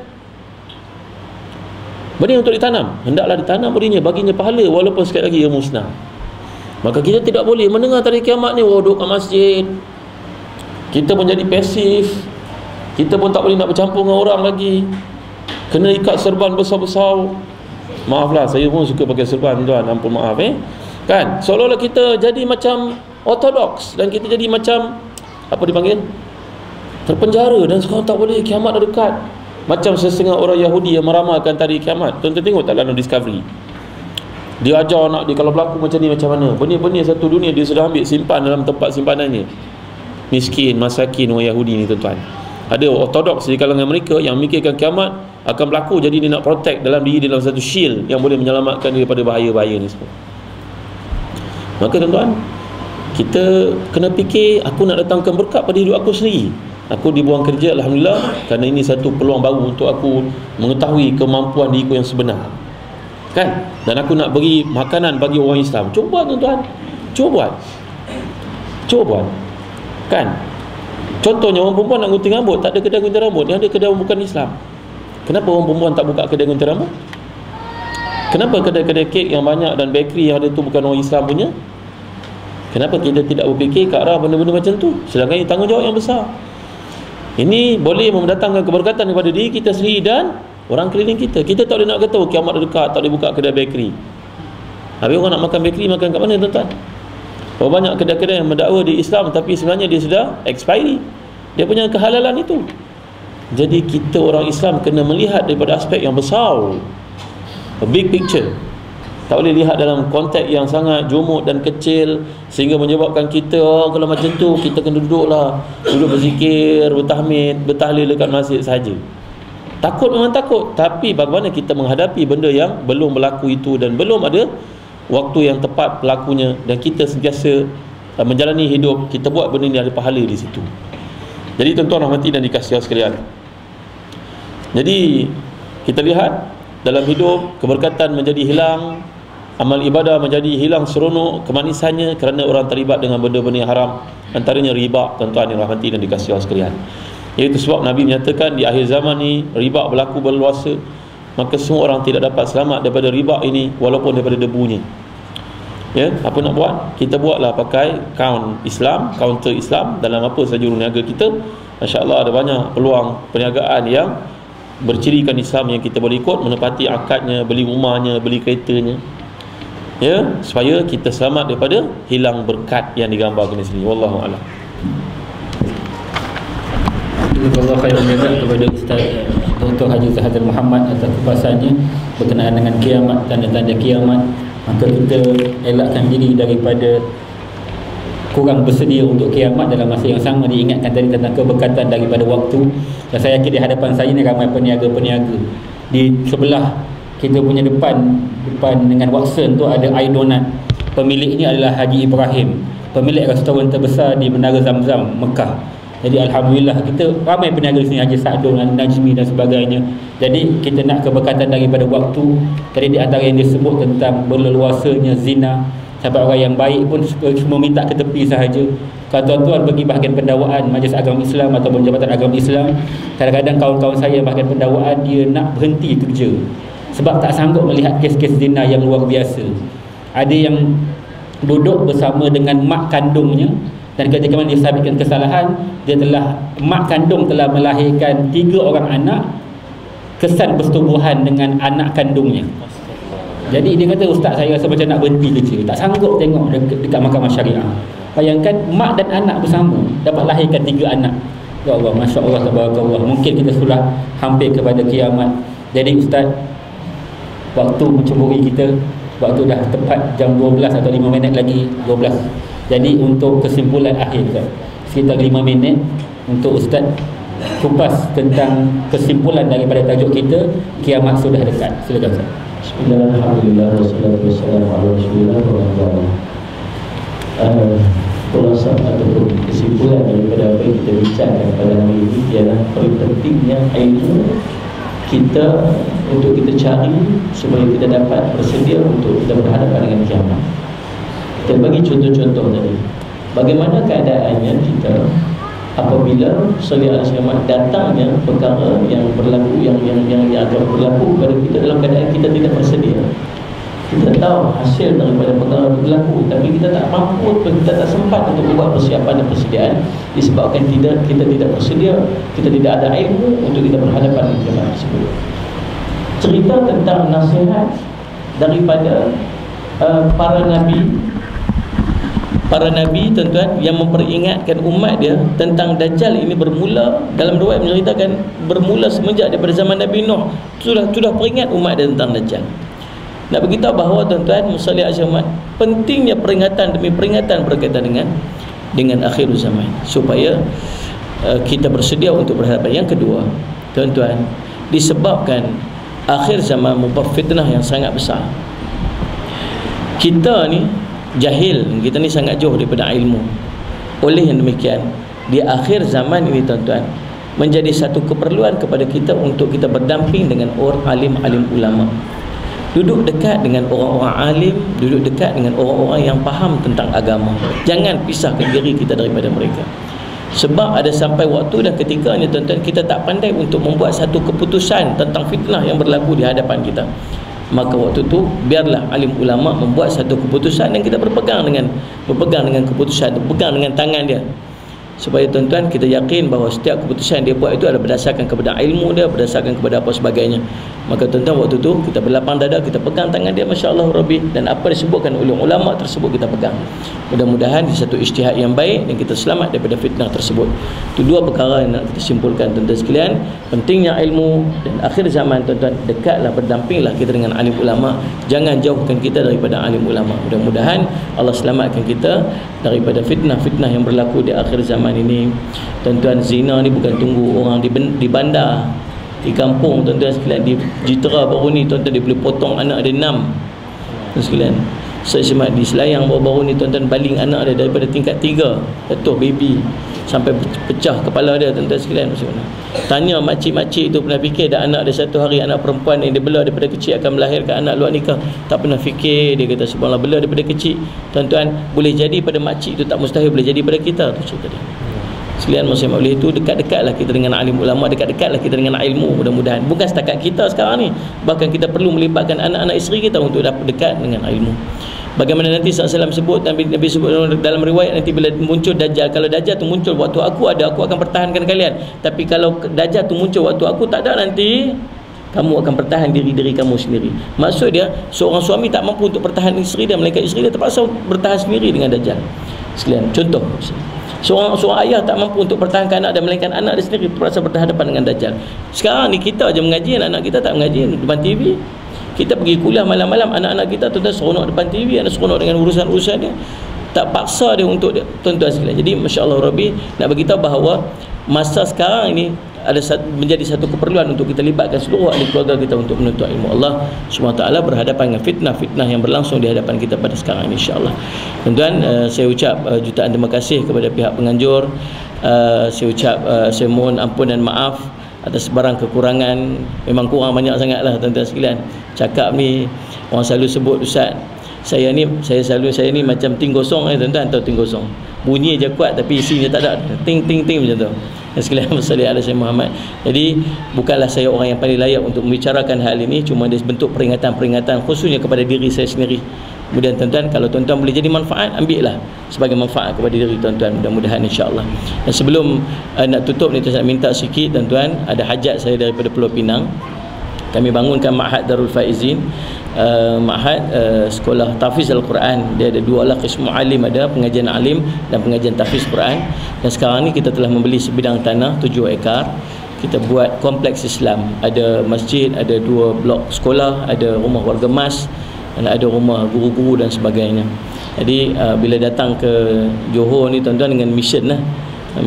[SPEAKER 3] benih untuk ditanam, hendaklah ditanam benihnya, baginya pahala walaupun sekali lagi ia musnah. Maka kita tidak boleh mendengar tadi kiamat ni, duduk kat masjid, kita pun jadi pasif, kita pun tak boleh nak bercampur dengan orang lagi, kena ikat serban besar-besar. Maaflah, saya pun suka pakai serban tuan, ampun maaf kan, seolah-olah kita jadi macam ortodoks dan kita jadi macam apa dipanggil, terpenjara, dan sekarang tak boleh, kiamat dah dekat. Macam setengah orang Yahudi yang meramalkan tadi kiamat. Tuan-tuan tengok tak dalam Discovery, dia ajar anak dia kalau berlaku macam ni macam mana, benih-benih satu dunia dia sudah ambil simpan dalam tempat simpanannya. Miskin, masakin orang Yahudi ni tuan-tuan. Ada ortodoks di kalangan mereka yang memikirkan kiamat akan berlaku, jadi dia nak protect dalam diri dalam satu shield yang boleh menyelamatkan daripada bahaya-bahaya ni semua. Maka tuan-tuan, kita kena fikir, aku nak datangkan berkat pada hidup aku sendiri. Aku dibuang kerja, Alhamdulillah, kerana ini satu peluang baru untuk aku mengetahui kemampuan diriku yang sebenar, kan? Dan aku nak beri makanan bagi orang Islam. Cuba tuan-tuan, cuba buat, kan? Contohnya orang perempuan nak gunting rambut, tak ada kedai gunting rambut, yang ada kedai bukan Islam. Kenapa orang perempuan tak buka kedai gunting rambut? Kenapa kedai-kedai kek yang banyak dan bakery yang ada tu bukan orang Islam punya? Kenapa kita tidak berfikir ke arah benda-benda macam tu? Sedangkan ini tanggungjawab yang besar. Ini boleh mendatangkan keberkatan kepada diri kita sendiri dan orang keliling kita. Kita tak boleh nak kata, oh, kiamat dah dekat, tak boleh buka kedai bakery. Habis orang nak makan bakery, makan kat mana tuan-tuan? Banyak kedai-kedai yang mendakwa di Islam, tapi sebenarnya dia sudah expiry, dia punya kehalalan itu. Jadi kita orang Islam kena melihat daripada aspek yang besar, a big picture. Tak boleh lihat dalam konteks yang sangat jumuk dan kecil sehingga menyebabkan kita, oh, kalau macam tu kita kena duduk berzikir, bertahmid, bertahlil dekat masjid saja. Takut memang takut, tapi bagaimana kita menghadapi benda yang belum berlaku itu dan belum ada waktu yang tepat berlakunya, dan kita sentiasa menjalani hidup, kita buat benda ni ada pahala di situ. Jadi tuan-tuan rahmati dan dikasihi Allah sekalian, jadi kita lihat dalam hidup keberkatan menjadi hilang, amal ibadah menjadi hilang seronok kemanisannya kerana orang terlibat dengan benda-benda yang haram, antaranya riba, tuan-tuan yang rahmati dan dikasihi Allah sekalian. Iaitu sebab Nabi menyatakan di akhir zaman ni riba berlaku berluasa, maka semua orang tidak dapat selamat daripada riba ini walaupun daripada debunya. Ya, apa nak buat? Kita buatlah pakai counter Islam dalam apa sahaja niaga kita. Masya-Allah ada banyak peluang perniagaan yang bercirikan Islam yang kita boleh ikut, menepati akadnya, beli rumahnya, beli keretanya, ya, supaya kita selamat daripada hilang berkat yang digambarkan di sini. Wallahu a'lam.
[SPEAKER 1] Jazakallahu khairan jazak kepada Ustaz Dr. Haji Zahazal Muhammad atas kupasannya berkenaan dengan kiamat, tanda-tanda kiamat. Maka kita elakkan diri daripada kurang bersedia untuk kiamat. Dalam masa yang sama diingatkan tadi tentang keberkatan daripada waktu. Dan saya yakin di hadapan saya ni ramai peniaga-peniaga. Di sebelah kita punya depan dengan Watson tu ada air donat. Pemilik ini adalah Haji Ibrahim, pemilik restoran terbesar di Menara Zamzam, Mekah. Jadi Alhamdulillah kita ramai peniaga di sini, Haji Sa'dun, Najmi dan sebagainya. Jadi kita nak keberkatan daripada waktu. Tadi di antara yang disebut tentang berleluasanya zina, Sahabat orang yang baik pun semua minta ke tepi sahaja. Kalau tuan-tuan pergi bahagian pendawaan Majlis Agama Islam ataupun Jabatan Agama Islam, kadang-kadang kawan-kawan saya bahagian pendawaan dia nak berhenti kerja sebab tak sanggup melihat kes-kes zina yang luar biasa. Ada yang duduk bersama dengan mak kandungnya, dan ketika dia sabitkan kesalahan, mak kandung telah melahirkan 3 orang anak, kesan persetubuhan dengan anak kandungnya. Jadi dia kata, ustaz saya rasa macam nak berhenti kerja, tak sanggup tengok dekat mahkamah syariah. Bayangkan mak dan anak bersama dapat lahirkan 3 anak. Ya Allah, Masya Allah, tabarakallah. Mungkin kita sudah hampir kepada kiamat. Jadi ustaz, waktu mencemburi kita, waktu dah tepat jam 12 atau 5 minit lagi 12. Jadi untuk kesimpulan akhir ustaz, sekitar 5 minit untuk ustaz kupas tentang kesimpulan daripada tajuk kita, kiamat sudah dekat. Silakan ustaz.
[SPEAKER 2] Bismillahirrahmanirrahim. Wassalatu wassalamu ala Rasulillah wa khulasan ataupun kesimpulan daripada apa yang kita bicarakan pada hari ini ialah paling pentingnya ilmu kita untuk kita cari supaya kita dapat bersedia untuk kita berhadapan dengan kiamat. Kita bagi contoh-contoh tadi. Bagaimana keadaannya kita apabila salih al-kiamat datangnya perkara yang berlaku yang akan berlaku kepada kita dalam keadaan kita tidak bersedia. Kita tahu hasil daripada perkara itu berlaku, tapi kita tak mampu, kita tak sempat untuk membuat persiapan dan persediaan disebabkan kita tidak bersedia, kita tidak ada ilmu untuk kita berhadapan dengan kiamat tersebut. Cerita tentang nasihat daripada para nabi tuan-tuan yang memperingatkan umat dia tentang Dajjal ini bermula, dalam riwayat menceritakan bermula semenjak daripada zaman Nabi Nuh sudah peringat umat dia tentang Dajjal. Nak beritahu bahawa tuan-tuan musallih al-jamat, pentingnya peringatan demi peringatan berkaitan dengan akhir zaman supaya kita bersedia untuk berhadapan. Yang kedua tuan-tuan, disebabkan akhir zaman merupakan fitnah yang sangat besar. Kita ni jahil, kita ni sangat jauh daripada ilmu. Oleh yang demikian, di akhir zaman ini tuan-tuan, menjadi satu keperluan kepada kita untuk kita berdamping dengan orang alim-alim ulama, duduk dekat dengan orang-orang alim, duduk dekat dengan orang-orang yang faham tentang agama. Jangan pisahkan diri kita daripada mereka. Sebab ada sampai waktu dan ketikanya tuan-tuan, kita tak pandai untuk membuat satu keputusan tentang fitnah yang berlaku di hadapan kita. Maka waktu tu biarlah alim ulama membuat satu keputusan dan kita berpegang dengan keputusan, berpegang dengan tangan dia, supaya tuan-tuan kita yakin bahawa setiap keputusan dia buat itu adalah berdasarkan kepada ilmu dia, berdasarkan kepada apa sebagainya. Maka tuan-tuan waktu tu kita berlapang dada, kita pegang tangan dia, masya-Allah Rabbi, dan apa disebutkan oleh ulama tersebut kita pegang. Mudah-mudahan di satu ijtihad yang baik dan kita selamat daripada fitnah tersebut. Itu 2 perkara yang nak kita simpulkan tuan-tuan sekalian. Pentingnya ilmu dan akhir zaman tuan-tuan, dekatlah, berdampinglah kita dengan alim ulama, jangan jauhkan kita daripada alim ulama. Mudah-mudahan Allah selamatkan kita daripada fitnah-fitnah yang berlaku di akhir zaman ini. Tuan-tuan, zina ni bukan tunggu orang di bandar, di kampung tuan-tuan sekalian, di Jitera baru ni tuan-tuan, dia boleh potong anak dia 6 tuan sekalian. Saya semak di Selayang baru-baru ni tuan-tuan, baling anak dia daripada tingkat 3, jatuh baby sampai pecah kepala dia tuan-tuan sekalian. Macam mana? Tanya makcik-makcik tu, pernah fikir dah anak dia satu hari, anak perempuan yang dia bela daripada kecil akan melahirkan anak luar nikah? Tak pernah fikir. Dia kata subhanallah, bela daripada kecil tuan-tuan, boleh jadi pada makcik tu, tak mustahil boleh jadi pada kita. Tu cerita dia sekalian. Maksudnya oleh itu dekat-dekatlah kita dengan alim ulama, dekat-dekatlah kita dengan ilmu. Mudah-mudahan bukan setakat kita sekarang ni, bahkan kita perlu melibatkan anak-anak isteri kita untuk dapat dekat dengan ilmu. Bagaimana nanti SAW sebut, Nabi sebut dalam riwayat, nanti bila muncul Dajjal, kalau Dajjal tu muncul waktu aku ada, aku akan pertahankan kalian. Tapi kalau Dajjal tu muncul waktu aku tak ada, nanti kamu akan pertahan diri kamu sendiri. Maksud dia, seorang suami tak mampu untuk pertahan isteri dia, melainkan isteri dia terpaksa bertahan sendiri dengan Dajjal sekalian. Contoh, seorang ayah tak mampu untuk pertahankan anak dan melainkan anak dia sendiri terpaksa berhadapan dengan Dajjal. Sekarang ni kita aja mengaji, anak kita tak mengaji depan TV. Kita pergi kuliah malam-malam, anak-anak kita tuan-tuan seronok depan TV, anak seronok dengan urusan-urusan dia. Tak paksa dia untuk dia, tuan-tuan sekalian. Jadi masya-Allah Rabbi, nak beritahu bahawa masa sekarang ini menjadi satu keperluan untuk kita libatkan seluruh ahli keluarga kita untuk menuntut ilmu Allah SWT, berhadapan dengan fitnah-fitnah yang berlangsung di hadapan kita pada sekarang ini, insya-Allah. Tuan-tuan, saya ucap jutaan terima kasih kepada pihak penganjur. Saya ucap saya mohon ampun dan maaf atas sebarang kekurangan. Memang kurang banyak sangatlah tuan-tuan sekalian. Cakap ni orang selalu sebut ustaz, Saya ni macam ting kosong tuan-tuan, tahu ting kosong. Bunyi je kuat tapi isinya tak ada. Ting ting ting macam tu. Dan sekalian bersalih ala Syekh Muhammad. Jadi bukanlah saya orang yang paling layak untuk membicarakan hal ini, cuma dia bentuk peringatan-peringatan khususnya kepada diri saya sendiri. Kemudian tuan-tuan, kalau tuan-tuan boleh jadi manfaat, ambillah sebagai manfaat kepada diri tuan-tuan, mudah-mudahan insya-Allah. Dan sebelum nak tutup ni, saya minta sikit tuan-tuan, ada hajat saya daripada Pulau Pinang. Kami bangunkan Ma'had Darul Faizin, Ma'had sekolah tahfiz Al-Quran. Dia ada dua lah, qismu alim, ada pengajian alim dan pengajian tahfiz Quran. Dan sekarang ni kita telah membeli sebidang tanah 7 ekar. Kita buat kompleks Islam, ada masjid, ada 2 blok sekolah, ada rumah warga emas, dan ada rumah guru-guru dan sebagainya. Jadi bila datang ke Johor ni tuan-tuan, dengan mission lah,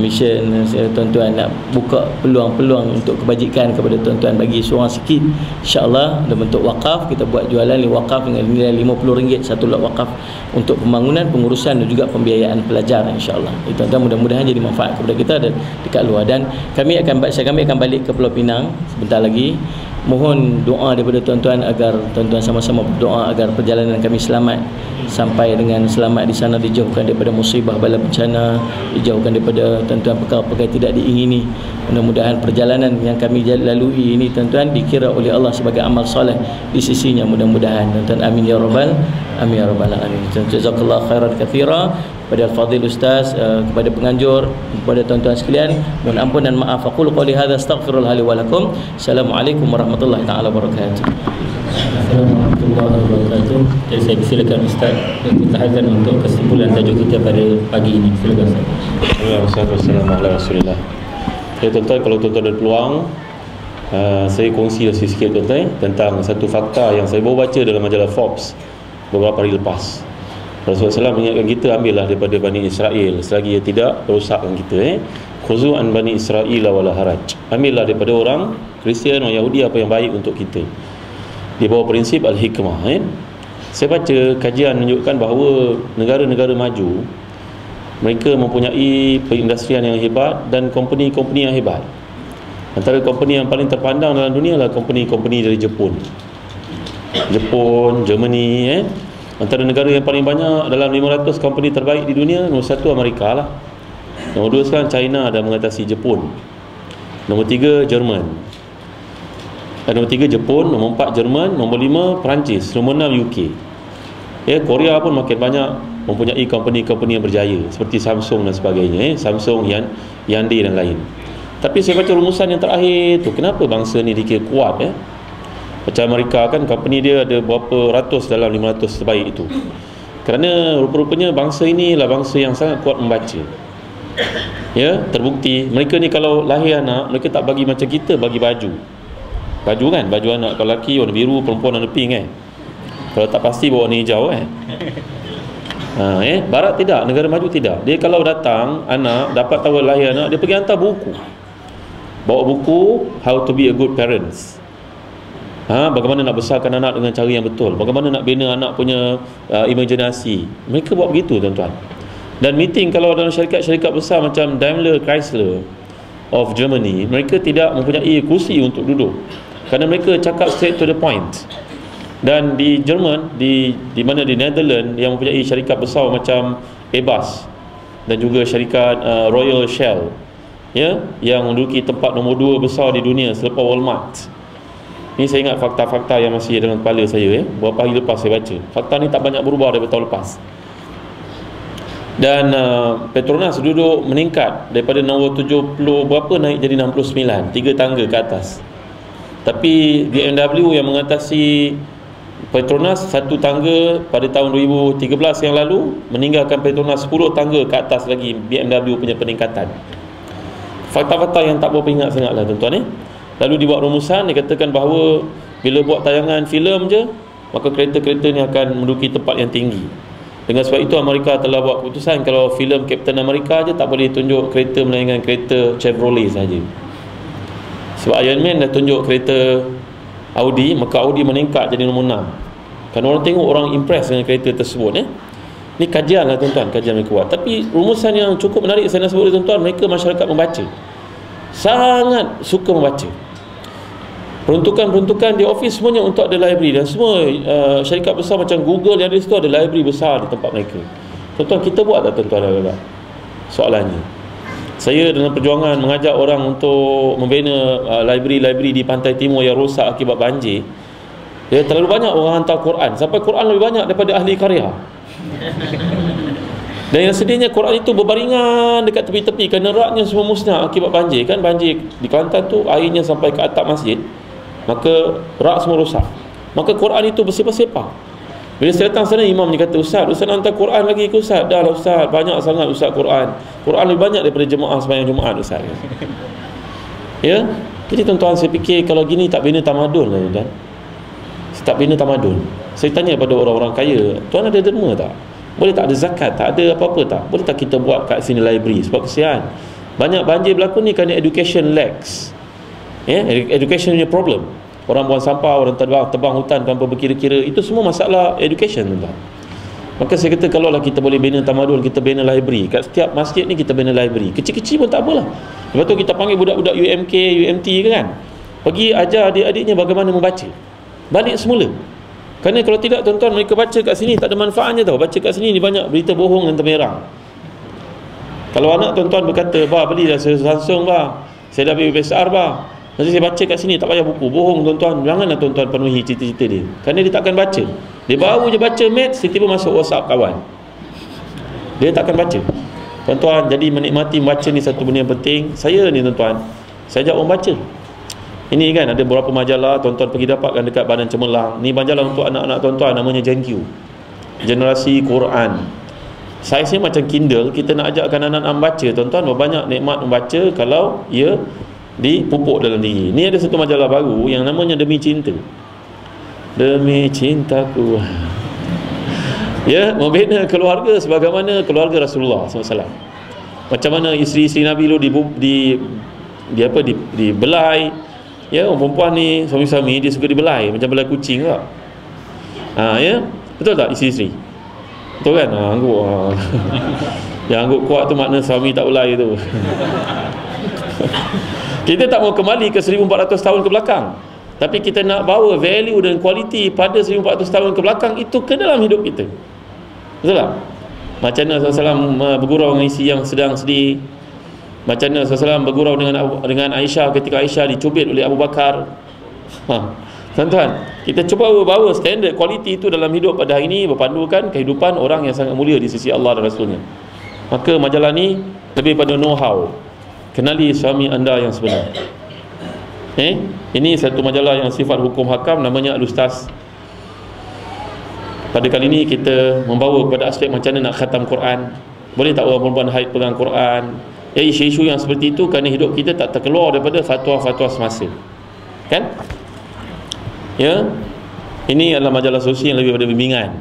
[SPEAKER 2] mission tuan-tuan nak buka peluang-peluang untuk kebajikan kepada tuan-tuan, bagi seorang sikit, insya-Allah dalam bentuk wakaf. Kita buat jualan wakaf dengan nilai RM50 satu lot wakaf untuk pembangunan, pengurusan dan juga pembiayaan pelajar, insya-Allah. Tuan-tuan, mudah-mudahan jadi manfaat kepada kita dan dekat luar. Dan kami akan balik ke Pulau Pinang sebentar lagi. Mohon doa daripada tuan-tuan agar tuan-tuan sama-sama berdoa agar perjalanan kami selamat, sampai dengan selamat di sana, dijauhkan daripada musibah bala bencana, dijauhkan daripada tuan-tuan perkara-perkara tidak diingini. Mudah-mudahan perjalanan yang kami lalui ini tuan-tuan dikira oleh Allah sebagai amal soleh di sisinya, mudah-mudahan tuan-tuan. Amin ya rabbal alamin. Jazakallahu khairan katsira kepada Al-Fadhil Ustaz, kepada penganjur, kepada tuan-tuan sekalian, mohon ampun dan maaf. Aqulu qouli hadza astaghfirullah li wa lakum. Assalamualaikum warahmatullahi taala wabarakatuh.
[SPEAKER 1] Assalamualaikum warahmatullahi wabarakatuh. Jadi saya silakan Ustaz bertahan untuk kesimpulan tajuk kita pada pagi ini. Silakan Ustaz.
[SPEAKER 3] Alhamdulillah. Ya tuan-tuan, kalau tuan-tuan ada peluang, saya kongsi sikit tuan-tuan tentang satu fakta yang saya baru baca dalam majalah Forbes beberapa hari lepas. Rasulullah SAW mengingatkan kita, ambillah daripada Bani Israel selagi ia tidak merosakkan kita. Khuzu an Bani Israel wala haraj. Ambillah daripada orang Kristian, orang Yahudi apa yang baik untuk kita, di bawah prinsip al-hikmah. Saya baca kajian menunjukkan bahawa negara-negara maju, mereka mempunyai perindustrian yang hebat dan company-company yang hebat. Antara company yang paling terpandang dalam dunia adalah company-company dari Jepun, Germany. Antara negara yang paling banyak dalam 500 company terbaik di dunia, nombor 1 Amerika lah. Nombor 2 sekarang China dah mengatasi Jepun. Nombor 3 Jerman. Nombor 3 Jepun, nombor 4 Jerman, nombor 5 Perancis, nombor 6 UK. Korea pun makin banyak mempunyai company-company yang berjaya seperti Samsung dan sebagainya, Samsung, Hyundai dan lain. Tapi saya baca rumusan yang terakhir tu, kenapa bangsa ni dikira kuat Macam Amerika kan, company dia ada berapa ratus dalam 500 terbaik itu. Kerana rupa-rupanya bangsa ini lah bangsa yang sangat kuat membaca. Terbukti mereka ni kalau lahir anak, mereka tak bagi macam kita bagi baju kan, baju anak kalau lelaki warna biru, perempuan warna pink kalau tak pasti bawa warna hijau Barat tidak, negara maju tidak. Dia kalau datang anak, dapat tahu lahir anak, dia pergi hantar buku, bawa buku How to be a good parents, bagaimana nak besarkan anak dengan cara yang betul, bagaimana nak bina anak punya imajinasi. Mereka buat begitu tuan-tuan. Dan meeting kalau dalam syarikat-syarikat besar macam Daimler Chrysler of Germany, mereka tidak mempunyai kursi untuk duduk, kerana mereka cakap straight to the point. Dan di Jerman, di mana di Netherlands yang mempunyai syarikat besar macam Airbus dan juga syarikat Royal Shell, yang menduduki tempat nombor 2 besar di dunia selepas Walmart. Ini saya ingat fakta-fakta yang masih dalam kepala saya. Beberapa hari lepas saya baca. Fakta ni tak banyak berubah daripada tahun lepas. Dan Petronas duduk meningkat daripada nombor 70 berapa naik jadi 69, 3 tangga ke atas. Tapi BMW yang mengatasi Petronas 1 tangga pada tahun 2013 yang lalu, meninggalkan Petronas 10 tangga ke atas lagi BMW punya peningkatan. Fakta-fakta yang tak berapa ingat sangatlah tuan-tuan. Lalu dibuat rumusan, dikatakan bahawa bila buat tayangan filem je, maka kereta-kereta ni akan menduduki tempat yang tinggi. Dengan sebab itu Amerika telah buat keputusan kalau filem Captain America je tak boleh tunjuk kereta melainkan kereta Chevrolet saja. Sebab Iron Man dah tunjuk kereta Audi, maka Audi meningkat jadi nombor 6. Kerana orang tengok, orang impress dengan kereta tersebut. Ni kajian lah tuan-tuan, kajian mereka buat. Tapi rumusan yang cukup menarik saya nak sebut tuan-tuan, mereka masyarakat membaca, sangat suka membaca. Peruntukan-peruntukan di office semuanya untuk ada library, dan semua syarikat besar macam Google yang ada di situ ada library besar di tempat mereka. Tuan-tuan, kita buat tak tuan-tuan? Soalannya, saya dalam perjuangan mengajak orang untuk membina library-library di pantai timur yang rosak akibat banjir. Terlalu banyak orang hantar Quran, sampai Quran lebih banyak daripada ahli karya. Dan yang sedihnya, Quran itu berbaringan dekat tepi-tepi kerana raknya semua musnah akibat banjir. Kan banjir di Kelantan tu airnya sampai ke atap masjid, maka rak semua rosak. Maka Quran itu bersepah-sepah. Bila saya datang sana, imam ni kata, Ustaz hantar Quran lagi ke Ustaz? Dah lah Ustaz, banyak sangat Ustaz Quran lebih banyak daripada jemaah sembahyang Jumaat Ustaz. Ya. Jadi tuan-tuan, saya fikir kalau gini tak bina tamadun lah tuan. Tak bina tamadun. Saya tanya pada orang-orang kaya, tuan ada derma tak? Boleh tak ada zakat? Tak ada apa-apa tak? Boleh tak kita buat kat sini library? Sebab kesian, banyak banjir berlaku ni kerana education lacks. Education punya problem. Orang buang sampah, orang tebang hutan tanpa berkira-kira, itu semua masalah education tuan. Maka saya kata, kalaulah kita boleh bina tamadun, kita bina library kat setiap masjid ni, kita bina library kecil-kecil pun tak apalah. Lepas tu kita panggil budak-budak UMK, UMT kan, pergi ajar adik-adiknya bagaimana membaca balik semula. Kerana kalau tidak tuan-tuan, mereka baca kat sini tak ada manfaatnya tau. Baca kat sini ni banyak berita bohong dan termerang. Kalau anak tuan-tuan berkata, "Bah, belilah saya Samsung bah, saya dah beli besar bah, nanti saya baca kat sini tak payah buku." Bohong tuan-tuan. Janganlah tuan-tuan penuhi cita-cita dia, kerana dia takkan baca. Dia baru je baca maths, tiba-tiba masuk WhatsApp kawan, dia takkan baca. Tuan-tuan, jadi menikmati membaca ni satu benda yang penting. Saya ni tuan-tuan, saya ajak orang baca. Ini kan ada beberapa majalah tuan-tuan pergi dapatkan dekat Badan Cemerlang. Ni majalah untuk anak-anak tuan-tuan, namanya Gen Q, Generasi Quran. Saiznya macam Kindle. Kita nak ajakkan anak-anak membaca tuan-tuan. Berbanyak nikmat membaca kalau ia dipupuk dalam diri. Ni ada satu majalah baru yang namanya Demi Cinta. Demi cintaku. Ya, membina keluarga sebagaimana keluarga Rasulullah SAW. Macam mana isteri-isteri Nabi dulu dibelai. Ya, orang perempuan ni, suami-suami dia suka dibelai, macam belai kucing tak? Ya, betul tak isteri-isteri? Betul kan? Angguk. Yang angguk kuat tu makna suami tak belai tu. Kita tak mau kembali ke 1400 tahun ke belakang, tapi kita nak bawa value dan kualiti pada 1400 tahun ke belakang itu ke dalam hidup kita. Betul tak? Macam mana SAW bergurau dengan isteri yang sedang sedih. Macam mana SAW bergurau dengan Aisyah ketika Aisyah dicubit oleh Abu Bakar. Tuan-tuan, kita cuba bawa standard kualiti itu dalam hidup pada hari ini, berpandukan kehidupan orang yang sangat mulia di sisi Allah dan Rasulnya. Maka majalah ni lebih pada know-how. Kenali suami anda yang sebenar. Ini satu majalah yang sifat hukum hakam, namanya Al-Ustaz. Pada kali ini kita membawa kepada aspek macam mana nak khatam Quran. Boleh tak orang perempuan haid pegang Quran? Isu-isu yang seperti itu, kerana hidup kita tak terkeluar daripada fatwa-fatwa semasa. Kan? Ya. Ini adalah majalah sosial yang lebih pada bimbingan,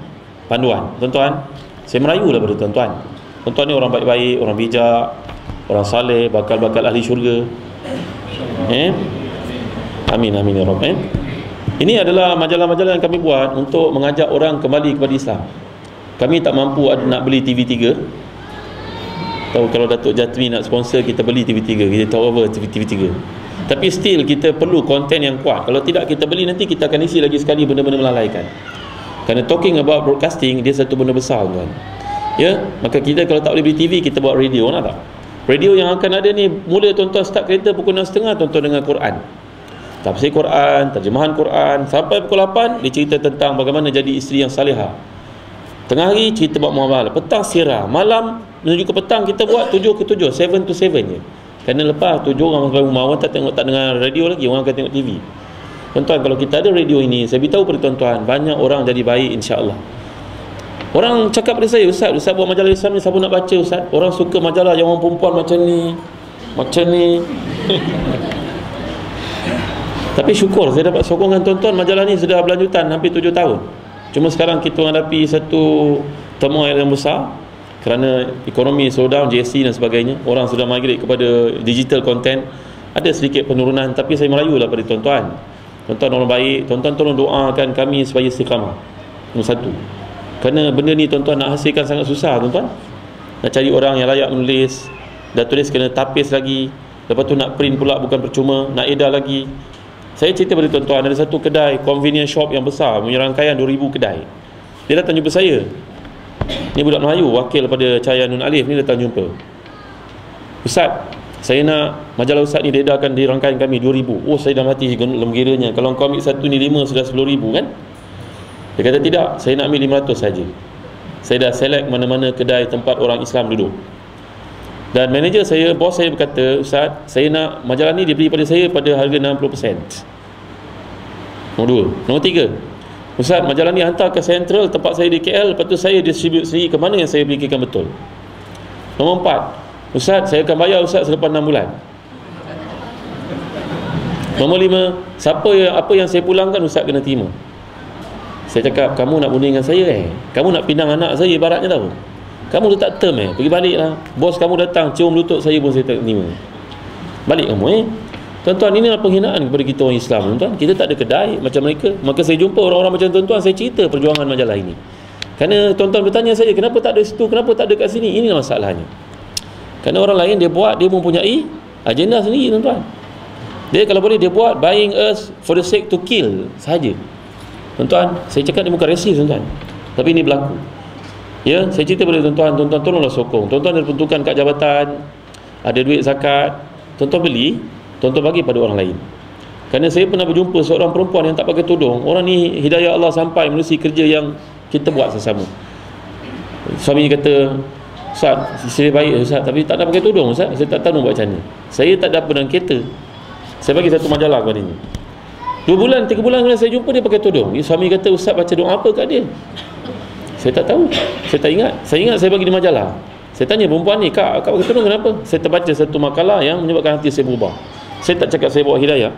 [SPEAKER 3] panduan. Tuan-tuan, saya merayu daripada tuan-tuan. Tuan-tuan ni orang baik-baik, orang bijak, orang saleh, bakal-bakal ahli syurga. Amin amin ya Rabb. Ini adalah majalah-majalah yang kami buat untuk mengajak orang kembali kepada Islam. Kami tak mampu nak beli TV3. Tahu kalau Datuk Jatmi nak sponsor, kita beli TV3, kita tahu apa TV3. Tapi still kita perlu konten yang kuat. Kalau tidak kita beli, nanti kita akan isi lagi sekali benda-benda melalaikan. Kerana talking about broadcasting, dia satu benda besar tuan. Ya, maka kita kalau tak boleh beli TV, kita buat radio, nak tak? Radio yang akan ada ni, mula tuan-tuan start kereta pukul 6.30, tuan-tuan dengar Quran, tafsir Quran, terjemahan Quran. Sampai pukul 8 dia cerita tentang bagaimana jadi isteri yang salihah. Tengah hari cerita buat muamalah, petang sirah, malam menuju ke petang kita buat 7 ke 7, 7 to 7 je. Kerana lepas 7 orang sampai rumah, orang tak dengar radio lagi, orang akan tengok TV. Tuan-tuan, kalau kita ada radio ini, saya beritahu pada tuan-tuan, banyak orang jadi baik insya-Allah. Orang cakap pada saya, Ustaz buat majalah Islam ni, siapa nak baca Ustaz? Orang suka majalah yang orang perempuan macam ni. Tapi syukur saya dapat sokongan tuan-tuan, majalah ni sudah berlanjutan hampir 7 tahun. Cuma sekarang kita menghadapi satu turmoil yang besar kerana ekonomi slowdown, GST dan sebagainya. Orang sudah migrate kepada digital content. Ada sedikit penurunan, tapi saya merayulah pada tuan-tuan. Tuan-tuan orang baik, tuan-tuan tolong doakan kami supaya istiqamah. Nombor satu. Kerana benda ni tuan-tuan nak hasilkan sangat susah tuan-tuan. Nak cari orang yang layak menulis, dah tulis kena tapis lagi, lepas tu nak print pula bukan percuma, nak edar lagi. Saya cerita pada tuan-tuan, ada satu kedai convenience shop yang besar, punya rangkaian 2,000 kedai. Dia datang jumpa saya. Ni budak Melayu, wakil pada Cahaya Nun Alif ni, datang jumpa. Ustaz, saya nak majalah Ustaz ni diedarkan di rangkaian kami 2,000. Oh, saya dah mati lemgiranya. Kalau kau ambil satu ni 5 sudah 10,000 kan? Dia kata tidak, saya nak ambil 500 saja. Saya dah select mana-mana kedai tempat orang Islam duduk. Dan manager saya, bos saya berkata, Ustaz, saya nak majalah ni diberi pada saya pada harga 60%. Nombor 2. Nombor 3, Ustaz, majalah ni hantar ke sentral tempat saya di KL, lepas tu saya distribute sendiri ke mana yang saya fikirkan betul. Nombor 4, Ustaz, saya akan bayar Ustaz selepas 6 bulan. Nombor 5, apa yang saya pulangkan Ustaz kena terima. Saya cakap, kamu nak bunuh dengan saya kamu nak pinang anak saya ibaratnya tahu. Kamu letak term pergi balik lah. Bos kamu datang cium lutut saya pun saya tak terima. Balik kamu Tuan-tuan, inilah penghinaan kepada kita orang Islam. Tuan-tuan, kita tak ada kedai macam mereka. Maka saya jumpa orang-orang macam tuan-tuan, saya cerita perjuangan majalah ini. Kerana tuan-tuan bertanya saya, kenapa tak ada situ, kenapa tak ada kat sini? Inilah masalahnya. Kerana orang lain dia buat, dia mempunyai agenda sendiri tuan-tuan. Dia kalau boleh dia buat buying us for the sake to kill sahaja. Tuan-tuan, saya cakap ni bukan resis tuan-tuan, tapi ini berlaku. Ya, saya cerita pada tuan-tuan, tuan-tuan tolonglah sokong. Tuan-tuan ada peruntukan kat jabatan, ada duit zakat, tuan-tuan beli, tuan-tuan bagi pada orang lain. Kerana saya pernah berjumpa seorang perempuan yang tak pakai tudung. Orang ni hidayah Allah sampai melalui kerja yang kita buat sesama. Suami kata, Ustaz, isteri baik Ustaz, tapi tak nak pakai tudung Ustaz, saya tak tahu nak buat macam mana. Saya tak ada apa dalam kereta. Saya bagi satu majalah kepada dia. 2 bulan, 3 bulan kemudian saya jumpa dia pakai tudung. Suami kata, Ustaz baca doa apa kat dia? Saya tak tahu, saya tak ingat. Saya ingat saya bagi di majalah. Saya tanya perempuan ni, Kak pakai tudung kenapa? Saya terbaca satu makalah yang menyebabkan hati saya berubah. Saya tak cakap saya bawa hidayah,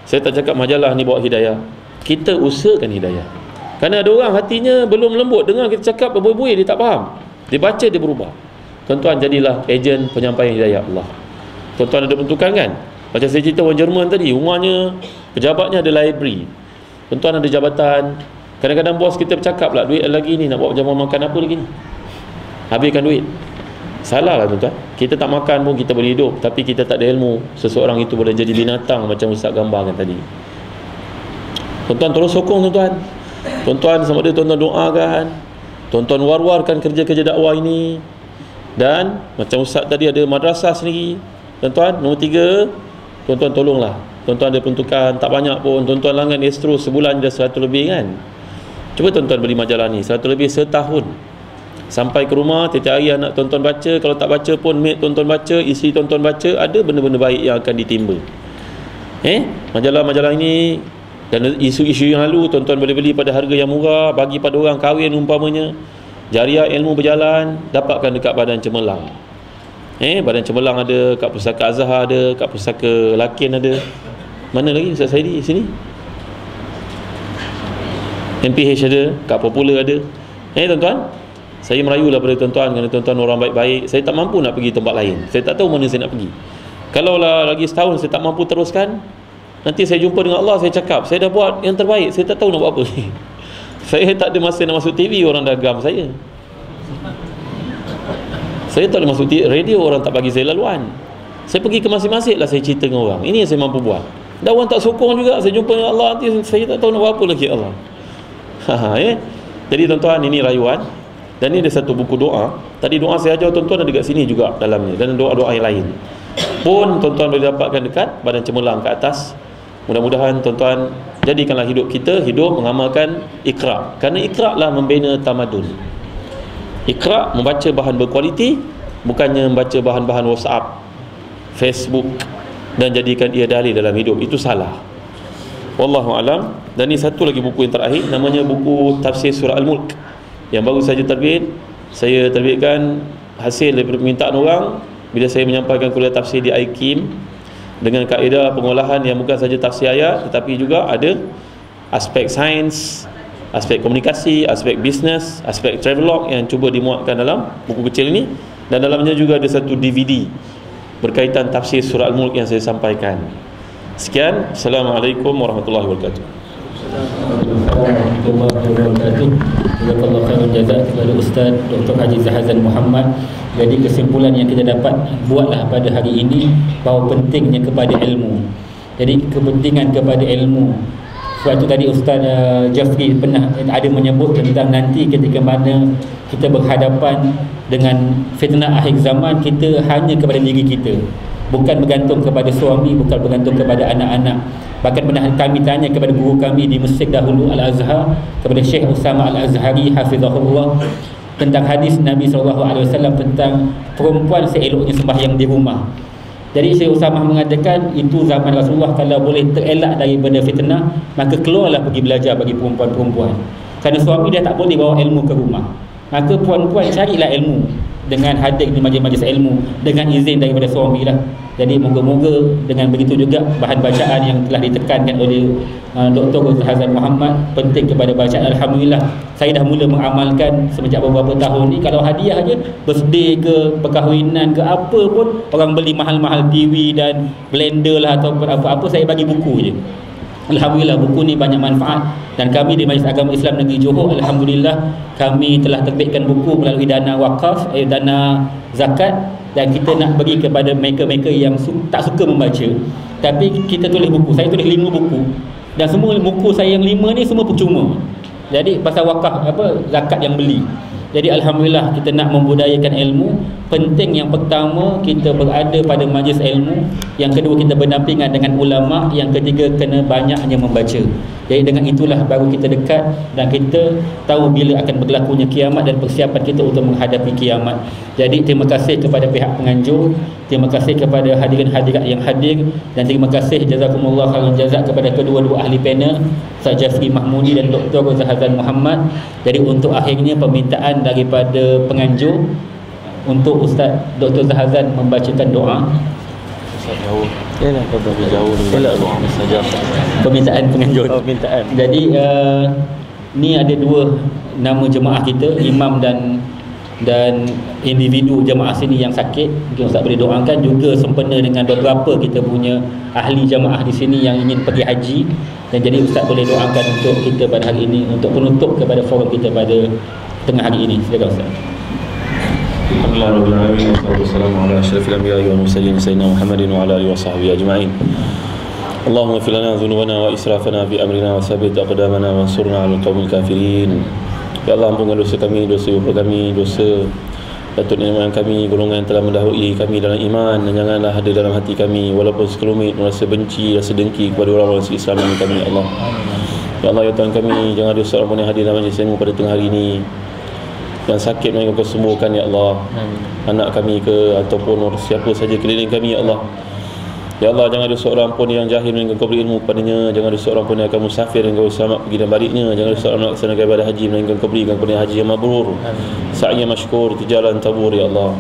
[SPEAKER 3] saya tak cakap majalah ni bawa hidayah. Kita usahakan hidayah. Kerana ada orang hatinya belum lembut, dengar kita cakap berbuih-buih, dia tak faham. Dia baca, dia berubah. Tuan-tuan, jadilah ejen penyampaian hidayah Allah. Tuan-tuan ada bentukan kan? Macam saya cerita orang Jerman tadi, rumahnya, pejabatnya ada library. Tuan-tuan ada jabatan. Kadang-kadang bos kita bercakap lah, duit lagi ni, nak buat jamuan makan apa lagi ni, habiskan duit. Salah lah tuan-tuan. Kita tak makan pun kita boleh hidup, tapi kita tak ada ilmu, seseorang itu boleh jadi binatang macam Ustaz gambarkan tadi. Tuan-tuan tolong sokong tuan-tuan. Tuan-tuan sama ada tuan-tuan doakan, tuan-tuan war-warkan kerja-kerja dakwah ini. Dan macam Ustaz tadi ada madrasah sendiri. Tuan-tuan, nombor 3, tuan-tuan tolonglah. Tuan-tuan ada peruntukan tak banyak pun, tuan-tuan langgan Astro sebulan dah 100 lebih kan. Cuba tuan-tuan beli majalah ni 100 lebih setahun. Sampai ke rumah tiap-tiap hari anak tuan-tuan baca, kalau tak baca pun mate tuan-tuan baca, isteri tuan-tuan baca, ada benda-benda baik yang akan ditimba. Majalah-majalah ini dan isu-isu yang lalu tuan-tuan boleh beli pada harga yang murah, bagi pada orang kahwin umpamanya. Jariah ilmu berjalan, dapatkan dekat Badan Cemerlang. Badan Cemerlang ada, kat Pusaka Azhar ada, kat Pusaka Lakin ada. Mana lagi Ustaz Saidi? Sini. MPH ada, kat Popular ada. Tuan-tuan, saya merayulah pada tuan-tuan, kerana tuan-tuan orang baik-baik. Saya tak mampu nak pergi tempat lain, saya tak tahu mana saya nak pergi. Kalau lah lagi setahun saya tak mampu teruskan, nanti saya jumpa dengan Allah, saya cakap saya dah buat yang terbaik, saya tak tahu nak buat apa. Saya tak ada masa nak masuk TV, orang dah gam saya. Saya tak boleh masuk radio, orang tak bagi saya laluan. Saya pergi ke masjid-masjid lah, saya cerita dengan orang. Ini yang saya mampu buat. Dan orang tak sokong juga, saya jumpa dengan Allah, nanti saya tak tahu nak buat apa lagi Allah. Jadi tuan-tuan, ini rayuan. Dan ini ada satu buku doa. Tadi doa saya ajar tuan-tuan ada dekat sini juga dalamnya. Dan doa-doa yang lain pun tuan-tuan boleh dapatkan dekat Badan Cemerlang kat atas. Mudah-mudahan tuan-tuan jadikanlah hidup kita hidup mengamalkan Iqra. Kerana Iqra lah membina tamadun. Iqra membaca bahan berkualiti, bukannya membaca bahan-bahan WhatsApp, Facebook dan jadikan ia dalil dalam hidup. Itu salah. Wallahu alam. Dan ini satu lagi buku yang terakhir, namanya buku Tafsir Surah Al-Mulk yang baru saja terbit. Saya terbitkan hasil daripada permintaan orang bila saya menyampaikan kuliah tafsir di IKIM dengan kaedah pengolahan yang bukan saja tafsir ayat, tetapi juga ada aspek sains, aspek komunikasi, aspek bisnes, aspek travelog yang cuba dimuatkan dalam buku kecil ini. Dan dalamnya juga ada satu DVD berkaitan tafsir surah Al-Mulk yang saya sampaikan. Sekian, Assalamualaikum warahmatullahi wabarakatuh.
[SPEAKER 1] Jazakallahu khairan jazak kepada Ustaz Dr. Haji Zahazan Muhammad. Jadi kesimpulan yang kita dapat buatlah pada hari ini bahawa pentingnya kepada ilmu. Jadi kepentingan kepada ilmu. Sebab itu tadi Ustaz Jafri pernah ada menyebut tentang nanti ketika mana kita berhadapan dengan fitnah akhir zaman, kita hanya kepada diri kita, bukan bergantung kepada suami, bukan bergantung kepada anak-anak. Bahkan pernah kami tanya kepada guru kami di Mesir dahulu, Al-Azhar, kepada Syekh Usama Al-Azhari hafizahullah, tentang hadis Nabi SAW tentang perempuan seeloknya sembahyang di rumah. Jadi Syekh Usama mengatakan itu zaman Rasulullah, kalau boleh terelak daripada fitnah, maka keluarlah pergi belajar bagi perempuan-perempuan. Kerana suami dia tak boleh bawa ilmu ke rumah, maka puan-puan carilah ilmu dengan hadir di majlis-majlis ilmu dengan izin daripada suami lah. Jadi moga-moga dengan begitu juga bahan bacaan yang telah ditekankan oleh Dr. Zahazan Muhammad, penting kepada bacaan. Alhamdulillah saya dah mula mengamalkan semenjak beberapa tahun ni. Kalau hadiah je, birthday ke, perkahwinan ke, apa pun orang beli mahal-mahal TV dan blender lah ataupun apa-apa, saya bagi buku je. Alhamdulillah buku ni banyak manfaat. Dan kami di Majlis Agama Islam Negeri Johor, alhamdulillah kami telah terbitkan buku melalui dana wakaf, dana zakat, dan kita nak bagi kepada mereka-mereka yang tak suka membaca. Tapi kita tulis buku. Saya tulis 5 buku, dan semua buku saya yang 5 ni semua percuma. Jadi pasal wakaf zakat yang beli. Jadi alhamdulillah kita nak membudayakan ilmu. Penting yang pertama kita berada pada majlis ilmu, yang kedua kita berdampingan dengan ulama, yang ketiga kena banyaknya membaca. Jadi dengan itulah baru kita dekat dan kita tahu bila akan berlakunya kiamat dan persiapan kita untuk menghadapi kiamat. Jadi terima kasih kepada pihak penganjur, terima kasih kepada hadirin-hadirat yang hadir, dan terima kasih jazakumullah khairan jazak kepada kedua-dua ahli panel, Ustaz Jafri Mahmudi dan Dr. Zahazan Muhammad. Jadi untuk akhirnya permintaan daripada penganjur untuk Ustaz Dr. Zahazan membacakan doa.
[SPEAKER 3] Jauh. Yalah, lebih jauh doa saja.
[SPEAKER 1] Permintaan penganjur.
[SPEAKER 2] Oh, permintaan.
[SPEAKER 1] Jadi ni ada 2 nama jemaah kita, imam dan individu jemaah sini yang sakit. Mungkin Ustaz boleh doakan. Juga sempena dengan beberapa kita punya ahli jemaah di sini yang ingin pergi haji. Dan jadi Ustaz boleh doakan untuk kita pada hari ini, untuk penutup kepada forum kita pada tengah hari ini. Silakan Ustaz.
[SPEAKER 3] Alhamdulillahirabbil alamin, wassalamu ala asyrafil anbiya'i wal mursalin sayyidina Muhammadin wa ala alihi washabbihi ajma'in. Allahumma ighfir lana dhunubana wa israfana fi amrina wa tsabbit aqdamana wa ansurna 'alal qaumil kafirin. Ya Allah, ampunkan dosa kami, dosa ibu kami, dosa datuk nenek kami, golongan yang telah mendahului kami dalam iman, dan janganlah ada dalam hati kami walaupun sekelumit rasa benci, rasa dengki kepada orang-orang se-Islam kami, ya Allah. Ya Allah, ya Tuhan kami, jangan ada seorang pun yang hadir dalam majlis ilmu pada tengah hari ini yang sakit, mereka kau sembuhkan, ya Allah. Anak kami ke ataupun siapa saja keliling kami, ya Allah. Ya Allah, jangan ada seorang pun yang jahil melainkan kau beri ilmu kepadanya. Jangan ada seorang pun yang akan musafir dan kau selamat pergi dan baliknya. Jangan ada seorang melaksanakan ibadah haji melainkan kau berikan kepadanya haji yang mabrur, sa'ynya masykur, tijalan tabur, ya Allah.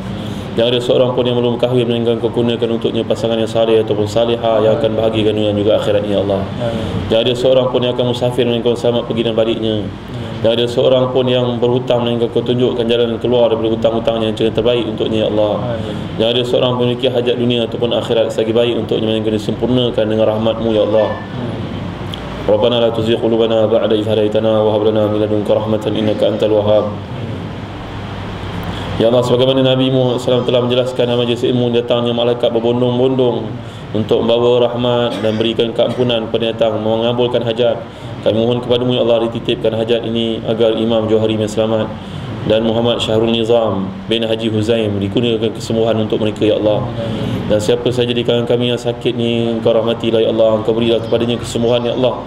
[SPEAKER 3] Jangan ada seorang pun yang belum kahwin melainkan kau gunakan untuknya pasangan yang saleh ataupun salihah yang akan bahagia dunia dan juga akhirat, ya Allah. Jangan ada seorang pun yang akan musafir melainkan kau selamat pergi dan baliknya. Dan ada seorang pun yang berhutang melainkan kau tunjukkan jalan keluar daripada hutang-hutangnya yang terbaik untuknya, ya Allah. Jangan ada seorang pun memiliki hajat dunia ataupun akhirat selagi baik untuknya melainkan disempurnakan dengan rahmat-Mu, ya Allah. Rabbana la tuzigh qulubana ba'da idh hadaitana wa hab lana min ladunka rahmatan innaka antal wahhab. Ya Allah, sebagaimana Nabi Muhammad SAW telah menjelaskan dalam majlis ilmu, datangnya malaikat berbondong-bondong untuk membawa rahmat dan berikan keampunan kepada datang mengabulkan hajat. Kami mohon kepadamu, ya Allah, dititipkan hajat ini agar Imam Johari bin Selamat dan Muhammad Syahrul Nizam bin Haji Huzaim dikurniakan kesembuhan untuk mereka, ya Allah. Dan siapa saja di kalangan kami yang sakit ni, Engkau rahmatilah, ya Allah. Engkau berilah kepadanya kesembuhan, ya Allah.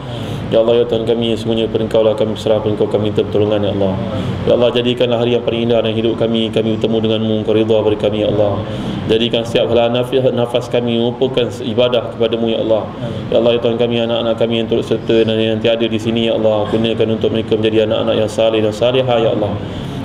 [SPEAKER 3] Ya Allah, ya Tuhan kami, semuanya pada Engkau lah kami berserah, pada Engkau kami minta pertolongan, ya Allah. Ya Allah, jadikanlah hari yang paling indah dalam hidup kami. Kami bertemu denganmu, Engkau ridha pada kami, ya Allah. Jadikan setiap hala nafas kami merupakan ibadah kepadamu, ya Allah. Ya Allah, ya Tuhan kami, anak-anak kami yang turut serta dan yang tiada di sini, ya Allah, gunakan untuk mereka menjadi anak-anak yang saleh dan salihah, ya Allah,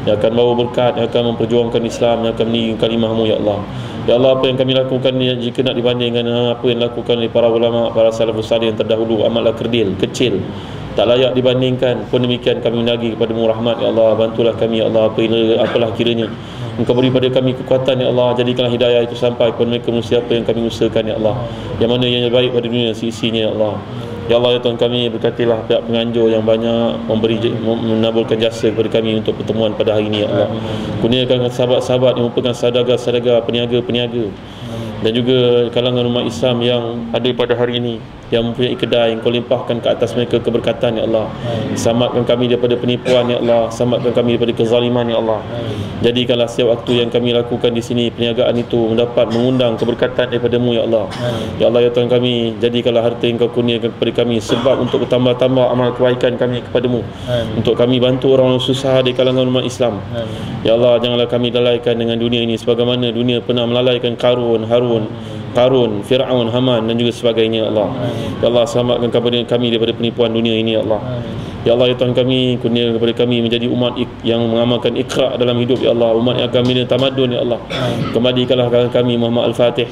[SPEAKER 3] yang akan bawa berkat, yang akan memperjuangkan Islam, yang akan meninggikan kalimah-Mu, ya Allah. Ya Allah, apa yang kami lakukan ni, jika nak dibandingkan apa yang dilakukan oleh para ulama, para salafus salih yang terdahulu, amatlah kerdil, kecil, tak layak dibandingkan. Pun demikian kami menagih kepada-Mu rahmat, ya Allah. Bantulah kami, ya Allah, apalah kiranya Engkau beri pada kami kekuatan, ya Allah. Jadikanlah hidayah itu sampai kepada mereka manusia apa yang kami usahakan, ya Allah, yang mana yang baik pada dunia sisinya, ya Allah. Ya Allah, ya Tuhan kami, berkatilah pihak penganjur yang banyak menaburkan jasa kepada kami untuk pertemuan pada hari ini, ya Allah. Kurniakan sahabat-sahabat yang merupakan saudagar-saudagar, peniaga-peniaga dan juga kalangan umat Islam yang ada pada hari ini, yang mempunyai kedai, Engkau limpahkan ke atas mereka keberkatan ya Allah. Selamatkan kami daripada penipuan ya Allah, selamatkan kami daripada kezaliman ya Allah. Jadikanlah setiap waktu yang kami lakukan di sini, perniagaan itu mendapat mengundang keberkatan daripada-Mu ya Allah. Ya Allah ya Tuhan kami, jadikanlah harta yang Kau kurniakan kepada kami sebab untuk bertambah-tambah amal kebaikan kami kepada-Mu, untuk kami bantu orang susah di kalangan umat Islam. Ya Allah, janganlah kami lalaikan dengan dunia ini sebagaimana dunia pernah melalaikan Qarun, Fir'aun, Haman dan juga sebagainya ya Allah. Ya Allah, selamatkan kepada kami daripada penipuan dunia ini ya Allah. Ya Allah ya Tuhan kami, kurniakan kepada kami menjadi umat yang mengamalkan ikhra dalam hidup ya Allah, umat yang akan bina tamadun ya Allah. Kembalikanlah kami Muhammad Al-Fatih,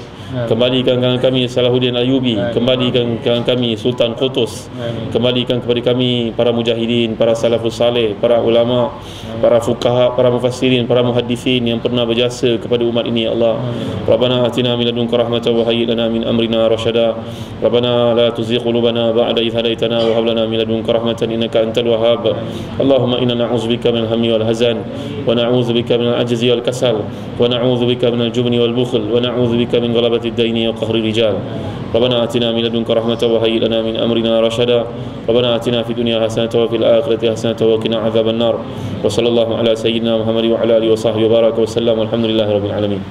[SPEAKER 3] kembalikan kami Salahuddin Ayyubi, kembalikan kami Sultan Qutuz, kembalikan kepada kami para mujahidin, para salafus saleh, para ulama, para fuqaha, para mufassirin, para muhaddisin yang pernah berjasa kepada umat ini ya Allah. Rabbana atina min ladunka rahmatan wa hayyi lana min amrina rasyada. Rabbana la tuzigh qulubana ba'da idh hadaytana wa hab lana min ladunka rahmatan innaka antal wahhab. Allahumma inna na'udzubika min al-hammi wal hazan wa na'udzubika min al-'ajzi wal kasal wa na'udzubika min al-jubni wal bukhl wa na'udzubika min ghalabati ad-daini wa qahri rijal. Rabbana atina min ladunka rahmatan wa hayyi lana min amrina rasyada. Rabbana atina fid dunya hasanatan wa fil akhirati hasanatan wa qina adzaban nar. Wa sallallahu ala sayyidina Muhammad wa ala alihi wa sahbihi wa baraka wa sallam. Alhamdulillahirabbil alamin.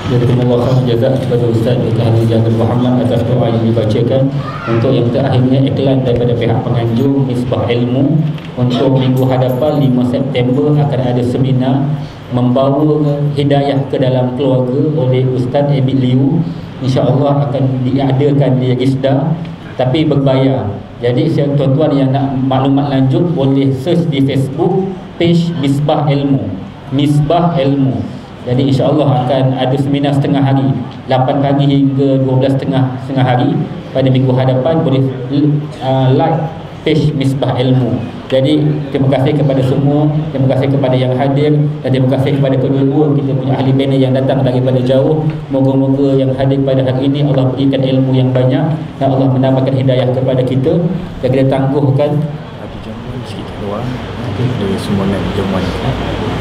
[SPEAKER 1] Jazakumullah khairan jazak kepada Ustaz Dr. Hamid Jabir Muhammad atas doa yang dibacakan. Untuk yang terakhirnya, iklan daripada pihak penganjur Misbah Ilmu untuk minggu hadapan 5 September akan ada seminar membawa hidayah ke dalam keluarga oleh Ustaz Emil Liu. InsyaAllah akan diadakan di Gisda tapi berbayar. Jadi tuan-tuan yang nak maklumat lanjut boleh search di Facebook page Misbah Ilmu, Misbah Ilmu. Jadi insya-Allah akan ada seminar setengah hari, 8 pagi hingga 12 setengah hari pada minggu hadapan. Boleh like page Misbah Ilmu. Jadi terima kasih kepada semua, terima kasih kepada yang hadir dan terima kasih kepada kedua-dua kita punya ahli panel yang datang daripada jauh. Moga-moga yang hadir pada hari ini Allah berikan ilmu yang banyak dan Allah menambahkan hidayah kepada kita dan kita tangguhkan
[SPEAKER 4] sikit keluar dari sumbangan jamuan.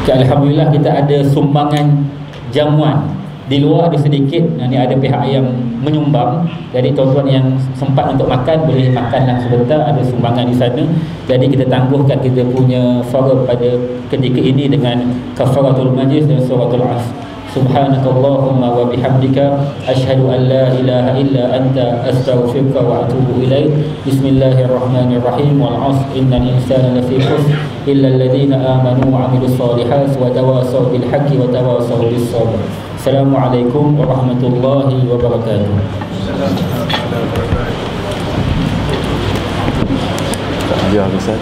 [SPEAKER 1] Alhamdulillah kita ada sumbangan jamuan. Di luar ada sedikit, ini ada pihak yang menyumbang. Jadi tuan-tuan yang sempat untuk makan boleh makanlah sebentar, ada sumbangan di sana. Jadi kita tangguhkan kita punya farad pada ketika ini dengan kafaratul majlis dan suratul asr. Subhanakallahumma wa bihamdika asyhadu an la ilaha illa anta astaghfiruka wa atubu ilaik. Bismillahirrahmanirrahim. Wal 'asr innal insana lafi khusr illa alladhina amanu wa 'amilus solihat wa tawasaw bil haqqi wa tawasaw bis sabr. Assalamualaikum warahmatullahi wabarakatuh.
[SPEAKER 4] Ya, Ustaz.